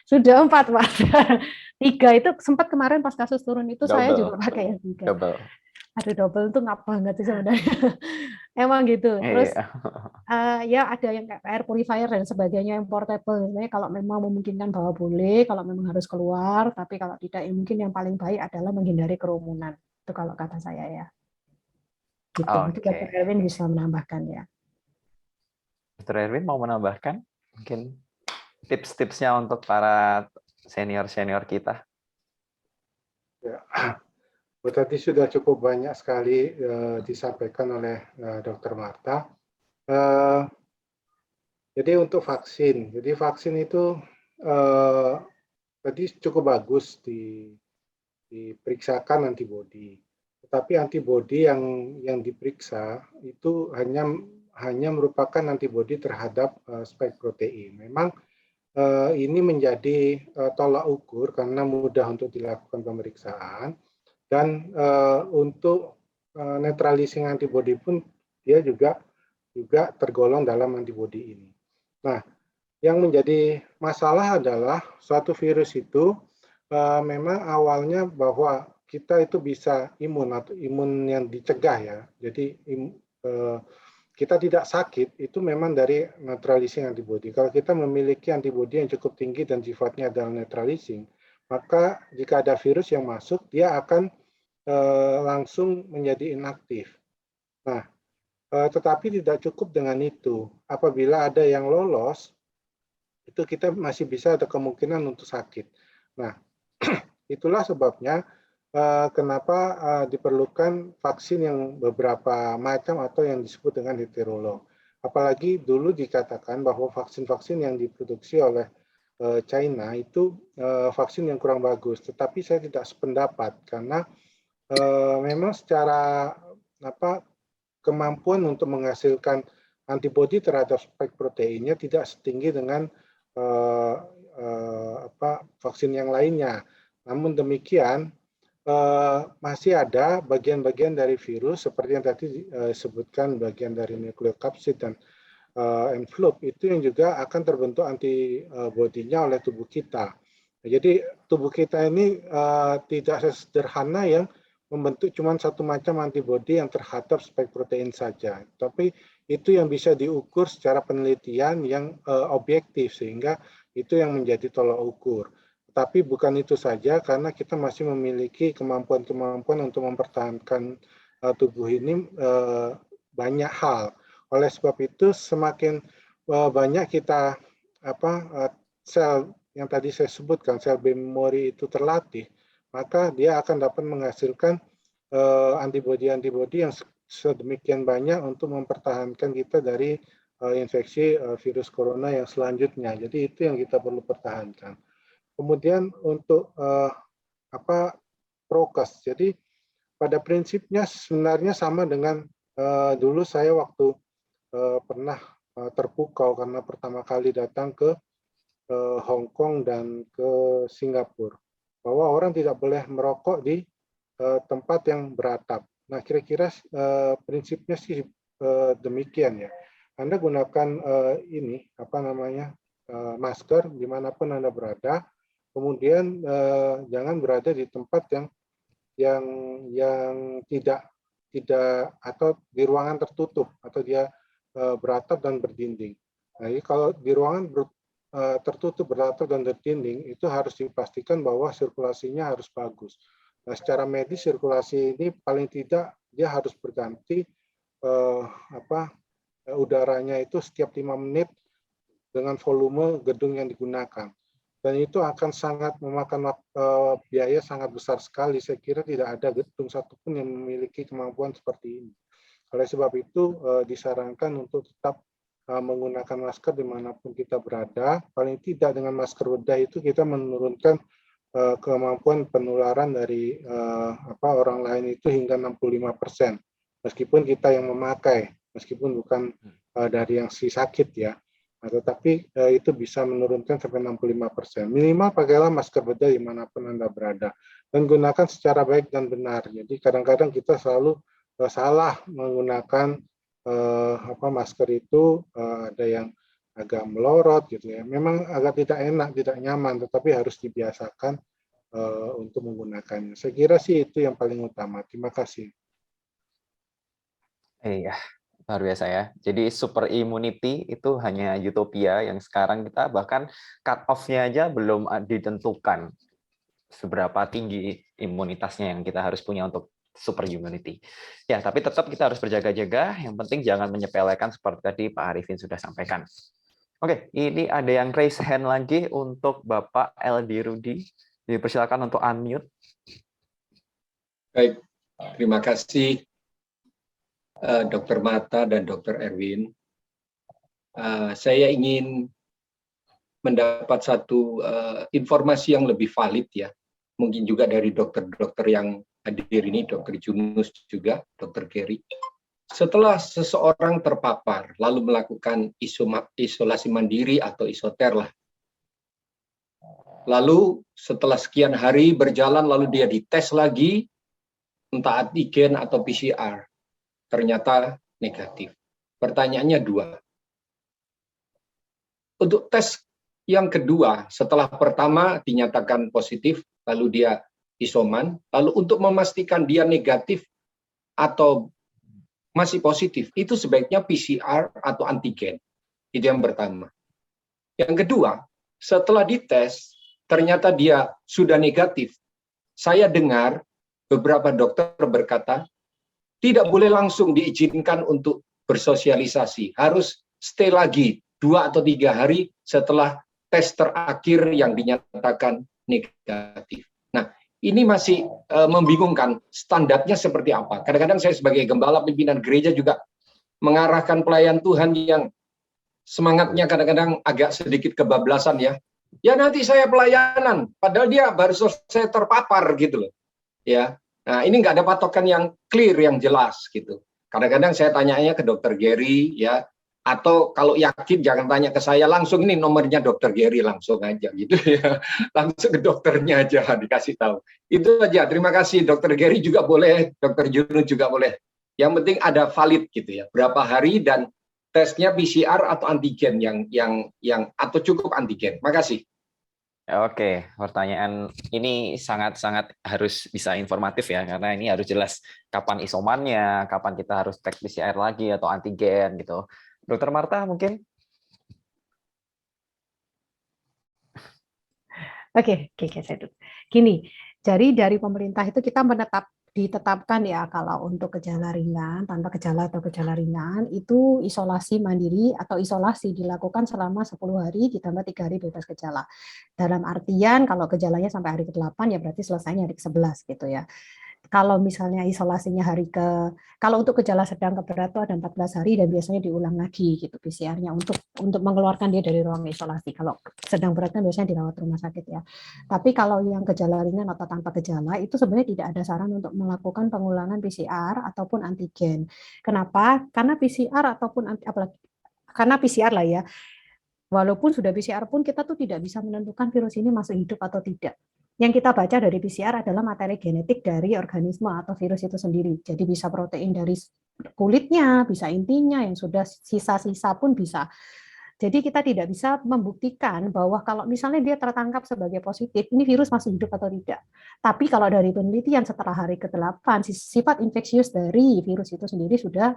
Sudah 4 Pak. 3 itu sempat kemarin pas kasus turun itu double. Saya juga pakai yang 3. Double. Aduh double itu nggak banget sih sebenarnya. Emang gitu. Terus ya ada yang kayak air purifier dan sebagainya yang portable. Sebenarnya kalau memang memungkinkan bawa boleh, kalau memang harus keluar, tapi kalau tidak ya mungkin yang paling baik adalah menghindari kerumunan. Itu kalau kata saya ya. Gitu. Mungkin Dr. Erwin bisa menambahkan ya. Dr. Erwin mau menambahkan mungkin tips-tipsnya untuk para senior-senior kita? Ya. Tadi sudah cukup banyak sekali disampaikan oleh Dr. Marta. Jadi untuk vaksin, itu tadi cukup bagus diperiksakan antibodi. Tetapi antibodi yang diperiksa itu hanya merupakan antibodi terhadap spike protein. Memang ini menjadi tolak ukur karena mudah untuk dilakukan pemeriksaan. Dan untuk neutralizing antibody pun dia juga tergolong dalam antibody ini. Nah, yang menjadi masalah adalah suatu virus itu memang awalnya bahwa kita itu bisa imun atau imun yang dicegah ya. Jadi kita tidak sakit itu memang dari neutralizing antibody. Kalau kita memiliki antibody yang cukup tinggi dan sifatnya adalah neutralizing, maka jika ada virus yang masuk, dia akan langsung menjadi inaktif. Nah, tetapi tidak cukup dengan itu. Apabila ada yang lolos, itu kita masih bisa ada kemungkinan untuk sakit. Nah, itulah sebabnya kenapa diperlukan vaksin yang beberapa macam atau yang disebut dengan heterolog. Apalagi dulu dikatakan bahwa vaksin-vaksin yang diproduksi oleh China itu vaksin yang kurang bagus, tetapi saya tidak sependapat karena memang secara kemampuan untuk menghasilkan antibodi terhadap spike proteinnya tidak setinggi dengan vaksin yang lainnya. Namun demikian masih ada bagian-bagian dari virus seperti yang tadi disebutkan, bagian dari nukleokapsid dan envelope itu yang juga akan terbentuk antibodinya oleh tubuh kita. Jadi tubuh kita ini tidak sesederhana yang membentuk cuma satu macam antibodi yang terhadap spike protein saja, tapi itu yang bisa diukur secara penelitian yang objektif sehingga itu yang menjadi tolak ukur. Tapi bukan itu saja karena kita masih memiliki kemampuan-kemampuan untuk mempertahankan tubuh ini banyak hal. Oleh sebab itu semakin banyak kita sel yang tadi saya sebutkan, sel memori itu terlatih, maka dia akan dapat menghasilkan antibodi-antibodi yang sedemikian banyak untuk mempertahankan kita dari infeksi virus corona yang selanjutnya. Jadi itu yang kita perlu pertahankan. Kemudian untuk prokes. Jadi pada prinsipnya sebenarnya sama dengan dulu saya waktu pernah terpukau karena pertama kali datang ke Hong Kong dan ke Singapura, bahwa orang tidak boleh merokok di tempat yang beratap. Nah, kira-kira prinsipnya sih demikian ya. Anda gunakan masker dimanapun Anda berada. Kemudian jangan berada di tempat yang tidak atau di ruangan tertutup atau dia beratap dan berdinding. Nah, kalau di ruangan tertutup, beratap dan berdinding, itu harus dipastikan bahwa sirkulasinya harus bagus. Nah, secara medis sirkulasi ini paling tidak dia harus berganti udaranya itu setiap 5 menit dengan volume gedung yang digunakan. Dan itu akan sangat memakan biaya sangat besar sekali. Saya kira tidak ada gedung satupun yang memiliki kemampuan seperti ini. Oleh sebab itu disarankan untuk tetap menggunakan masker dimanapun kita berada. Paling tidak dengan masker bedah itu kita menurunkan kemampuan penularan dari orang lain itu hingga 65%. Meskipun kita yang memakai, meskipun bukan dari yang si sakit ya. Nah, tetapi itu bisa menurunkan sampai 65%. Minimal pakailah masker bedah dimanapun Anda berada. Dan gunakan secara baik dan benar. Jadi kadang-kadang kita selalu salah menggunakan masker itu, ada yang agak melorot gitu ya. Memang agak tidak enak, tidak nyaman, tetapi harus dibiasakan untuk menggunakannya. Saya kira sih itu yang paling utama. Terima kasih. Iya, luar biasa ya. Jadi super immunity itu hanya utopia yang sekarang kita bahkan cut off-nya aja belum ditentukan seberapa tinggi imunitasnya yang kita harus punya untuk super immunity. Ya, tapi tetap kita harus berjaga-jaga. Yang penting jangan menyepelekan seperti tadi Pak Arifin sudah sampaikan. Oke, ini ada yang raise hand lagi untuk Bapak Eldi Rudi. Dipersilakan untuk unmute. Baik, terima kasih Dr. Mata dan Dr. Erwin. Saya ingin mendapat satu informasi yang lebih valid ya. Mungkin juga dari dokter-dokter yang hadir ini, Dr. Junus juga, Dr. Gary. Setelah seseorang terpapar, lalu melakukan isolasi mandiri atau isoter lah. Lalu setelah sekian hari berjalan, lalu dia dites lagi, entah antigen atau PCR. Ternyata negatif. Pertanyaannya dua. Untuk tes yang kedua, setelah pertama dinyatakan positif, lalu dia isoman, lalu untuk memastikan dia negatif atau masih positif, itu sebaiknya PCR atau antigen. Itu yang pertama. Yang kedua, setelah dites, ternyata dia sudah negatif. Saya dengar beberapa dokter berkata, tidak boleh langsung diizinkan untuk bersosialisasi. Harus stay lagi 2 atau 3 hari setelah tes terakhir yang dinyatakan negatif. Nah, ini masih membingungkan standarnya seperti apa. Kadang-kadang saya sebagai gembala pimpinan gereja juga mengarahkan pelayan Tuhan yang semangatnya kadang-kadang agak sedikit kebablasan ya. Ya nanti saya pelayanan, padahal dia baru selesai terpapar gitu loh. Ya. Nah, ini nggak ada patokan yang clear, yang jelas gitu. Kadang-kadang saya tanyanya ke Dokter Gary ya, atau kalau yakin jangan tanya ke saya langsung, ini nomornya Dokter Gary langsung aja gitu ya, langsung ke dokternya aja dikasih tahu. Itu aja. Terima kasih. Dokter Gary juga boleh, Dokter Juno juga boleh. Yang penting ada valid gitu ya. Berapa hari dan tesnya PCR atau antigen yang atau cukup antigen. Makasih. Oke, pertanyaan ini sangat-sangat harus bisa informatif ya, karena ini harus jelas kapan isomannya, kapan kita harus cek PCR lagi atau antigen gitu. Dokter Marta mungkin? Oke, saya dulu. Gini, jadi dari pemerintah itu kita ditetapkan ya kalau untuk gejala ringan, tanpa gejala atau gejala ringan, itu isolasi mandiri atau isolasi dilakukan selama 10 hari ditambah 3 hari bebas gejala. Dalam artian kalau gejalanya sampai hari ke-8 ya berarti selesainya hari ke-11 gitu ya. Kalau misalnya isolasinya kalau untuk gejala sedang ke berat itu ada 14 hari dan biasanya diulang lagi gitu PCR-nya untuk mengeluarkan dia dari ruang isolasi. Kalau sedang berat kan biasanya dirawat rumah sakit ya. Tapi kalau yang gejala ringan atau tanpa gejala itu sebenarnya tidak ada saran untuk melakukan pengulangan PCR ataupun antigen. Kenapa? Karena PCR ataupun apalagi karena PCR lah ya. Walaupun sudah PCR pun kita tuh tidak bisa menentukan virus ini masih hidup atau tidak. Yang kita baca dari PCR adalah materi genetik dari organisme atau virus itu sendiri. Jadi bisa protein dari kulitnya, bisa intinya, yang sudah sisa-sisa pun bisa. Jadi kita tidak bisa membuktikan bahwa kalau misalnya dia tertangkap sebagai positif, ini virus masih hidup atau tidak. Tapi kalau dari penelitian setelah hari ke-8, sifat infeksius dari virus itu sendiri sudah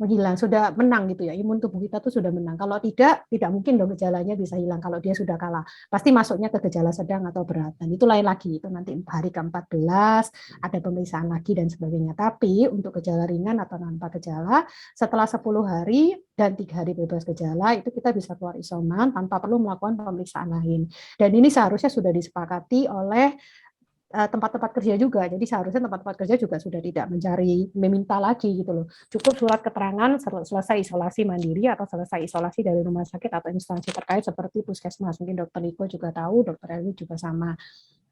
menghilang, sudah menang gitu ya, imun tubuh kita tuh sudah menang. Kalau tidak mungkin dong gejalanya bisa hilang kalau dia sudah kalah. Pasti masuknya ke gejala sedang atau berat. Dan itu lain lagi, itu nanti hari ke-14 ada pemeriksaan lagi dan sebagainya. Tapi untuk gejala ringan atau tanpa gejala, setelah 10 hari dan 3 hari bebas gejala, itu kita bisa keluar isoman tanpa perlu melakukan pemeriksaan lain. Dan ini seharusnya sudah disepakati oleh tempat-tempat kerja juga. Jadi seharusnya tempat-tempat kerja juga sudah tidak meminta lagi gitu loh. Cukup surat keterangan selesai isolasi mandiri atau selesai isolasi dari rumah sakit atau instansi terkait seperti puskesmas. Mungkin Dokter Niko juga tahu, Dokter Elwi juga sama.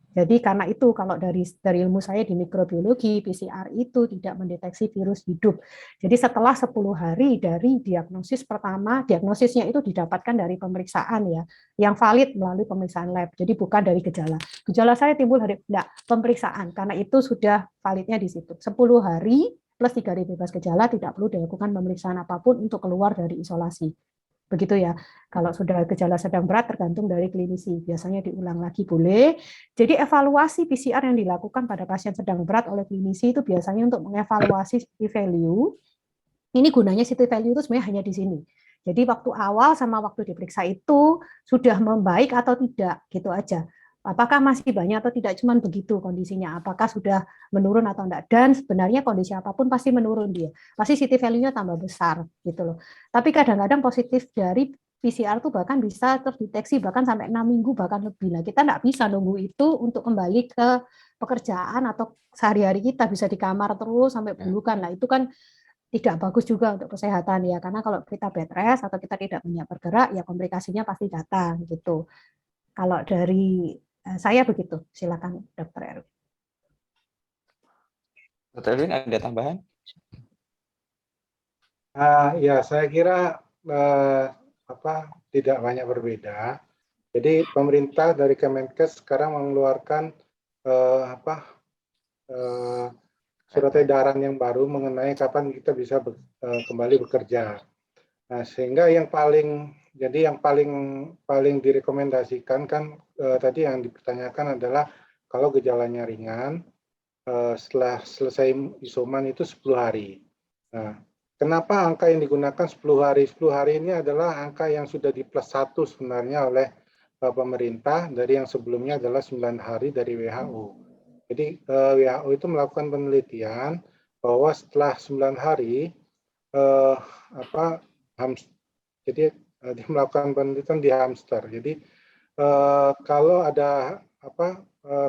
Jadi karena itu kalau dari ilmu saya di mikrobiologi, PCR itu tidak mendeteksi virus hidup. Jadi setelah 10 hari dari diagnosis pertama, diagnosisnya itu didapatkan dari pemeriksaan ya, yang valid melalui pemeriksaan lab. Jadi bukan dari gejala. Gejala saya timbul hari pemeriksaan, karena itu sudah validnya di situ. 10 hari plus 3 hari bebas gejala tidak perlu dilakukan pemeriksaan apapun untuk keluar dari isolasi. Begitu ya. Kalau sudah gejala sedang berat tergantung dari klinisi. Biasanya diulang lagi boleh. Jadi evaluasi PCR yang dilakukan pada pasien sedang berat oleh klinisi itu biasanya untuk mengevaluasi city value. Ini gunanya city value itu sebenarnya hanya di sini. Jadi waktu awal sama waktu diperiksa itu sudah membaik atau tidak, gitu aja. Apakah masih banyak atau tidak, cuman begitu kondisinya. Apakah sudah menurun atau enggak. Dan sebenarnya kondisi apapun pasti menurun dia. Pasti city value-nya tambah besar gitu loh. Tapi kadang-kadang positif dari PCR itu bahkan bisa terdeteksi bahkan sampai 6 minggu bahkan lebih. Nah, kita enggak bisa nunggu itu untuk kembali ke pekerjaan atau sehari-hari kita bisa di kamar terus sampai bulukan. Nah, itu kan tidak bagus juga untuk kesehatan ya. Karena kalau kita bed rest atau kita tidak banyak bergerak ya komplikasinya pasti datang gitu. Kalau dari saya begitu, silakan Dokter Erwin. Dokter Erwin ada tambahan? Ya, saya kira tidak banyak berbeda. Jadi pemerintah dari Kemenkes sekarang mengeluarkan surat edaran yang baru mengenai kapan kita bisa kembali bekerja. Nah, sehingga yang paling direkomendasikan kan tadi yang dipertanyakan adalah kalau gejalanya ringan setelah selesai isoman itu 10 hari. Nah, kenapa angka yang digunakan 10 hari? 10 hari ini adalah angka yang sudah di plus 1 sebenarnya oleh pemerintah dari yang sebelumnya adalah 9 hari dari WHO. Jadi WHO itu melakukan penelitian bahwa setelah 9 hari jadi dia melakukan penelitian di hamster. Jadi kalau ada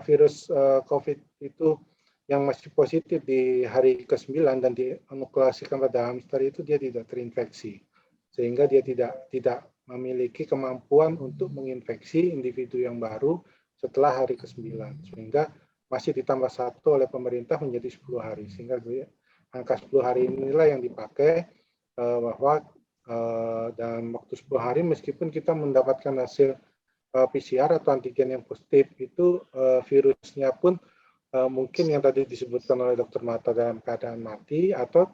virus COVID itu yang masih positif di hari ke-9 dan diinokulasikan pada hamster itu dia tidak terinfeksi. Sehingga dia tidak memiliki kemampuan untuk menginfeksi individu yang baru setelah hari ke-9. Sehingga masih ditambah 1 oleh pemerintah menjadi 10 hari. Sehingga angka 10 hari inilah yang dipakai bahwa dalam waktu 10 hari meskipun kita mendapatkan hasil PCR atau antigen yang positif itu virusnya pun mungkin yang tadi disebutkan oleh Dr. Marta dalam keadaan mati atau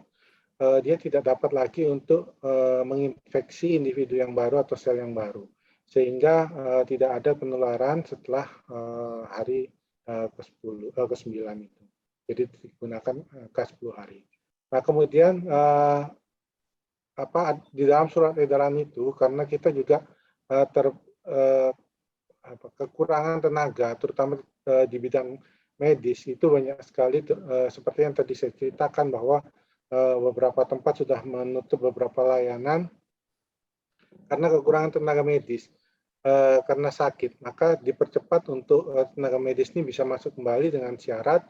dia tidak dapat lagi untuk menginfeksi individu yang baru atau sel yang baru sehingga tidak ada penularan setelah hari ke-9 itu. Jadi digunakan angka 10 hari. Nah, kemudian di dalam surat edaran itu karena kita juga kekurangan tenaga terutama di bidang medis itu banyak sekali seperti yang tadi saya ceritakan bahwa beberapa tempat sudah menutup beberapa layanan karena kekurangan tenaga medis. Karena sakit, maka dipercepat untuk tenaga medis ini bisa masuk kembali dengan syarat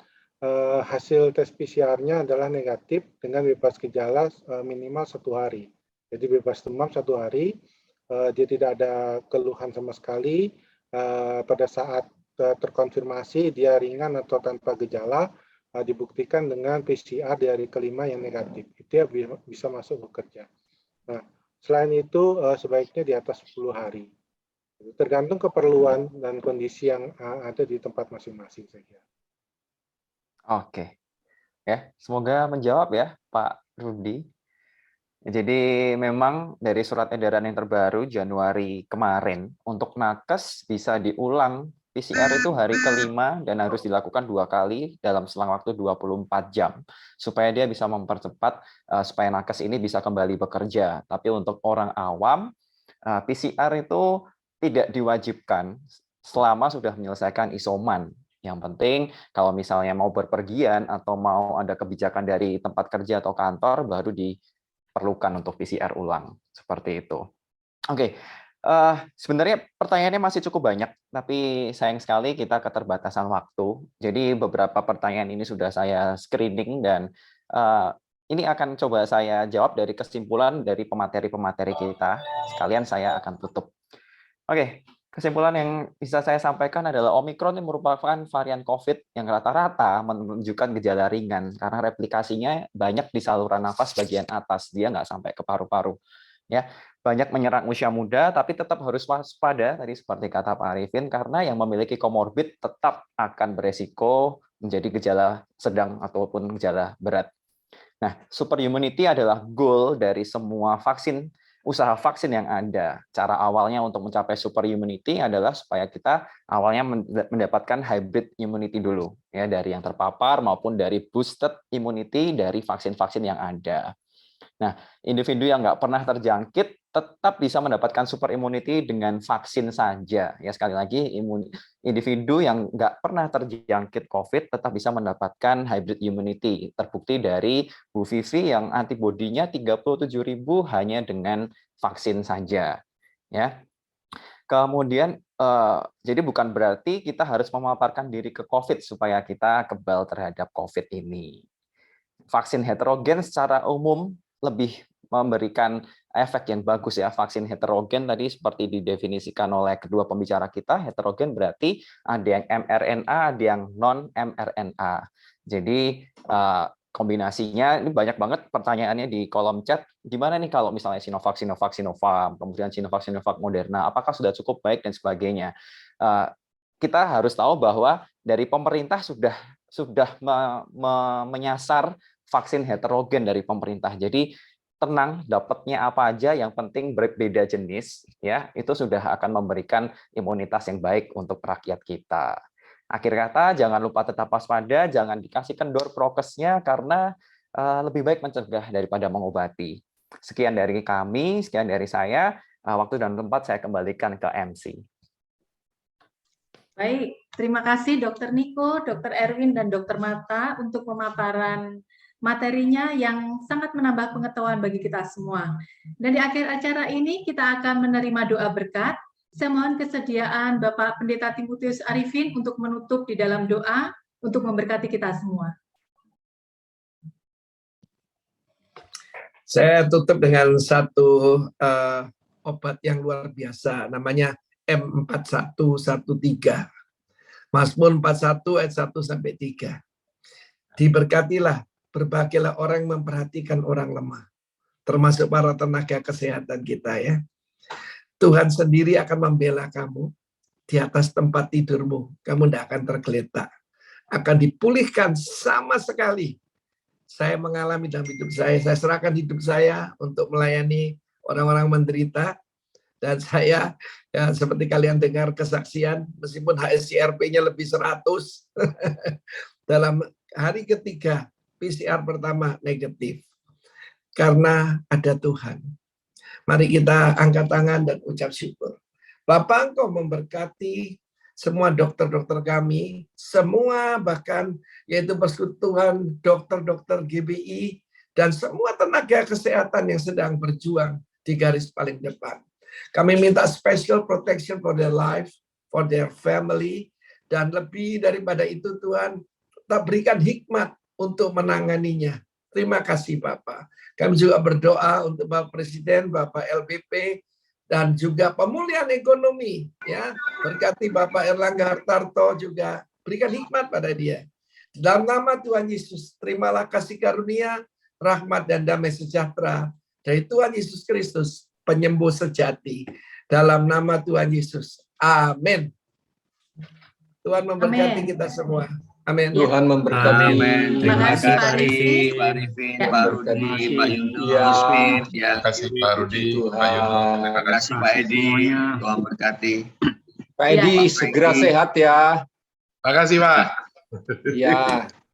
hasil tes PCR-nya adalah negatif dengan bebas gejala minimal 1 hari. Jadi bebas demam 1 hari, dia tidak ada keluhan sama sekali. Pada saat terkonfirmasi dia ringan atau tanpa gejala, dibuktikan dengan PCR di hari kelima yang negatif. Itu ya bisa masuk bekerja. Nah, selain itu sebaiknya di atas 10 hari. Tergantung keperluan dan kondisi yang ada di tempat masing-masing saja. Oke, ya semoga menjawab ya Pak Rudi. Jadi memang dari surat edaran yang terbaru Januari kemarin untuk nakes bisa diulang PCR itu hari kelima dan harus dilakukan 2 kali dalam selang waktu 24 jam supaya dia bisa mempercepat supaya nakes ini bisa kembali bekerja. Tapi untuk orang awam PCR itu tidak diwajibkan selama sudah menyelesaikan isoman. Yang penting kalau misalnya mau berpergian atau mau ada kebijakan dari tempat kerja atau kantor baru diperlukan untuk PCR ulang. Seperti itu. Oke, sebenarnya pertanyaannya masih cukup banyak, tapi sayang sekali kita keterbatasan waktu. Jadi beberapa pertanyaan ini sudah saya screening dan ini akan coba saya jawab dari kesimpulan dari pemateri-pemateri kita. Sekalian saya akan tutup. Oke, kesimpulan yang bisa saya sampaikan adalah Omikron ini merupakan varian COVID yang rata-rata menunjukkan gejala ringan karena replikasinya banyak di saluran nafas bagian atas, dia nggak sampai ke paru-paru. Ya, banyak menyerang usia muda, tapi tetap harus waspada tadi seperti kata Pak Arifin karena yang memiliki komorbid tetap akan beresiko menjadi gejala sedang ataupun gejala berat. Nah, super immunity adalah goal dari semua usaha vaksin yang ada. Cara awalnya untuk mencapai super immunity adalah supaya kita awalnya mendapatkan hybrid immunity dulu, ya dari yang terpapar maupun dari boosted immunity dari vaksin-vaksin yang ada. Nah, individu yang nggak pernah terjangkit tetap bisa mendapatkan super immunity dengan vaksin saja. Ya sekali lagi, individu yang nggak pernah terjangkit COVID tetap bisa mendapatkan hybrid immunity. Terbukti dari Bu Vivi yang antibodinya 37.000 hanya dengan vaksin saja. Ya. Kemudian, jadi bukan berarti kita harus memaparkan diri ke COVID supaya kita kebal terhadap COVID ini. Vaksin heterogen secara umum lebih memberikan efek yang bagus ya. Vaksin heterogen tadi seperti didefinisikan oleh kedua pembicara kita, heterogen berarti ada yang mRNA, ada yang non-mRNA. Jadi kombinasinya ini banyak banget pertanyaannya di kolom chat. Gimana nih kalau misalnya Sinovac, Sinopharm, kemudian Sinovac, Moderna, apakah sudah cukup baik dan sebagainya? Kita harus tahu bahwa dari pemerintah sudah menyasar vaksin heterogen dari pemerintah. Jadi tenang, dapatnya apa aja, yang penting berbeda jenis, ya itu sudah akan memberikan imunitas yang baik untuk rakyat kita. Akhir kata, jangan lupa tetap waspada, jangan dikasih kendor prokesnya karena lebih baik mencegah daripada mengobati. Sekian dari kami, sekian dari saya. Waktu dan tempat saya kembalikan ke MC. Baik, terima kasih Dr. Niko, Dr. Erwin, dan Dr. Marta untuk pemaparan materinya yang sangat menambah pengetahuan bagi kita semua. Dan di akhir acara ini kita akan menerima doa berkat. Saya mohon kesediaan Bapak Pendeta Timotius Arifin untuk menutup di dalam doa untuk memberkati kita semua. Saya tutup dengan satu obat yang luar biasa, namanya M4113. Mazmur 41 ayat 1-3. Diberkatilah, berbahagialah orang yang memperhatikan orang lemah, termasuk para tenaga kesehatan kita ya. Tuhan sendiri akan membela kamu di atas tempat tidurmu. Kamu tidak akan tergeletak. Akan dipulihkan sama sekali. Saya mengalami dalam hidup saya serahkan hidup saya untuk melayani orang-orang menderita. Dan saya, ya, seperti kalian dengar kesaksian, meskipun HSCRP-nya lebih 100, dalam hari ketiga, PCR pertama negatif. Karena ada Tuhan. Mari kita angkat tangan dan ucap syukur. Bapa, Engkau memberkati semua dokter-dokter kami, semua bahkan yaitu persekutuan dokter-dokter GBI, dan semua tenaga kesehatan yang sedang berjuang di garis paling depan. Kami minta special protection for their life, for their family, dan lebih daripada itu Tuhan, tetap berikan hikmat untuk menanganinya. Terima kasih Bapak. Kami juga berdoa untuk Bapak Presiden, Bapak LBP, dan juga pemulihan ekonomi. Ya, berkati Bapak Erlangga Hartarto juga, berikan hikmat pada dia. Dalam nama Tuhan Yesus, terimalah kasih karunia, rahmat dan damai sejahtera dari Tuhan Yesus Kristus, penyembuh sejati. Dalam nama Tuhan Yesus. Amin. Tuhan memberkati kita semua. Amin. Tuhan memberkati. Amin. Terima kasih, Pak kasih Arifin. Pak Arifin, Ya. Pak Rudi, Pak Yunus, Ya. ya. Terima kasih Pak Rudi, Tuhan. Pak Yunus. Terima Terima kasih Pak Edi. Semuanya. Tuhan berkati. Pak Edi, Ya. segera sehat ya. kasih Pak. Ya.